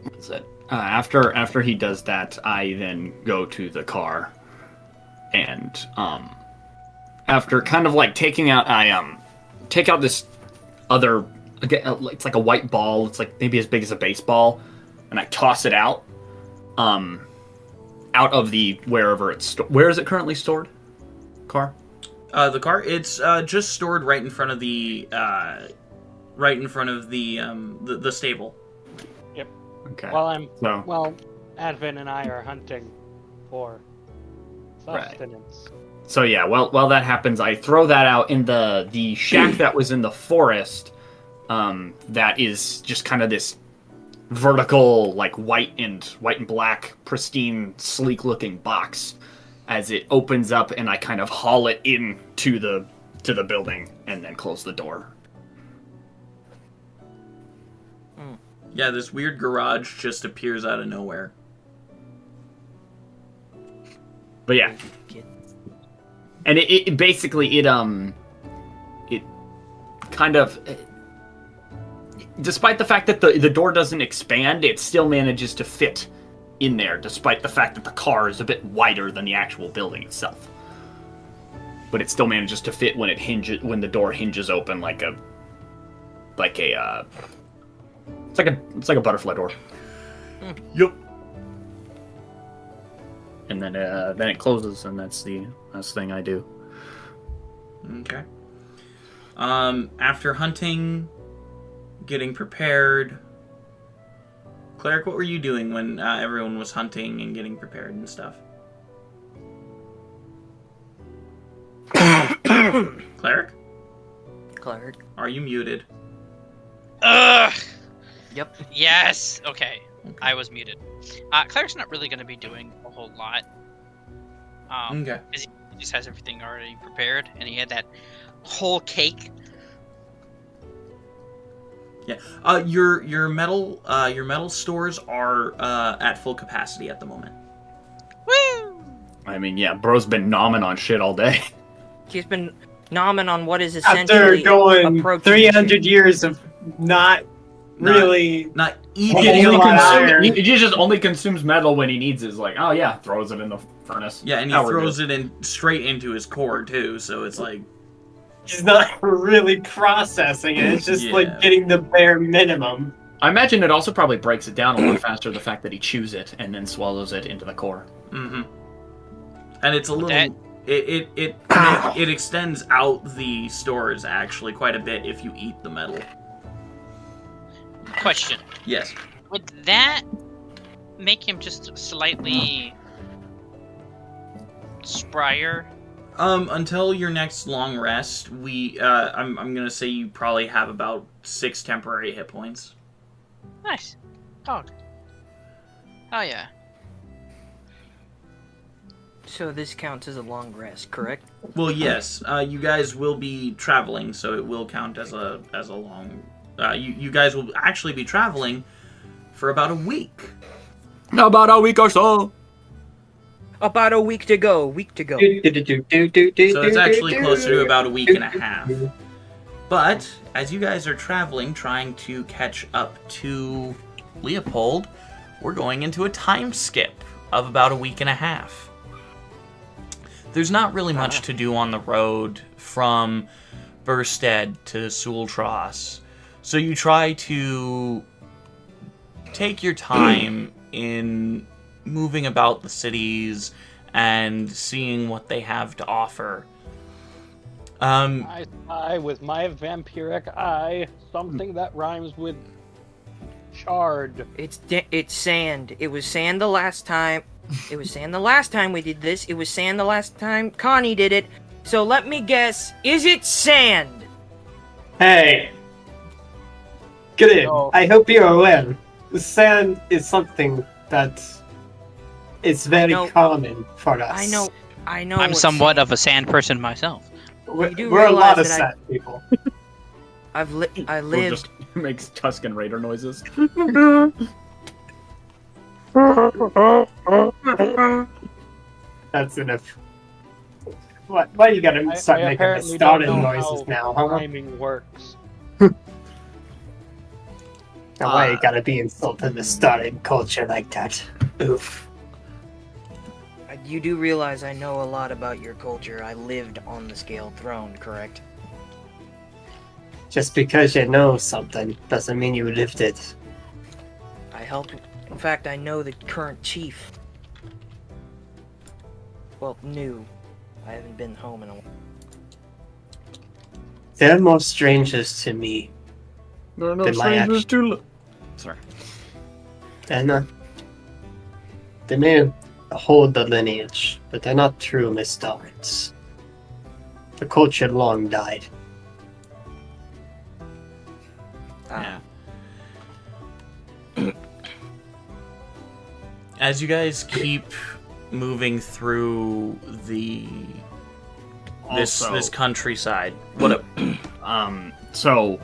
what's that? After he does that, I then go to the car, and after kind of like taking out, I take out this other, it's like a white ball. It's like maybe as big as a baseball, and I toss it out, out of the wherever it's where is it currently stored? Car. The car. It's just stored right in front of the the stable. Yep. Okay. While Advin and I are hunting for sustenance. So yeah, while that happens, I throw that out in the shack that was in the forest. That is just kind of this vertical, like white and black, pristine, sleek-looking box. As it opens up, and I kind of haul it into the building, and then close the door. Yeah, this weird garage just appears out of nowhere. But yeah, and it basically it kind of, despite the fact that the door doesn't expand, it still manages to fit in there, despite the fact that the car is a bit wider than the actual building itself. But it still manages to fit when when the door hinges open like a it's like a butterfly door. Yep. And then it closes, and that's the last thing I do. Okay. After hunting, getting prepared. Cleric, what were you doing when everyone was hunting and getting prepared and stuff? Cleric? Cleric. Are you muted? Ugh! Yep. Yes! Okay. I was muted. Cleric's not really going to be doing a whole lot. Okay. He just has everything already prepared, and he had that whole cake. Yeah. Your metal stores are at full capacity at the moment. Woo! I mean, yeah, bro's been nomming on shit all day. He's been nomming on what is essentially after going a 300 years of not eating. He just only consumes metal when he needs it. It's like, oh yeah, throws it in the furnace. Yeah, and he throws it in straight into his core too. So it's like he's not really processing it. It's just like getting the bare minimum. I imagine it also probably breaks it down a lot faster, the fact that he chews it and then swallows it into the core. Mm-hmm. And it's a little... It extends out the stores, actually, quite a bit if you eat the metal. Question. Yes. Would that make him just slightly sprier? Until your next long rest, I'm gonna say you probably have about 6 temporary hit points. Nice. Dog. Oh yeah. So this counts as a long rest, correct? Well, yes. You guys will be traveling, so it will count as a long. You guys will actually be traveling for about a week. About a week or so. About a week to go. Week to go. So it's actually closer to about a week and a half. But as you guys are traveling, trying to catch up to Leopold, we're going into a time skip of about a week and a half. There's not really much to do on the road from Burstead to Sultras, so you try to take your time in moving about the cities and seeing what they have to offer. I spy with my vampiric eye something that rhymes with shard. It's sand. It was sand the last time. It was sand the last time we did this. It was sand the last time Connie did it. So let me guess, is it sand? Hey! Get in. No. I hope you're aware. Sand is something that is very common for us. I know. I'm somewhat of a sand person myself. We're a lot of sand people. I lived. Just makes Tuscan Raider noises. That's enough. Why you gotta start making the starting noises now, huh? Timing works. Now why you gotta be insulting the starting culture like that? Oof. You do realize I know a lot about your culture. I lived on the Scaled Throne, correct? Just because you know something doesn't mean you lived it. I helped. In fact, I know the current chief. Well, new. I haven't been home in a while. They're more strangers to me. There are no strangers to... Sorry. And they may hold the lineage, but they're not true Mistarians. The culture long died. Yeah. As you guys keep moving through this countryside, what so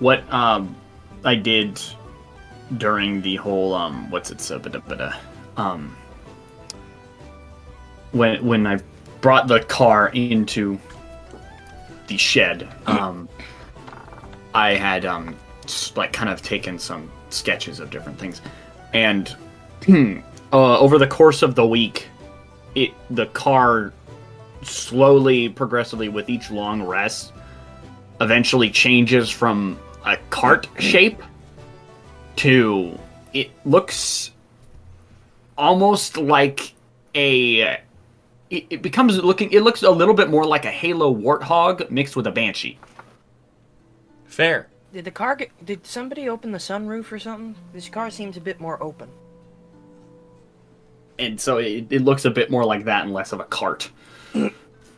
what I did during the whole when I brought the car into the shed, I had like kind of taken some sketches of different things, and over the course of the week, the car slowly, progressively, with each long rest, eventually changes from a cart shape to it looks almost like a. It looks a little bit more like a Halo Warthog mixed with a Banshee. Fair. Did the car get... Did somebody open the sunroof or something? This car seems a bit more open. And so it looks a bit more like that and less of a cart.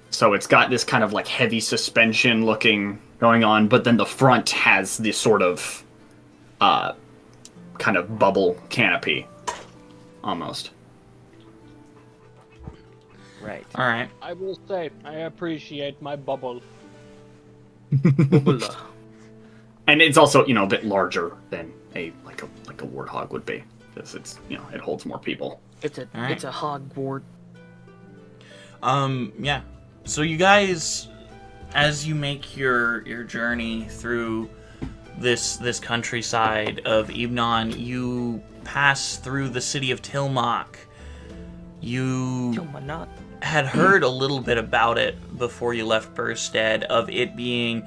So it's got this kind of like heavy suspension looking going on, but then the front has this sort of kind of bubble canopy almost. Right. All right. I will say, I appreciate my bubble. And it's also, a bit larger than a warthog would be, because it's, it holds more people. It's a hogwart. Yeah. So you guys, as you make your journey through this countryside of Ibnon, you pass through the city of Tilmok. You had heard a little bit about it before you left Burstead, of it being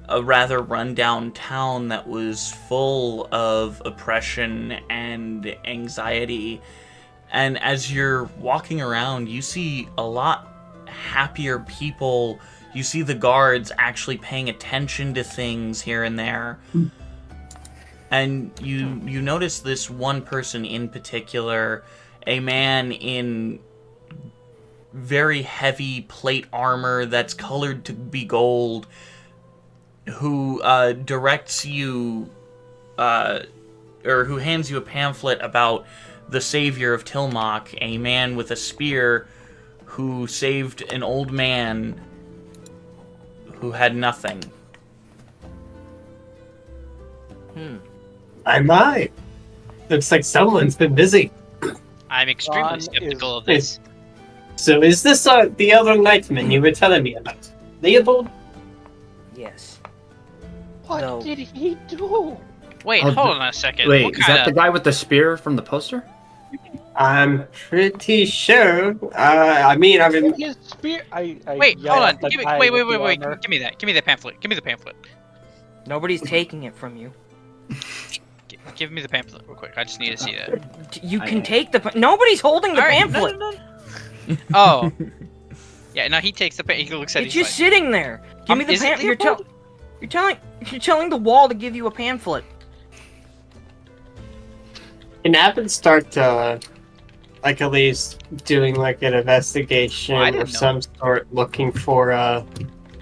a rather rundown town that was full of oppression and anxiety. And as you're walking around, you see a lot happier people. You see the guards actually paying attention to things here and there. And you notice this one person in particular, a man in very heavy plate armor that's colored to be gold, who directs you, or who hands you a pamphlet about the savior of Tilmok, a man with a spear who saved an old man who had nothing. My. Looks like someone's been busy. I'm extremely skeptical of this. So is this the other Nightman you were telling me about? Leopold? Yes. What did he do? Wait, hold on a second. Wait, is that the guy with the spear from the poster? I'm pretty sure. I mean, I've been... His spear... Wait, hold on. Wait. Give me that. Give me the pamphlet. Give me the pamphlet. Nobody's taking it from you. Give me the pamphlet real quick. I just need to see that. You can take the... Nobody's holding the pamphlet! No. Oh. Yeah, no, he takes the pamphlet. He looks at it. It's just sitting there. Give me the pamphlet. You're telling the wall to give you a pamphlet. Can Abbott start like at least doing like an investigation or some sort, looking for at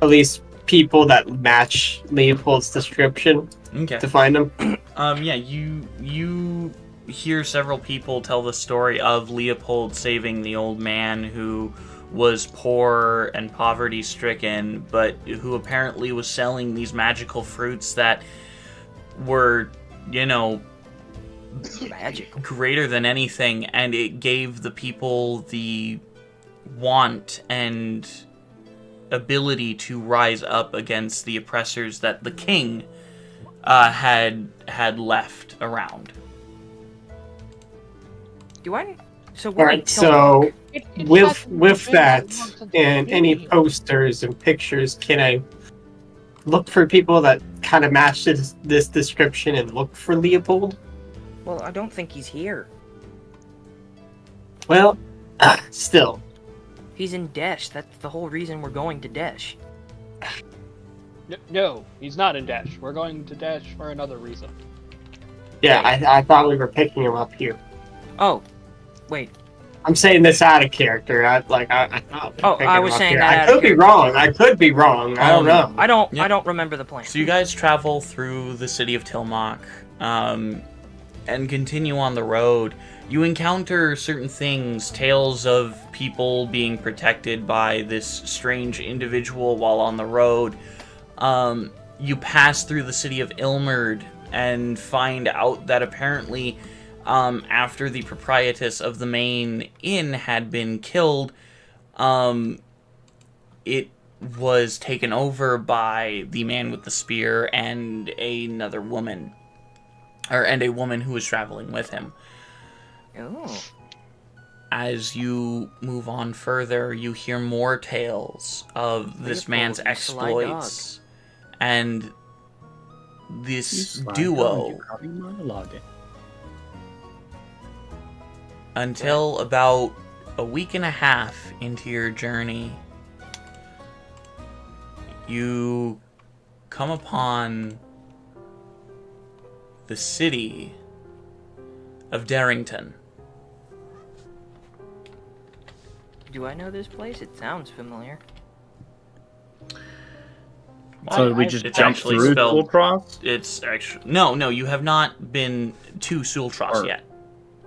least people that match Leopold's description to find them? Yeah, you hear several people tell the story of Leopold saving the old man who was poor and poverty-stricken, but who apparently was selling these magical fruits that were, you know, magical, greater than anything, and it gave the people the want and ability to rise up against the oppressors that the king had left around. Do I? So all right. So with that and any posters and pictures, can I look for people that kind of match this description and look for Leopold? Well, I don't think he's here. Well, still. He's in Desh. That's the whole reason we're going to Desh. No, he's not in Desh. We're going to Desh for another reason. Yeah, I thought we were picking him up here. Oh, wait. I'm saying this out of character. I thought. I was saying that. I could be wrong. I could be wrong. I don't know. I don't remember the plan. So you guys travel through the city of Tillamook, and continue on the road. You encounter certain things, tales of people being protected by this strange individual while on the road. You pass through the city of Ilmerd and find out that apparently after the proprietress of the main inn had been killed, it was taken over by the man with the spear and another woman. And a woman who was traveling with him. Oh. As you move on further, you hear more tales of this man's exploits. And this duo, until about a week and a half into your journey, you come upon the city of Darrington. Do I know this place? It sounds familiar. So did we just jump through Sultros? It's actually no. You have not been to Sultros yet.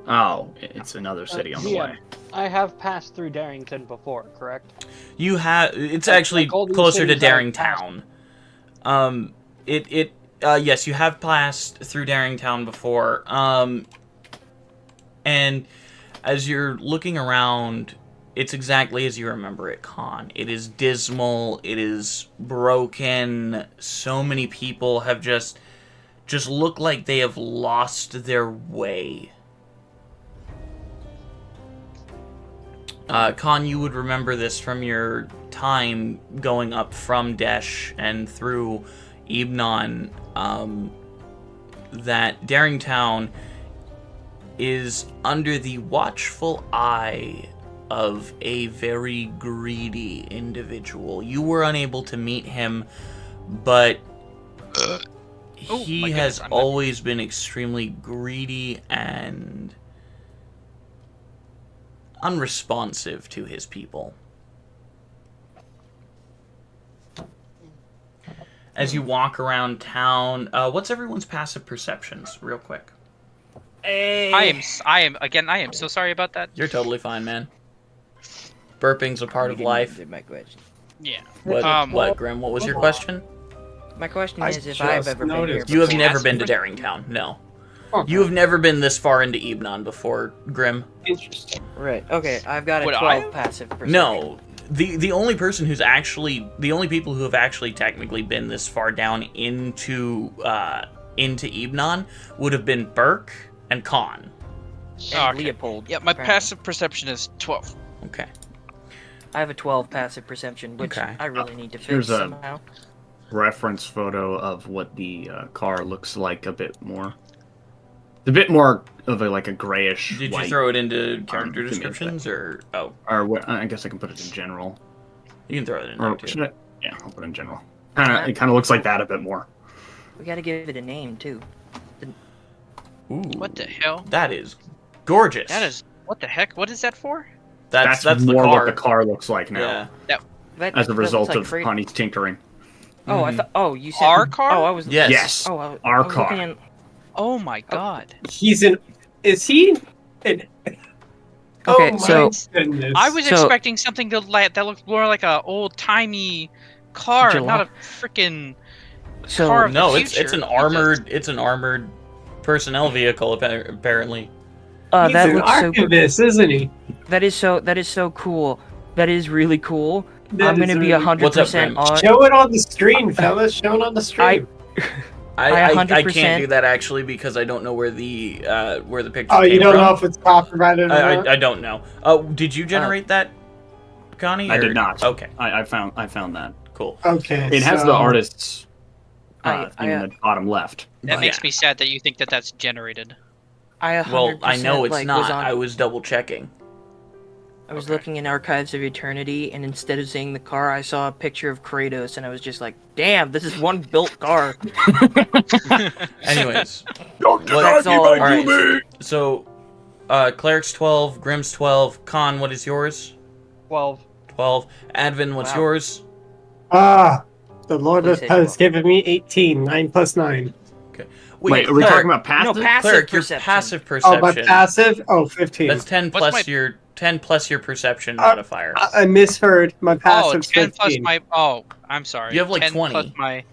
Oh, it's another city on the way. I have passed through Darrington before, correct? You have. It's actually closer to Darringtown. Yes, you have passed through Darringtown before. And as you're looking around, it's exactly as you remember it, Con. It is dismal. It is broken. So many people have just look like they have lost their way. Con, you would remember this from your time going up from Desh and through Ibnon, that Darringtown is under the watchful eye of a very greedy individual. You were unable to meet him, but he has always been extremely greedy and unresponsive to his people. As you walk around town, what's everyone's passive perceptions, real quick? Hey. I am so sorry about that. You're totally fine, man. Burping's a part of life. My question. Yeah. What, Grim? What was your question? My question is if I've ever been here. You have never been to Darringtown, no. You have never been this far into Ibnon before, Grim. Interesting. Right. Okay, I've got a 12 passive perception. No. The only person who's actually, the only people who have actually technically been this far down into Ibnon would have been Burke and Con. And Leopold. Yeah, my passive perception is 12. Okay. I have a 12 passive perception, which I really need to fix somehow. Reference photo of what the car looks like a bit more. It's a bit more of a grayish. Did you throw it into character descriptions or Or I guess I can put it in general. You can throw it in there too. Yeah, I'll put it in general. It kind of looks like that a bit more. We gotta give it a name too. Ooh, what the hell? That is gorgeous. That is What the heck? What is that for? That's the more car. what the car looks like now. Yeah. As a result like of Connie's tinkering. Oh, I thought. Oh, you said Our car? Oh, I was. Yes. Oh, our I was car. looking at- Oh my god. He's an. Is he? An... Okay, oh so my goodness. I was expecting something that looked more like a old timey car, not a freaking car of no, the it's future. it's an armored personnel vehicle apparently. He's that an looks so cool. archivist, isn't he? That is so cool. That is really cool. That I'm gonna is be really- 100% on. Show it on the screen, fellas. Show it on the screen. I 100%. can't do that actually because I don't know where the picture Oh, came you don't from. know if it's copyrighted or not? I don't know. Did you generate that, Connie? I or- did not. Okay. I found that. Cool. Okay. It has so- the artist's I- thing in the bottom left. That but- makes me sad that you think that that's generated. I 100% Well, I know it's like, not. Was on, I was double checking. I was looking in Archives of Eternity, and instead of seeing the car, I saw a picture of Kratos, and I was just like, "Damn, this is one built car." Anyways, That's all. all right. So, Cleric's 12, Grimm's 12. Con, what is yours? 12. 12. Advin, what's Wow. yours? The Lord Please say has 12. given me 18. 9 plus 9. Wait, are we talking about passive? No, passive Cleric, your perception. passive Oh, perception. my passive? Oh, 15. That's 10 What's plus my- your 10 plus your perception modifier. I misheard. My passive's 10 plus 15. my. Oh, I'm sorry. You have, like, 10 20. Plus my.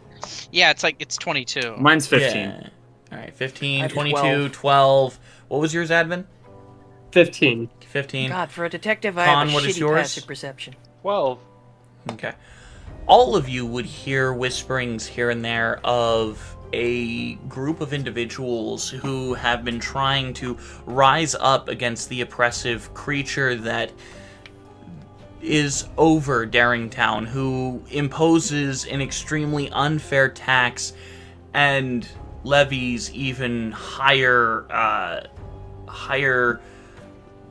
Yeah, it's 22. Mine's 15. Yeah. All right, 15, I have 22, 12. What was yours, Advin? 15. 15. God, for a detective, I Con, have a what is shitty yours? passive perception. 12. Okay. All of you would hear whisperings here and there of a group of individuals who have been trying to rise up against the oppressive creature that is over Daringtown, who imposes an extremely unfair tax and levies even higher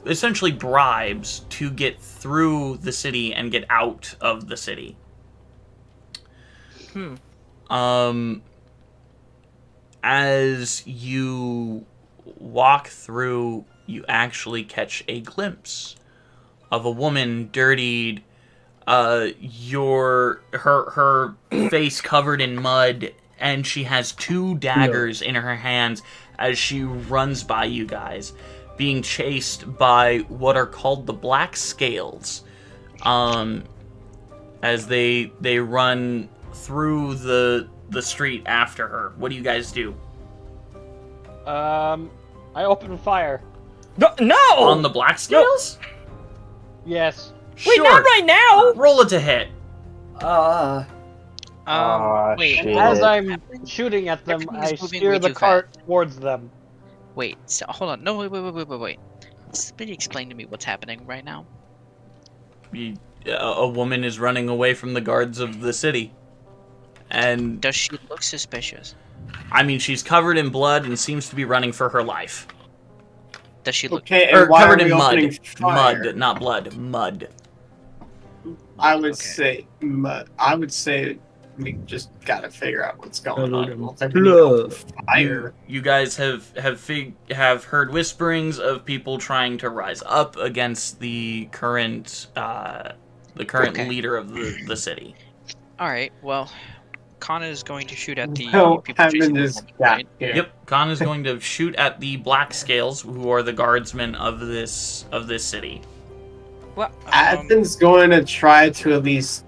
essentially bribes to get through the city and get out of the city. As you walk through, you actually catch a glimpse of a woman dirtied, her face covered in mud, and she has 2 daggers in her hands as she runs by you guys, being chased by what are called the Black Scales, as they run through the street after her. What do you guys do? I open fire. No! On the Black Scales? Yes. Wait, Sure. not right now! Roll it to hit. Wait. shit. As I'm shooting at them, Everything I is moving steer way the too cart towards them. Wait. So, hold on. No, wait. Somebody explain to me what's happening right now. A woman is running away from the guards of the city. And, Does she look suspicious? I mean, she's covered in blood and seems to be running for her life. Does she look? Okay, Or and why covered are we in mud. opening fire? Mud, not blood. Mud. I would say mud. I would say we just gotta figure out what's going on. I don't think we need to open fire. You guys have heard whisperings of people trying to rise up against the current Okay. leader of the city. All right. Well, Kana is going to shoot at the Well, people chasing Hammond the is woman, back right? here. Yep, Khan is going to shoot at the Black Scales, who are the guardsmen of this city. What? Advin's going to try to at least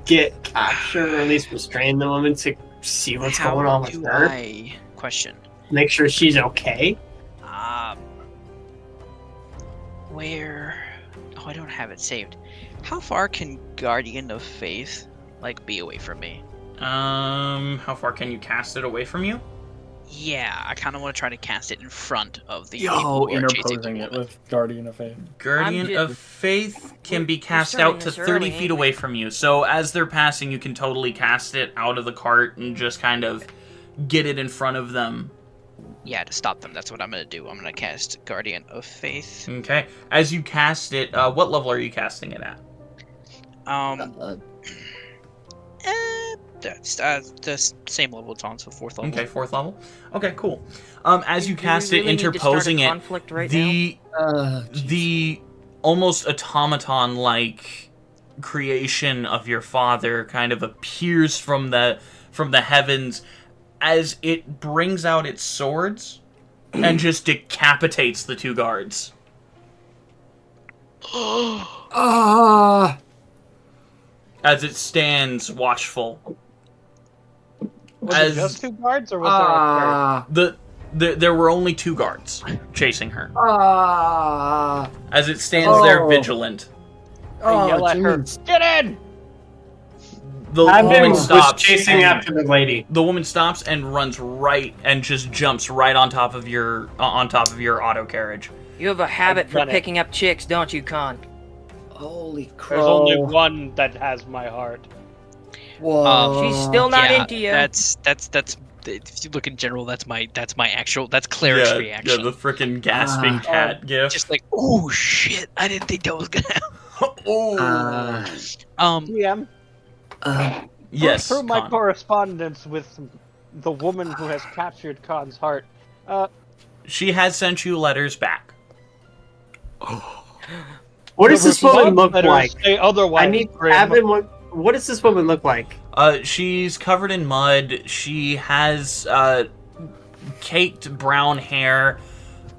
get capture or at least restrain the woman to see what's How going on with do her. I question? Make sure she's okay. Where? Oh, I don't have it saved. How far can Guardian of Faith be away from me? How far can you cast it away from you? Yeah, I kind of want to try to cast it in front of the Yo, people who are chasing interposing the it woman. with Guardian of Faith. Guardian of Faith can be cast starting out to this 30 early, feet ain't away from you. So as they're passing, you can totally cast it out of the cart and just kind of get it in front of them. Yeah, to stop them. That's what I'm gonna do. I'm gonna cast Guardian of Faith. Okay. As you cast it, what level are you casting it at? That's the same level it's on, so 4th level. Okay, 4th level. Okay, cool. As you cast it, interposing it, the almost automaton-like creation of your father kind of appears from the heavens as it brings out its swords and just decapitates the 2 guards. As it stands watchful. Was it just 2 guards, or was there a third? There were only 2 guards chasing her. As it stands there vigilant. I yell at her, get in! The woman stops. Chasing after the lady. The woman stops and runs right and just jumps right on top of your auto carriage. You have a habit for picking up chicks, don't you, Con? Holy crap! There's only one that has my heart. Whoa! She's still not into you. That's. If you look in general, that's Cleric's reaction. Yeah, the freaking gasping cat gif. Just like, oh shit! I didn't think that was gonna happen. DM. Yes. Through my correspondence with the woman who has captured Khan's heart, she has sent you letters back. What does this woman look like? Otherwise, I need Advin. What does this woman look like? She's covered in mud. She has caked brown hair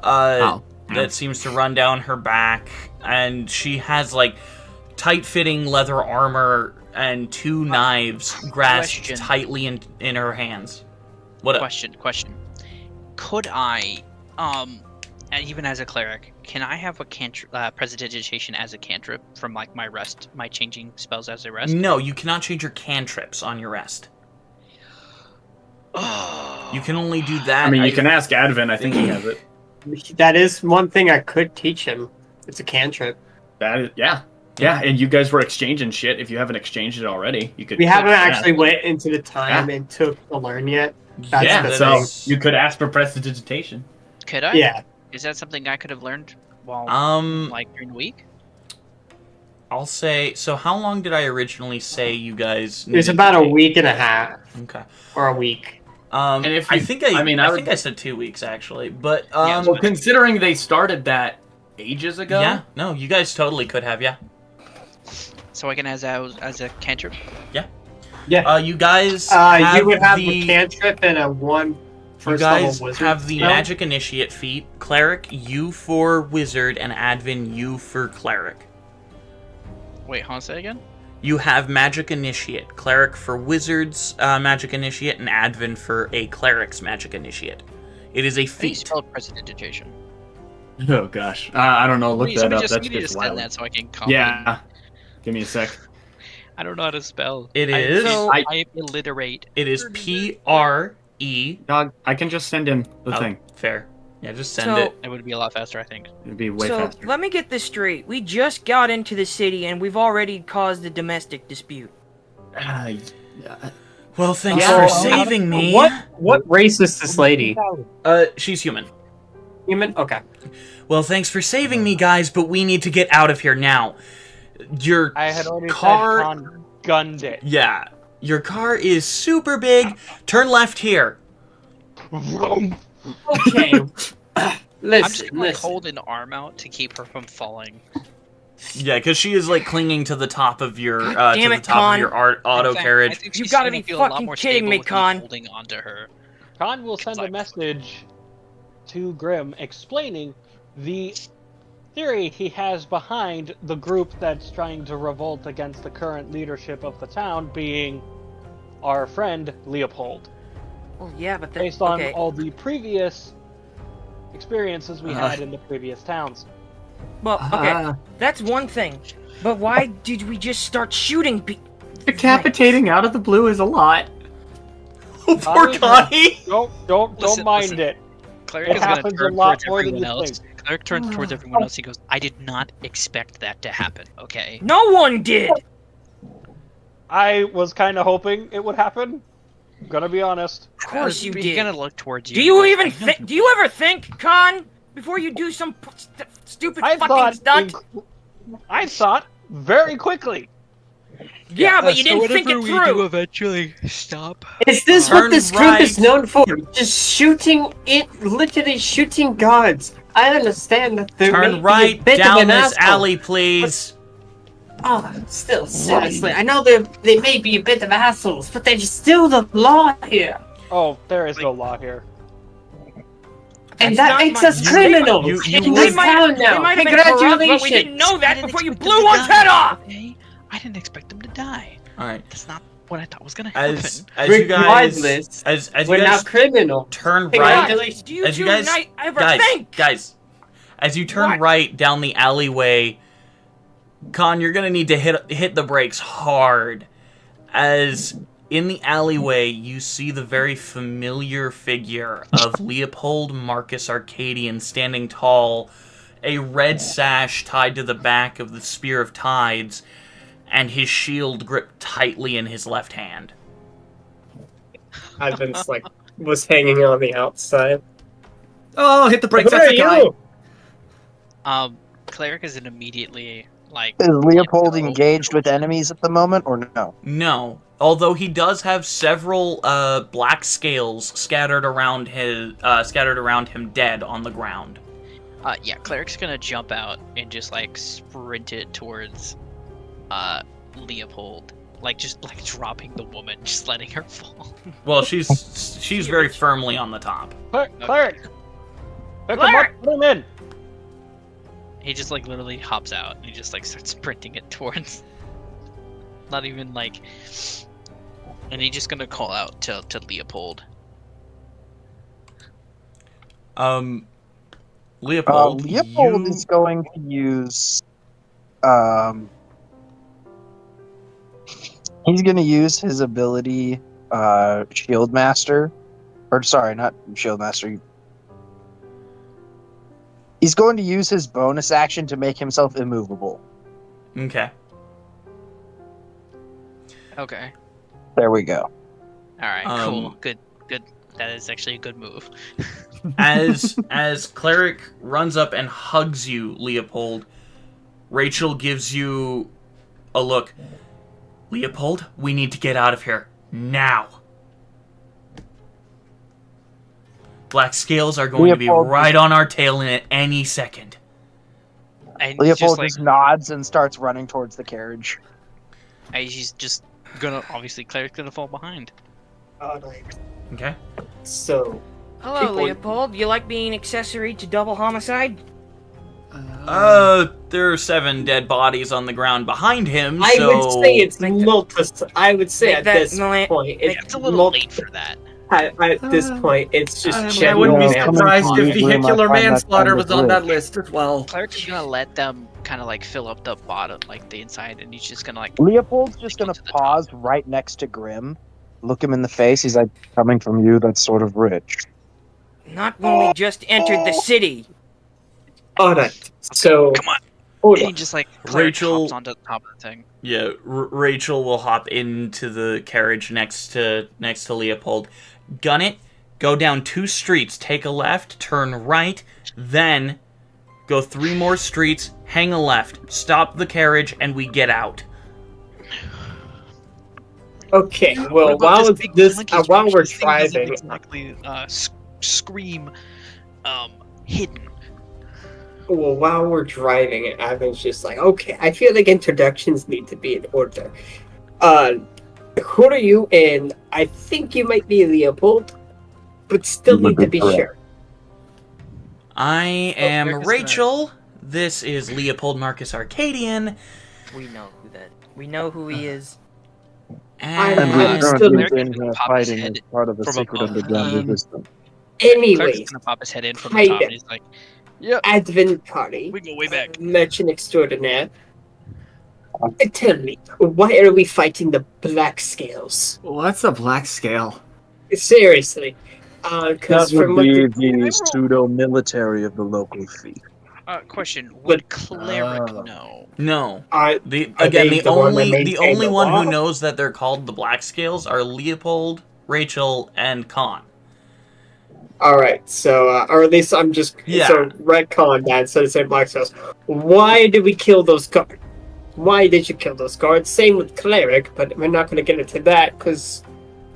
that seems to run down her back, and she has like tight-fitting leather armor and 2 knives grasped tightly in her hands. What? Question. Could I, even as a cleric, can I have a prestidigitation as a cantrip from like my rest, my changing spells as a rest? No, you cannot change your cantrips on your rest. You can only do that. I mean, you can ask Advin. I think he has it. That is one thing I could teach him. It's a cantrip. That is, yeah, and you guys were exchanging shit. If you haven't exchanged it already, you could. We haven't actually went into the time and took to learn yet. That's so you could ask for prestidigitation. Could I? Yeah. Is that something I could have learned while, like, during the week? I'll say. So, how long did I originally say you guys? It's about a week and a half. Okay. Or a week. And if I think I said 2 weeks actually, but well, considering they started that ages ago. Yeah. No, you guys totally could have. Yeah. So I can as a cantrip. Yeah. Yeah. You guys. You would have a cantrip and a one. You guys have the Magic Initiate feat. Cleric, you for Wizard, and Advin, you for Cleric. Wait, hold on, say again? You have Magic Initiate. Cleric for Wizard's Magic Initiate, and Advin for a Cleric's Magic Initiate. It is a feat. How do you spell prestidigitation? Oh gosh, I don't know. Look that up. That's just wild. That so I can yeah. Give me a sec. I don't know how to spell. It is. I illiterate. It is PRE. Dog, I can just send him the thing. Fair. Yeah, just send it. It would be a lot faster, I think. It'd be way faster. So, let me get this straight. We just got into the city, and we've already caused a domestic dispute. Well, thanks for saving me. What race is this lady? She's human. Human? Okay. Well, thanks for saving me, guys, but we need to get out of here now. I had already said Han gunned it. Yeah. Your car is super big. Turn left here. Okay. I'm just gonna hold an arm out to keep her from falling. Yeah, because she is like clinging to the top of your auto carriage. You gotta be fucking kidding me, Con. Holding onto her. Con will send a message to Grim explaining the theory he has behind the group that's trying to revolt against the current leadership of the town, being our friend Leopold. Well, yeah, but based on all the previous experiences we had in the previous towns. Well, okay, that's one thing. But why did we just start shooting? Decapitating out of the blue is a lot. Oh, poor Connie. Don't mind it. Cleric it happens a lot more than you think. Cleric turns towards everyone else. He goes, "I did not expect that to happen." Okay. No one did. I was kind of hoping it would happen. I'm gonna be honest. Of course you did. He's gonna look towards you. Do you even think? Do you ever think, Con, before you do some stupid fucking stunt? I thought very quickly. Yeah, but you didn't think it we through. do eventually stop. Is this what this group right. is known for? Just shooting literally shooting guards. I understand that there may Turn right be a bit down of an this asshole, alley, please. Oh, still, seriously, I know they may be a bit of assholes, but they're still the law here. Oh, there is no law here. And That's that not makes my- us criminals you in would- this town now. They might have been corrupt, but we Congratulations. didn't know that didn't before you expect blew them to one's head die, off! okay? I didn't expect them to die. All right. That's not what I thought was gonna happen. As you guys, Regardless, as We're you guys not criminal. turn right, Congratulations. Do you as you two guys, night ever think? guys, as you turn What? right down the alleyway, Con, you're gonna need to hit the brakes hard, as in the alleyway you see the very familiar figure of Leopold Marcus Arcadian standing tall, a red sash tied to the back of the Spear of Tides, and his shield gripped tightly in his left hand. Ivan's was hanging on the outside. Oh, hit the brakes. Who That's are the guy. you? Cleric isn't immediately like. Is Leopold engaged with enemies at the moment, or no? No, although he does have several black scales scattered around him, dead on the ground. Yeah, Cleric's gonna jump out and just like sprint it towards Leopold, just dropping the woman, just letting her fall. Well, she's very firmly on the top. Cleric! Pick him up, put him in! He just literally hops out and he just starts sprinting it towards. Not even and he's just gonna call out to Leopold. Leopold. Leopold is going to use. He's going to use his ability, Shield Master. Or, sorry, not Shield Master. He's going to use his bonus action to make himself immovable. Okay. Okay. There we go. Alright, cool. Good. That is actually a good move. As Cleric runs up and hugs you, Leopold, Rachel gives you a look. Leopold, we need to get out of here. Now. Black scales are going to be right on our tail in at any second. And Leopold just nods and starts running towards the carriage. He's just gonna, obviously, Cleric's gonna fall behind. Okay. So. Hello, Leopold. You like being accessory to double homicide? There are 7 dead bodies on the ground behind him, so... I would say it's I would say at this point, it's a little late for that. At this point, it's just I wouldn't be surprised if vehicular manslaughter was on that list as well. Cleric's gonna let them kind of fill up the bottom, the inside, and he's just gonna Leopold's just gonna pause right next to Grim, look him in the face. He's like, coming from you, that's sort of rich. Not when we just entered the city. Alright, so... Come on. Hold and on. he just Rachel hops onto the top of the thing. Yeah, Rachel will hop into the carriage next to Leopold. Gun it, go down 2 streets, take a left, turn right, then go 3 more streets, hang a left, stop the carriage, and we get out. Okay, well, while we're driving... Exactly, scream, hidden. Well, while we're driving, Ivan's just like, okay, I feel like introductions need to be in order. Who are you? And I think you might be Leopold, but still need to be sure. I am Rachel. This is Leopold Marcus Arcadian. We know who he is. And we're currently been fighting as part of a secret underground resistance. Anyways, gonna pop his head in from the top, and he's like, "Yep, Advent party. We go way back. Merchant extraordinaire. Tell me, why are we fighting the Black Scales? What's a Black Scale? Seriously, that would be the pseudo-military of the local fief. Question: would Cleric know? No. The only one who knows that they're called the Black Scales are Leopold, Rachel, and Con. Alright, so, or at least I'm just... Yeah. So, retcon that instead of saying Black Scales. Why did we kill those guards? why did you kill those guards? Same with Cleric, but we're not going to get into that because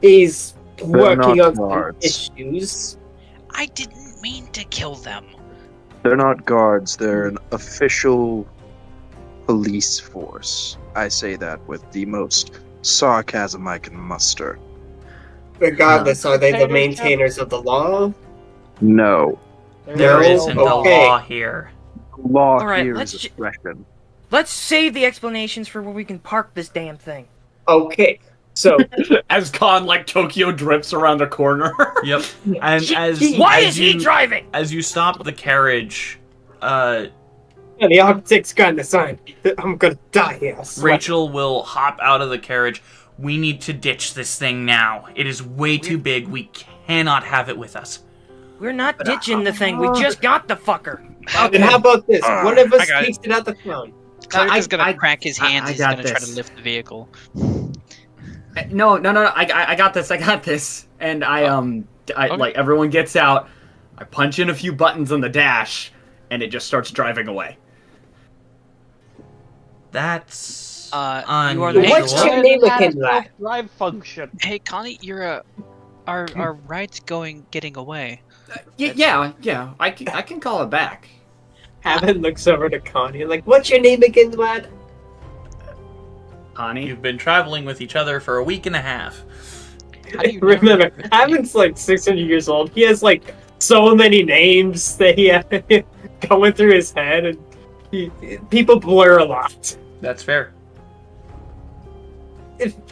he's working on some issues. I didn't mean to kill them. They're not guards. They're an official police force. I say that with the most sarcasm I can muster. Regardless, are they the maintainers of the law? No. There isn't a law here. Law here is discretion. Let's save the explanations for where we can park this damn thing. Okay. So, as Khan like Tokyo drifts around a corner. Yep. And why is he driving? As you stop the carriage, the Arctic's got the sign. I'm gonna die here. Rachel will hop out of the carriage. We need to ditch this thing now. It is way too big. We cannot have it with us. We're not ditching the thing. We just got the fucker. Okay. And how about this? One of us takes it out the phone. Cleric is gonna crack his hands. He's gonna try to lift the vehicle. No. I got this. And okay. Like everyone gets out. I punch in a few buttons on the dash, and it just starts driving away. That's unusual. What's your name again, lad? Drive function. Hey, Connie, our ride's getting away. Yeah. I can call it back. Haven looks over to Connie like, "What's your name again, lad?" Connie. You've been traveling with each other for a week and a half. Remember, Haven's like 600 years old. He has like so many names that he has going through his head, and people blur a lot. That's fair.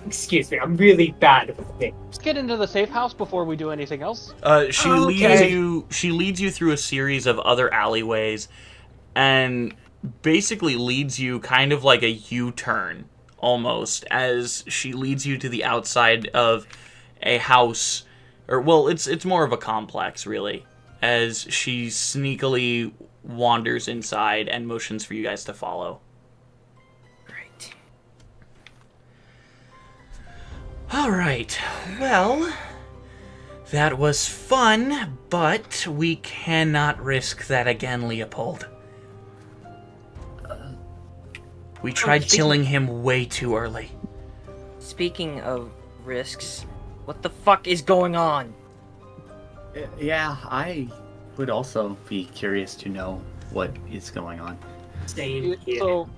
Excuse me, I'm really bad with names. Let's get into the safe house before we do anything else. She leads you through a series of other alleyways, and basically leads you kind of like a U-turn almost, as she leads you to the outside of a house, or well, it's more of a complex really, as she sneakily wanders inside and motions for you guys to follow. Alright, well, that was fun, but we cannot risk that again, Leopold. We tried killing him way too early. Speaking of risks, what the fuck is going on? Yeah, I would also be curious to know what is going on. Same here. So,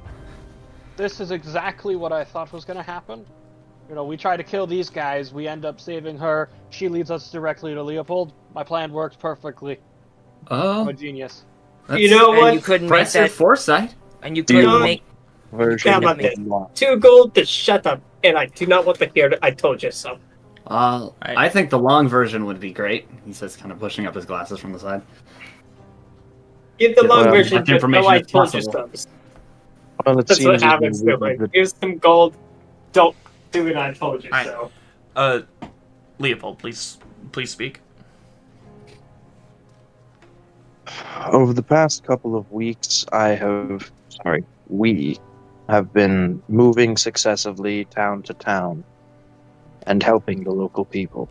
this is exactly what I thought was going to happen. You know, we try to kill these guys, we end up saving her, she leads us directly to Leopold. My plan works perfectly. Oh. I'm a genius. You know what? You couldn't make that foresight. And you couldn't make... Two gold to shut up, and I do not want to hear it. I told you so. I think the long version would be great. He says, kind of pushing up his glasses from the side. Give the long version, just no I told you so. Well, that's what happens to him. Here's some gold. Don't do it, I told you so. Leopold, please speak. Over the past couple of weeks, we have been moving successively town to town and helping the local people.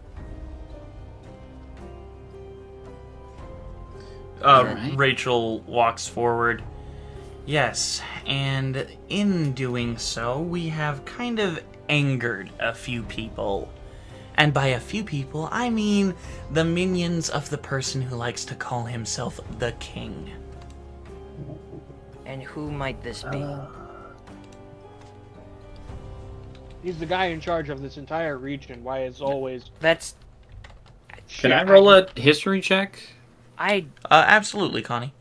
Rachel walks forward. Yes, and in doing so, we have kind of angered a few people. And by a few people, I mean the minions of the person who likes to call himself the king. And who might this be? He's the guy in charge of this entire region. Why is always... That's... Can I roll a history check? Absolutely, Connie.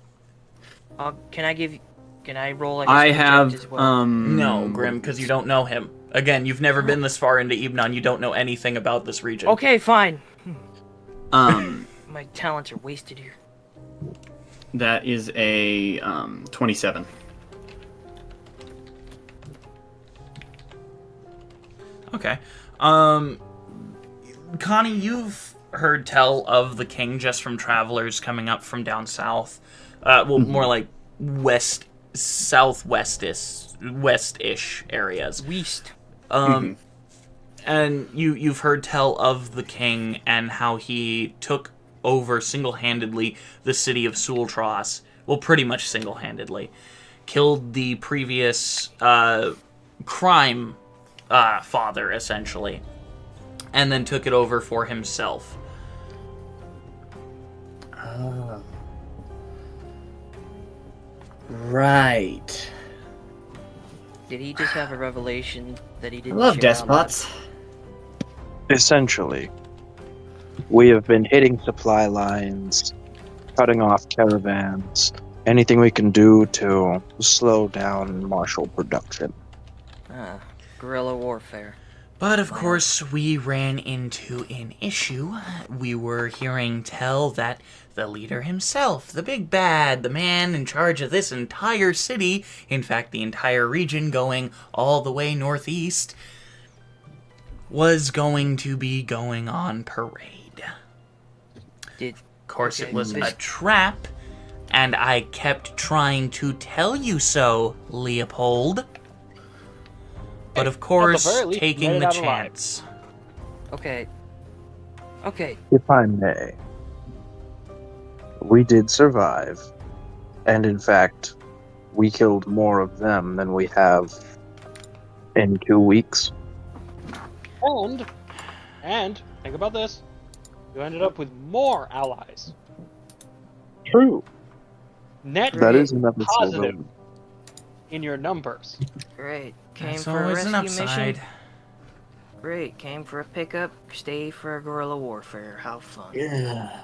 Can I roll a history check as well? No, Grim, because you don't know him. Again, you've never been this far into Ibnan. You don't know anything about this region. Okay, fine. My talents are wasted here. That is a 27. Okay. Connie, you've heard tell of the king just from travelers coming up from down south. More like west-ish areas. West. And you've heard tell of the king and how he took over single-handedly the city of Sultras. Well, pretty much single-handedly. killed the previous crime father, essentially, and then took it over for himself. Right. Did he just have a revelation that he didn't? I love share despots. Essentially, we have been hitting supply lines, cutting off caravans, anything we can do to slow down martial production. Guerrilla warfare. But of course, we ran into an issue. We were hearing tell that the leader himself, the big bad, the man in charge of this entire city, in fact the entire region going all the way northeast, was going to be going on parade. Of course, it was a trap, and I kept trying to tell you so, Leopold. But of course, taking the chance. Okay. If I may, we did survive, and in fact, we killed more of them than we have in 2 weeks. And think about this: you ended up with more allies. True. Net That is another positive in your numbers. Great. Came That's for a always an rescue upside. mission. Great. Came for a pickup. Stay for a guerrilla warfare. How fun. Yeah.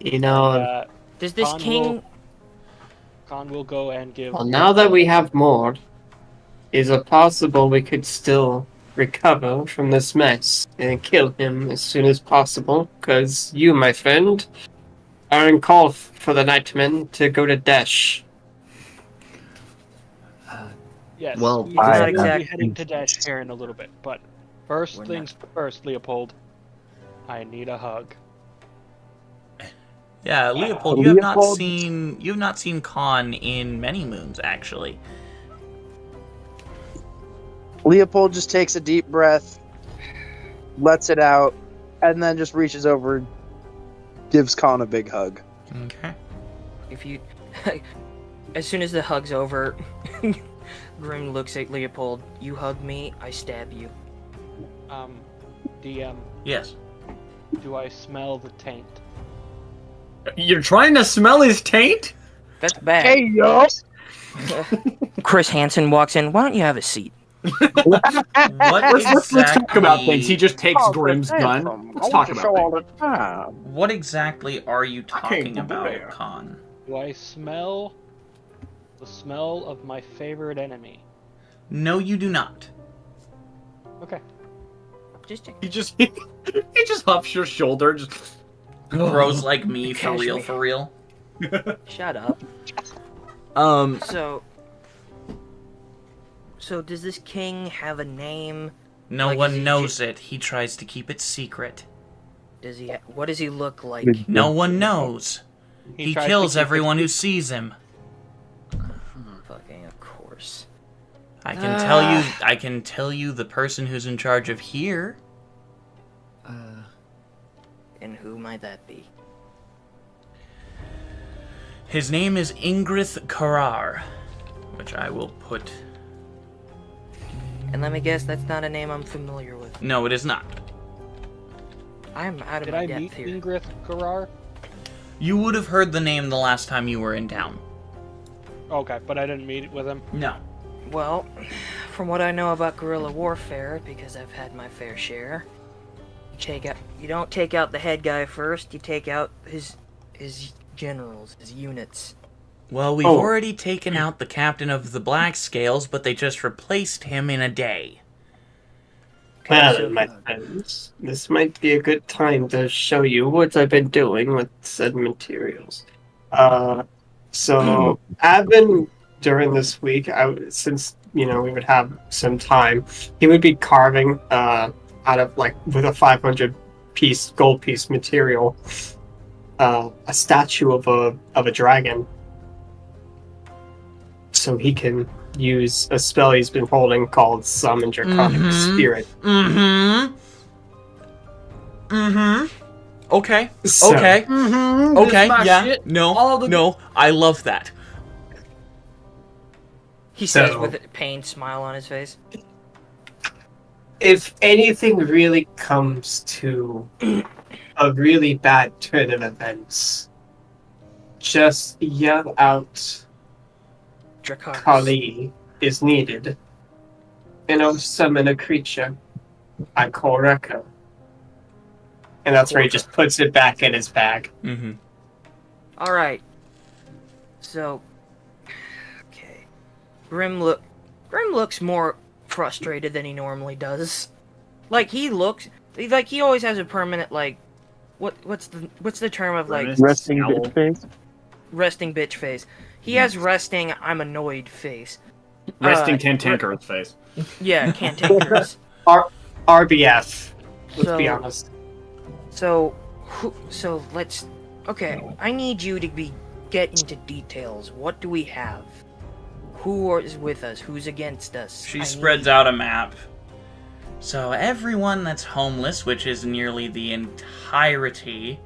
You know. Does this king? Khan will go and give. Well, now that we have more, is it possible we could still recover from this mess and kill him as soon as possible? Because you, my friend, are in call for the Nightmen to go to Dash. Yes. Well, we will be heading to Dash here in a little bit, but first things first, Leopold. I need a hug. Yeah, Leopold, you have not seen Khan in many moons, actually. Leopold just takes a deep breath, lets it out, and then just reaches over, gives Khan a big hug. Okay. If you, as soon as the hug's over, Grim looks at Leopold. You hug me, I stab you. DM. Yes. Do I smell the taint? You're trying to smell his taint? That's bad. Hey, yo! Chris Hansen walks in. Why don't you have a seat? Let's talk about things. He just takes Grim's gun. Let's talk about things. What exactly are you talking about, Khan? Do I smell the smell of my favorite enemy? No, you do not. Okay. He just huffs your shoulder. Just grows like me, for real. Shut up. So does this king have a name? No one knows it. He tries to keep it secret. Does he? What does he look like? No one knows. He kills everyone who sees him. Fucking of course. I can tell you the person who's in charge of here. And who might that be? His name is Ingrith Karar, which I will put. And let me guess, that's not a name I'm familiar with. No, it is not. I'm out of my depth here. Did I meet Ingrith Karar? You would have heard the name the last time you were in town. Okay, but I didn't meet with him? No. Well, from what I know about guerrilla warfare, because I've had my fair share, you don't take out the head guy first, you take out his generals, his units. Well, we've already taken out the captain of the Black Scales, but they just replaced him in a day. Well, my friends, this might be a good time to show you what I've been doing with said materials. So I've been, during this week, since, we would have some time, he would be carving, out of, with a 500 gold piece material, a statue of a dragon. So he can use a spell he's been holding called Summon Draconic Spirit. Okay. So, okay. Okay. Yeah. Shit. No. I love that. He says with a pained smile on his face. If anything really comes to a really bad turn of events, just yell out Kali is needed, and I'll summon a creature I call Rekka. And that's where he just puts it back in his bag. Mm-hmm. Alright. So, okay. Grim looks more frustrated than he normally does. Like, he always has a permanent, like, what's the term of, like... Resting bitch face? Resting bitch face. He has resting, I'm annoyed face. Resting cantankerous face. Yeah, cantankerous. RBF, let's be honest. So let's... Okay, I need you to get into details. What do we have? Who is with us? Who's against us? She spreads out a map. So everyone that's homeless, which is nearly the entirety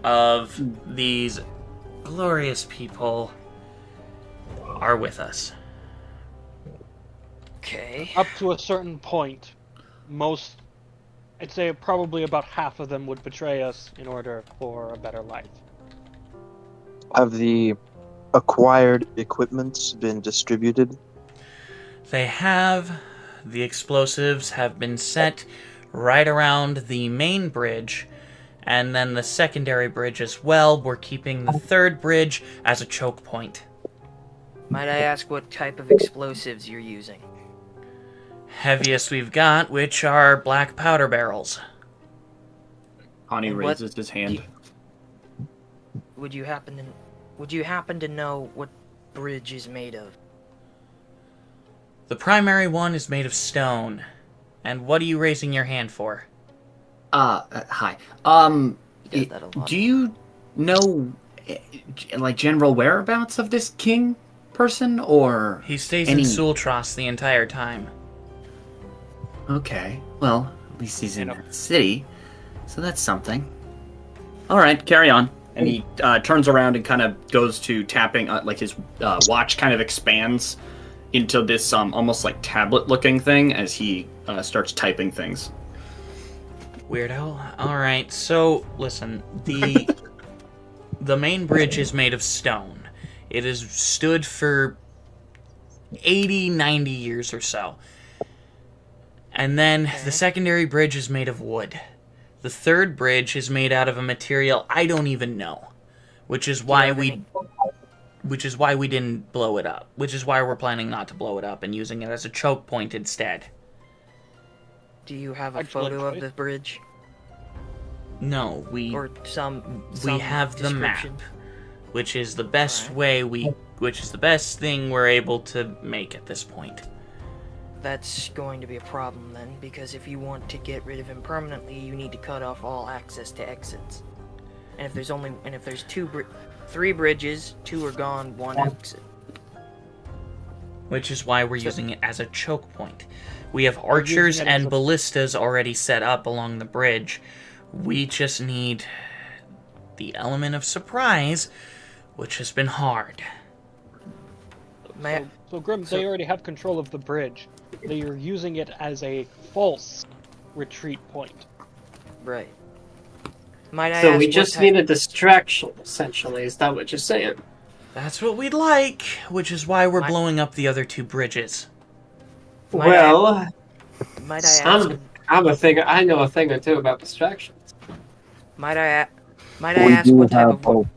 of these glorious people, are with us. Okay. Up to a certain point, I'd say probably about half of them would betray us in order for a better life. Have the acquired equipments been distributed? They have. The explosives have been set right around the main bridge, and then the secondary bridge as well. We're keeping the third bridge as a choke point. Might I ask what type of explosives you're using? Heaviest we've got, which are black powder barrels. Connie raises his hand. Would you happen to know what bridge is made of? The primary one is made of stone. And what are you raising your hand for? Hi. Do you know, like, general whereabouts of this king person, or... He stays in Sultras the entire time. Okay, well, at least he's in the city, so that's something. Alright, carry on. And he turns around and kind of goes to tapping, like his watch kind of expands into this almost like tablet-looking thing as he starts typing things. Weirdo. Alright, so, listen, the main bridge is made of stone. It has stood for 80, 90 years or so. And then the secondary bridge is made of wood. The third bridge is made out of a material I don't even know, which is why we didn't blow it up. Which is why we're planning not to blow it up and using it as a choke point instead. Do you have a photo of the bridge? No, we have the map, which is the best which is the best thing we're able to make at this point. That's going to be a problem then, because if you want to get rid of him permanently, you need to cut off all access to exits. And if there's three bridges, 2 are gone, 1 exit. Which is why we're using it as a choke point. We have archers and ballistas already set up along the bridge. We just need the element of surprise, which has been hard. So Grim, they already have control of the bridge. They are using it as a false retreat point. Right. So we just need a distraction, essentially. Is that what you're saying? That's what we'd like, which is why we're blowing up the other 2 bridges. Well, might I ask? I know a thing or two about distractions. Might I ask what type of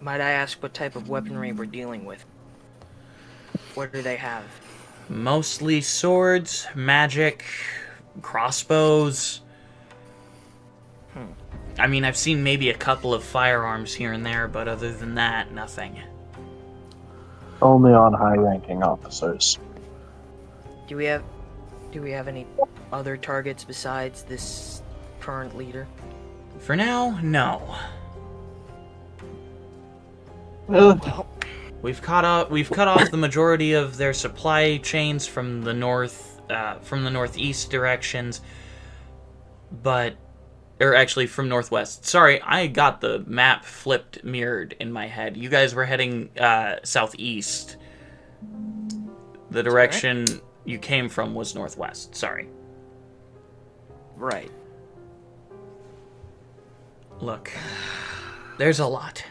Might I ask what type of weaponry we're dealing with? What do they have? Mostly swords, magic, crossbows. I mean, I've seen maybe a couple of firearms here and there, but other than that, nothing. Only on high-ranking officers. Do we have any other targets besides this current leader? For now, no. Well, we've cut off the majority of their supply chains from the northeast directions, but Or actually from northwest. Sorry, I got the map flipped, mirrored in my head. You guys were heading southeast. The direction you came from was northwest. Sorry. Right. Look, there's a lot.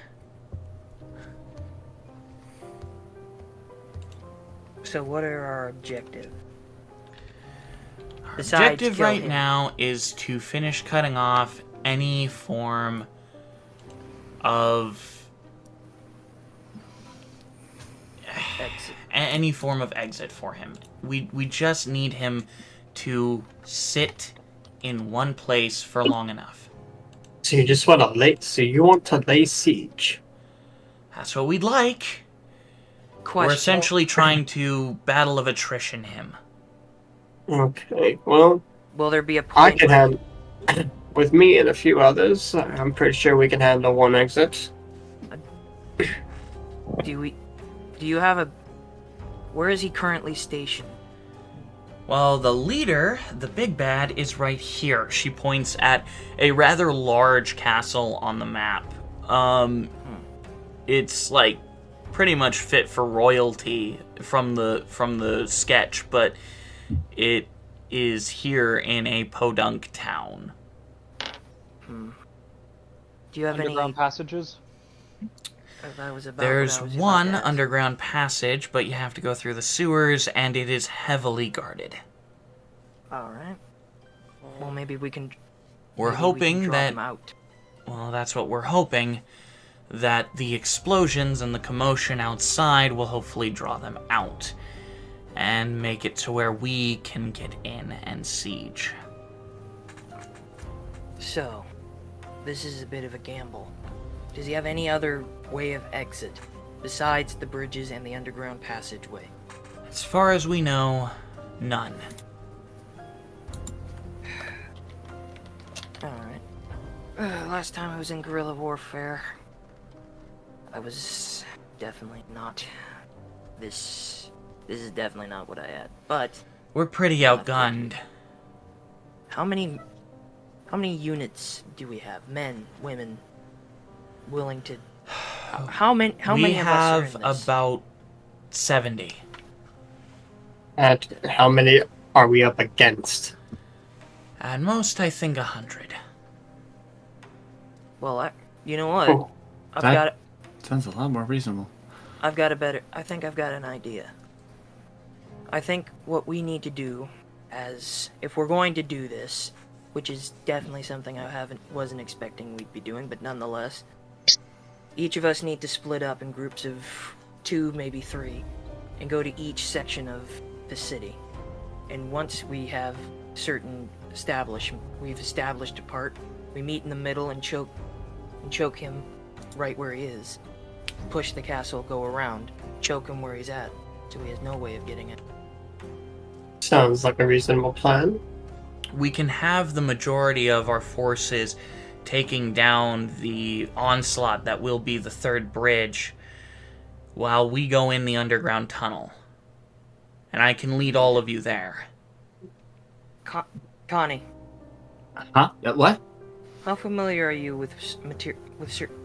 So what are our objectives? Our objective right now is to finish cutting off any form of exit. Any form of exit for him. We just need him to sit in one place for long enough. So you just want to lay siege? That's what we'd like. We're essentially trying to battle of attrition him. Okay, well... Will there be a point... I can handle... With me and a few others, I'm pretty sure we can handle one exit. Do you have a... Where is he currently stationed? Well, the leader, the big bad, is right here. She points at a rather large castle on the map. It's like pretty much fit for royalty from the sketch, but it is here in a podunk town. Do you have underground any passages? There's one underground passage, but you have to go through the sewers, and it is heavily guarded. Alright. Well, maybe we can... We're hoping draw that... them out. Well, that's what we're hoping, that the explosions and the commotion outside will hopefully draw them out, and make it to where we can get in and siege. So, this is a bit of a gamble. Does he have any other way of exit, besides the bridges and the underground passageway? As far as we know, none. Alright. Last time I was in guerrilla warfare, I was definitely not... This is definitely not what I had, but... We're pretty outgunned. How many units do we have? Men, women, willing to... How many of us are in this? We have about 70. And how many are we up against? At most, I think 100. Well, you know what? Sounds a lot more reasonable. I think I've got an idea. I think what we need to do, if we're going to do this, which is definitely something I wasn't expecting we'd be doing, but nonetheless, each of us need to split up in groups of 2, maybe 3, and go to each section of the city. And once we have we've established a part, we meet in the middle and choke him right where he is. Push the castle, go around, choke him where he's at, so he has no way of getting it. Sounds like a reasonable plan. We can have the majority of our forces taking down the onslaught that will be the third bridge while we go in the underground tunnel. And I can lead all of you there. Connie. Huh? What? How familiar are you with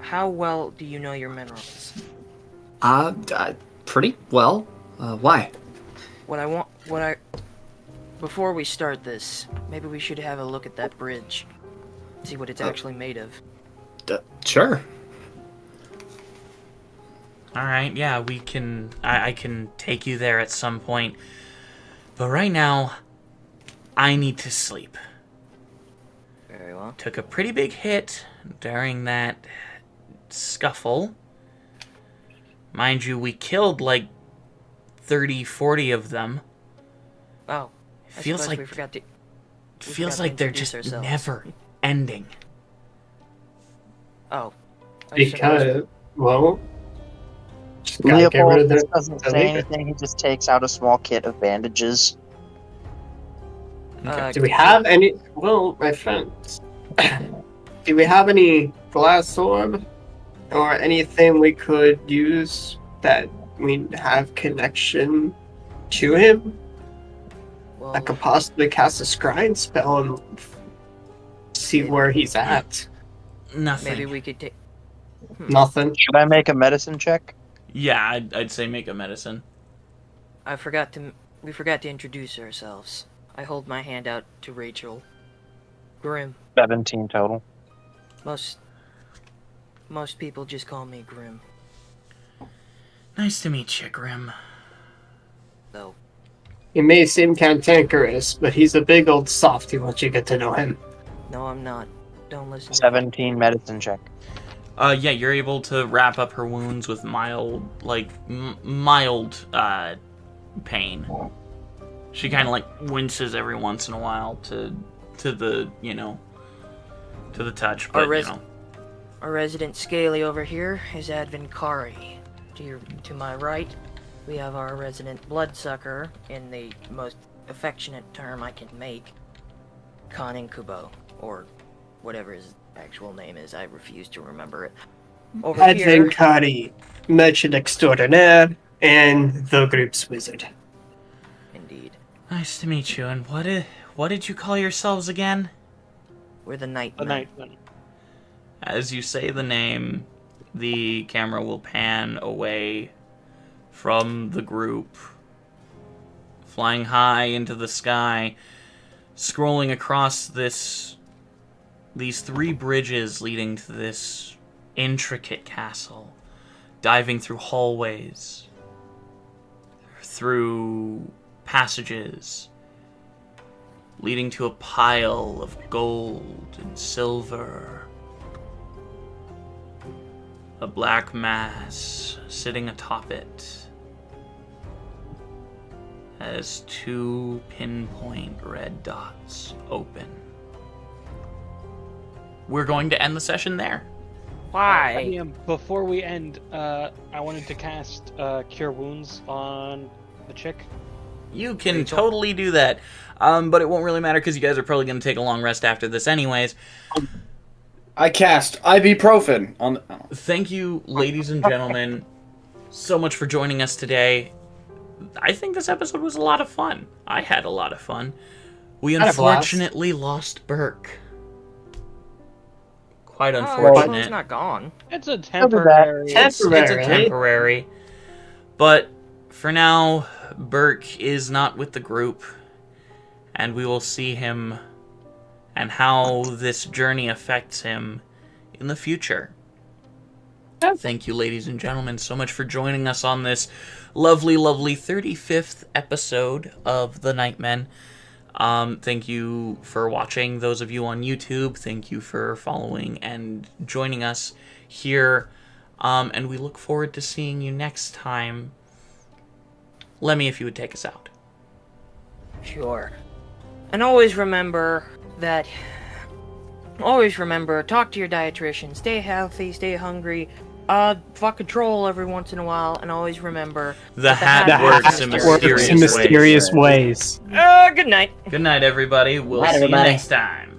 how well do you know your minerals? Pretty well. Why? Before we start this, maybe we should have a look at that bridge. See what it's actually made of. Sure. Alright, yeah, we can... I can take you there at some point. But right now, I need to sleep. Very well. Took a pretty big hit during that scuffle. Mind you, we killed like 30, 40 of them. Oh. Feels like they're just never ending. Oh. Because, well... Leopold doesn't say anything, he just takes out a small kit of bandages. Do we have any... Well, my friends... Do we have any glass orb? Or anything we could use that we have connection to him? Well, I could possibly cast a scrying spell and see where he's at. Nothing. Maybe we could take... Nothing. Should I make a medicine check? Yeah, I'd say make a medicine. We forgot to introduce ourselves. I hold my hand out to Rachel. Grim. 17 total. Most people just call me Grim. Nice to meet you, Grim. No. He may seem cantankerous, but he's a big old softy once you get to know him. No, I'm not. Don't listen. 17 medicine check. Yeah, you're able to wrap up her wounds with mild pain. She kind of like winces every once in a while to the to the touch, but Our resident Scaly over here is Advinkari. To my right, we have our resident Bloodsucker, in the most affectionate term I can make, Koninkubo, or whatever his actual name is. I refuse to remember it. Over here, Advinkari, merchant extraordinaire, and the group's wizard. Indeed. Nice to meet you. And what did you call yourselves again? We're the Nightmen. The Nightmen. As you say the name, the camera will pan away from the group, flying high into the sky, scrolling across these 3 bridges leading to this intricate castle, diving through hallways, through passages, leading to a pile of gold and silver. A black mass sitting atop it has 2 pinpoint red dots open. We're going to end the session there. Why? Before we end, I wanted to cast Cure Wounds on the chick. You can totally do that, but it won't really matter because you guys are probably going to take a long rest after this anyways. I cast ibuprofen on the... Oh. Thank you, ladies and gentlemen, so much for joining us today. I think this episode was a lot of fun. I had a lot of fun. We unfortunately lost Burke. Quite unfortunate. It's not gone. It's a temporary. It's a temporary. But for now, Burke is not with the group, and we will see him and how this journey affects him in the future. Thank you, ladies and gentlemen, so much for joining us on this lovely, lovely 35th episode of The Nightmen. Thank you for watching, those of you on YouTube. Thank you for following and joining us here. And we look forward to seeing you next time. Lemmy, if you would take us out. Sure. And always remember, talk to your dietitian, stay healthy, stay hungry, fuck a troll every once in a while, and always remember the hat works in mysterious ways. ways. Good night. Good night, everybody. We'll see you next time.